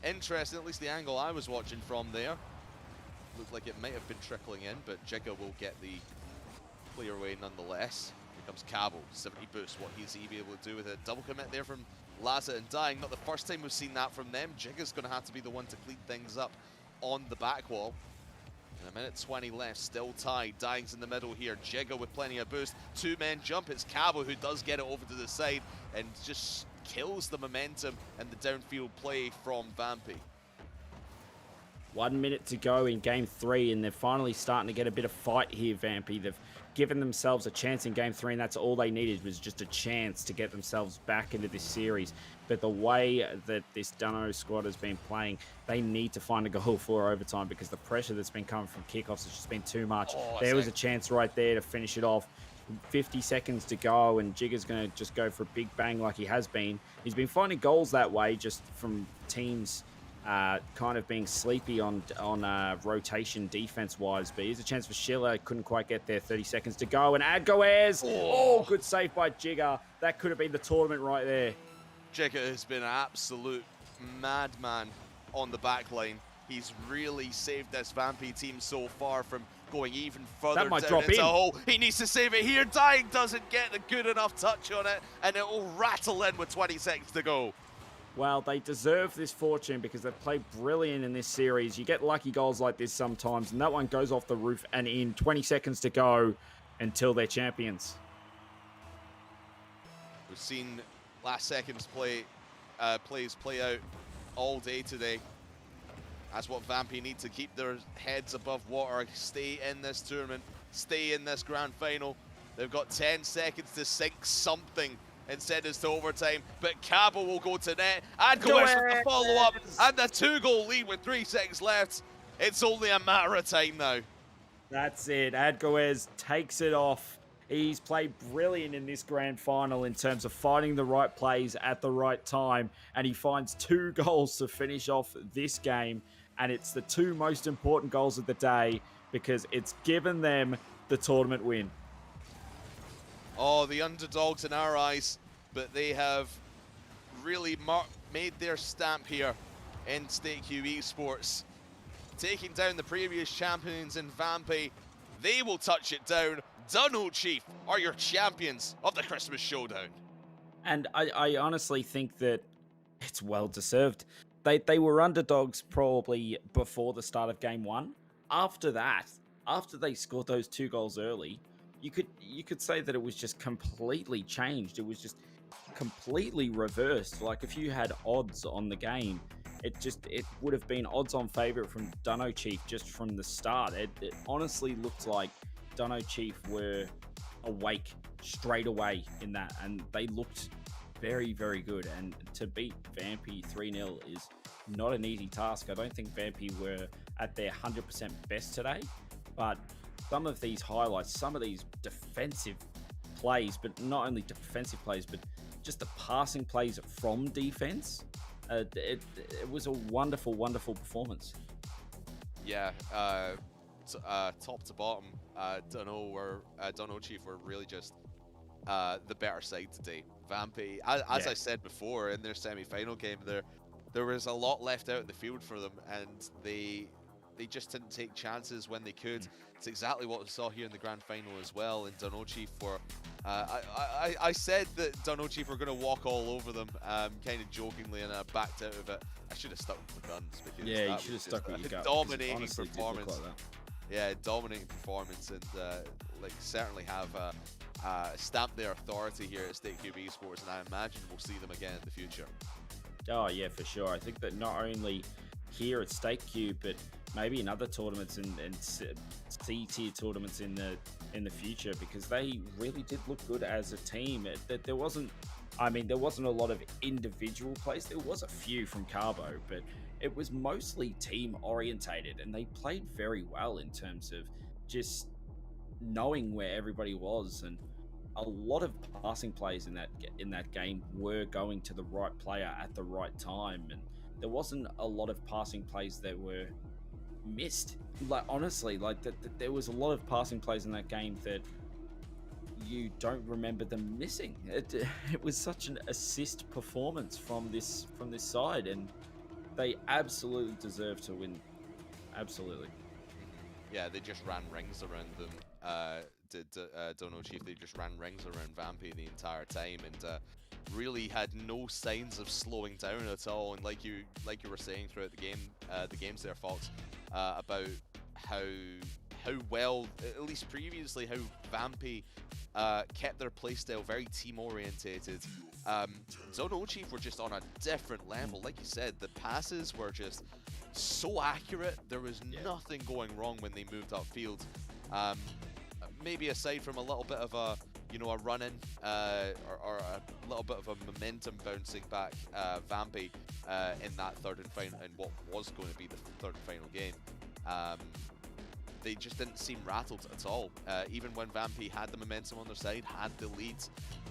interesting, at least the angle I was watching from there. Looked like it might have been trickling in, but Jigga will get the clear away nonetheless. Here comes Cabo, 70 boost, what he's be able to do with it. Double commit there from Laza and Dying, not the first time we've seen that from them. Jigga's going to have to be the one to clean things up on the back wall. And a minute 20 left, still tied. Dying's in the middle here. Jigga with plenty of boost. Two-man jump. It's Cabo who does get it over to the side and just kills the momentum and the downfield play from Vampy. 1 minute to go in game 3, and they're finally starting to get a bit of fight here, Vampy. They've given themselves a chance in game 3, and that's all they needed, was just a chance to get themselves back into this series. But the way that this Dunno squad has been playing, they need to find a goal for overtime, because the pressure that's been coming from kickoffs has just been too much. There was a chance right there to finish it off. 50 seconds to go, and Jigga's going to just go for a big bang like he has been. He's been finding goals that way, just from teams kind of being sleepy on rotation defense-wise. But here's a chance for Schiller. Couldn't quite get there. 30 seconds to go. And Adgoez. Oh, good save by Jigga. That could have been the tournament right there. Jigga has been an absolute madman on the back line. He's really saved this Vampy team so far from going even further That might down drop into in. a hole. He needs to save it here. Dying doesn't get a good enough touch on it, and it will rattle in with 20 seconds to go. Well, they deserve this fortune because they've played brilliant in this series. You get lucky goals like this sometimes, and that one goes off the roof and in. 20 seconds to go until they're champions. We've seen last seconds plays play out all day today. That's what Vampy need to keep their heads above water, stay in this tournament, stay in this grand final. They've got 10 seconds to sink something and send us to overtime, but Cabo will go to net and go with the follow-up and the 2-goal lead with 3 seconds left. It's only a matter of time now. That's it. Adgoez takes it off. He's played brilliant in this grand final in terms of finding the right plays at the right time, and he finds 2 goals to finish off this game, and it's the 2 most important goals of the day because it's given them the tournament win. Oh, the underdogs in our eyes, but they have really made their stamp here in Stakecube Esports. Taking down the previous champions in Vampy, they will touch it down. Dunno Chief are your champions of the Christmas Showdown. And I honestly think that it's well deserved. They were underdogs probably before the start of game 1. After that, after they scored those 2 goals early, you could say that it was just completely changed. It was just completely reversed. Like if you had odds on the game, it would have been odds on favorite from Dunno Chief just from the start. It honestly looked like Dunno Chief were awake straight away in that, and they looked very, very good. And to beat Vampy 3-0 is not an easy task. I don't think Vampy were at their 100% best today, but some of these highlights, some of these defensive plays, but not only defensive plays, but just the passing plays from defense, it was a wonderful, wonderful performance. Yeah, top to bottom, Dunno Chief were really just the better side today. Vampy, as I said before, in their semi-final game, there was a lot left out in the field for them, and they just didn't take chances when they could. It's exactly what we saw here in the grand final as well. And Dunno Chief were, I said that Dunno Chief were going to walk all over them, kind of jokingly, and I backed out of it. I should have stuck with the guns because Yeah, you should have stuck with your gut. Dominating Honestly, performance. like Yeah, dominating performance, and like certainly have stamped their authority here at Stakecube Esports, and I imagine we'll see them again in the future. Oh yeah, for sure. I think that not only here at Stakecube, but maybe in other tournaments and C-tier tournaments in the future, because they really did look good as a team. That there wasn't a lot of individual plays. There was a few from Carbo, but it was mostly team orientated, and they played very well in terms of just knowing where everybody was, and a lot of passing plays in that game were going to the right player at the right time, and there wasn't a lot of passing plays that were missed. Like honestly, like there was a lot of passing plays in that game that you don't remember them missing. It was such an assist performance from this side, and they absolutely deserve to win. Absolutely. Yeah, they just ran rings around them. Dono Chief, they just ran rings around Vampy the entire time, and really had no signs of slowing down at all. And like you were saying throughout the games there, Fox, about how well, at least previously, how Vampy kept their playstyle very team orientated. Dono Chief were just on a different level. Like you said, the passes were just so accurate. There was nothing going wrong when they moved upfield. Maybe aside from a little bit of a run-in or a little bit of a momentum bouncing back Vampy in that third and final, in what was going to be the third and final game. They just didn't seem rattled at all. Even when Vampy had the momentum on their side, had the lead,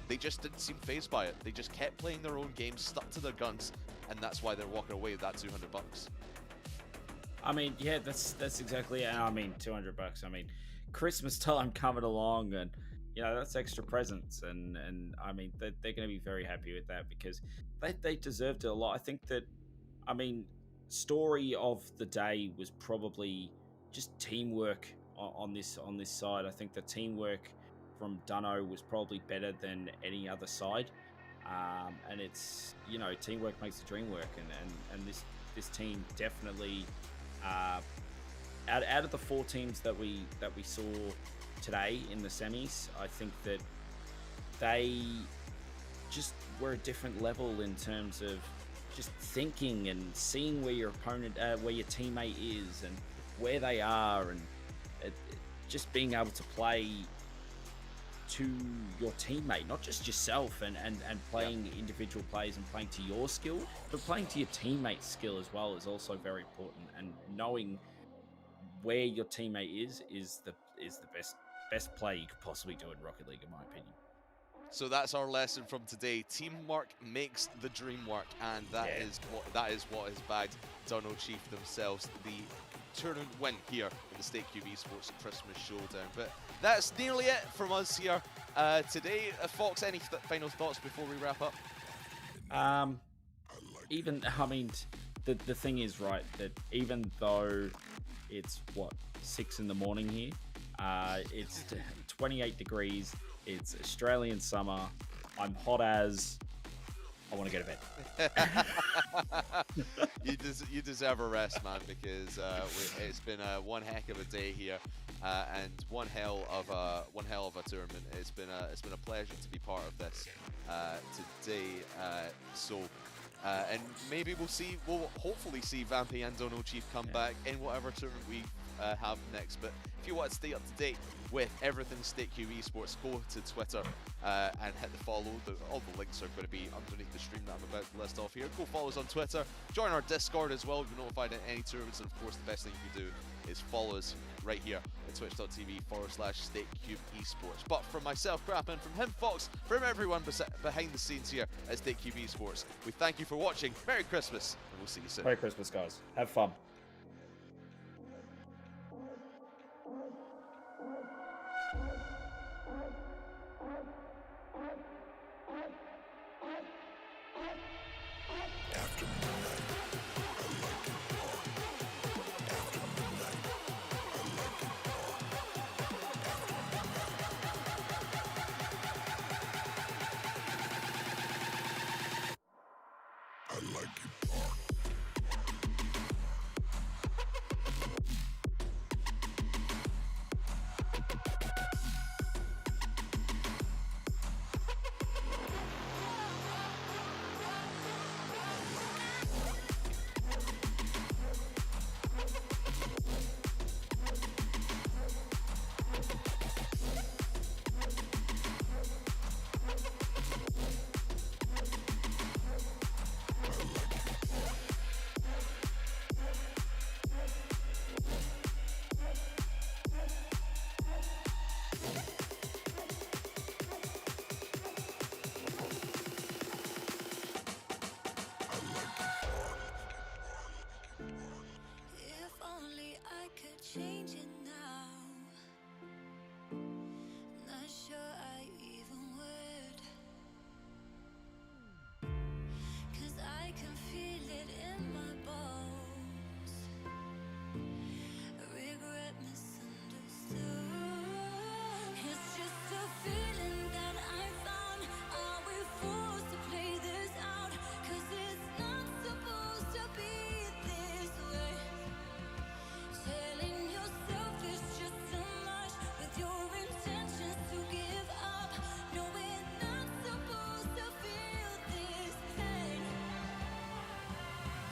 they just didn't seem phased by it. They just kept playing their own game, stuck to their guns, and that's why they're walking away with that $200. I mean, yeah, that's exactly it. I mean, $200. I mean, Christmas time coming along, and that's extra presents, and I mean they're going to be very happy with that, because they deserved it a lot. I think that, I mean, story of the day was probably just teamwork on this side. I think the teamwork from Dunno was probably better than any other side, and it's teamwork makes the dream work, and this team definitely. Out of the 4 teams that we saw today in the semis, I think that they just were a different level in terms of just thinking and seeing where your opponent, where your teammate is, and where they are, and just being able to play to your teammate, not just yourself, and playing individual plays and playing to your skill, but playing to your teammate's skill as well is also very important. And knowing where your teammate is the best play you could possibly do in Rocket League, in my opinion. So that's our lesson from today. Teamwork makes the dream work, and that is what has bagged Dono Chief themselves the tournament win here in the Stakecube Esports Christmas Showdown. But that's nearly it from us here today. Fox, any final thoughts before we wrap up? The thing is, right, that even though it's 6 in the morning here, it's 28 degrees, it's Australian summer, I'm hot as I want to go to bed. You deserve a rest, man, because it's been one heck of a day here, and one hell of a tournament. It's been a pleasure to be part of this today. And maybe we'll hopefully see Vampy and Dono Chief come back in whatever tournament we have next. But if you want to stay up to date with everything Stakecube Esports, go to Twitter and hit the follow. All the links are going to be underneath the stream that I'm about to list off here. Go follow us on Twitter. Join our Discord as well. You'll be notified at any tournaments. And of course, the best thing you can do is follow us right here at twitch.tv/Stakecube Esports. But from myself, Crappin, from him, Fox, from everyone behind the scenes here at Stakecube Esports, we thank you for watching. Merry Christmas, and we'll see you soon. Merry Christmas, guys. Have fun. the feeling that I found. Are we forced to play this out? 'Cause it's not supposed to be this way. Telling yourself it's just too much, with your intentions to give up. No, we're not supposed to feel this pain.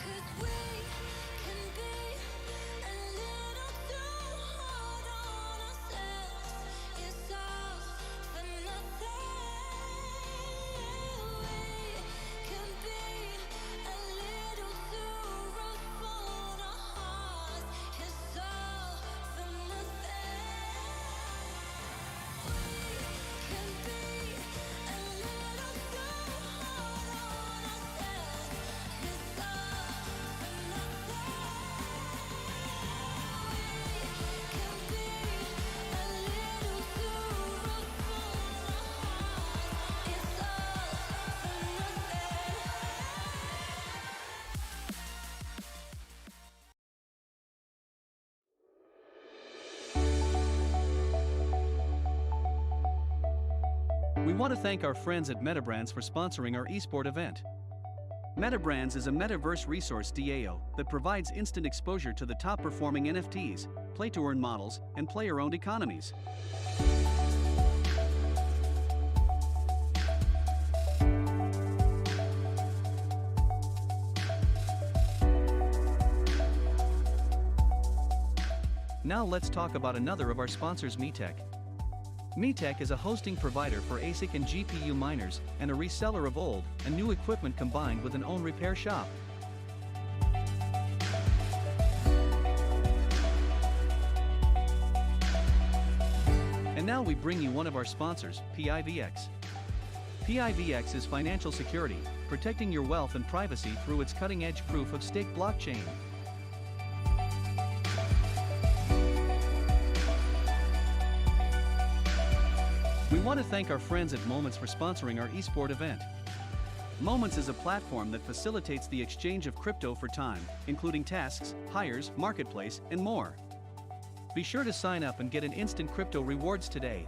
'Cause we can be a little too hard on ourselves. It's all for nothing. We can be a little too rough on our hearts. It's all for nothing. We can be a little too hard on ourselves. It's all for nothing. We can be a little too rough on our hearts. It's all for We want to thank our friends at Metabrands for sponsoring our esport event. Metabrands is a metaverse resource DAO that provides instant exposure to the top performing NFTs, play to earn models, and player owned economies. Now let's talk about another of our sponsors, MeTech. MeTech is a hosting provider for ASIC and GPU miners and a reseller of old and new equipment combined with an own repair shop. And now we bring you one of our sponsors, PIVX. PIVX is financial security, protecting your wealth and privacy through its cutting-edge proof-of-stake blockchain. We want to thank our friends at Moments for sponsoring our esport event. Moments is a platform that facilitates the exchange of crypto for time, including tasks, hires, marketplace, and more. Be sure to sign up and get an instant crypto rewards today.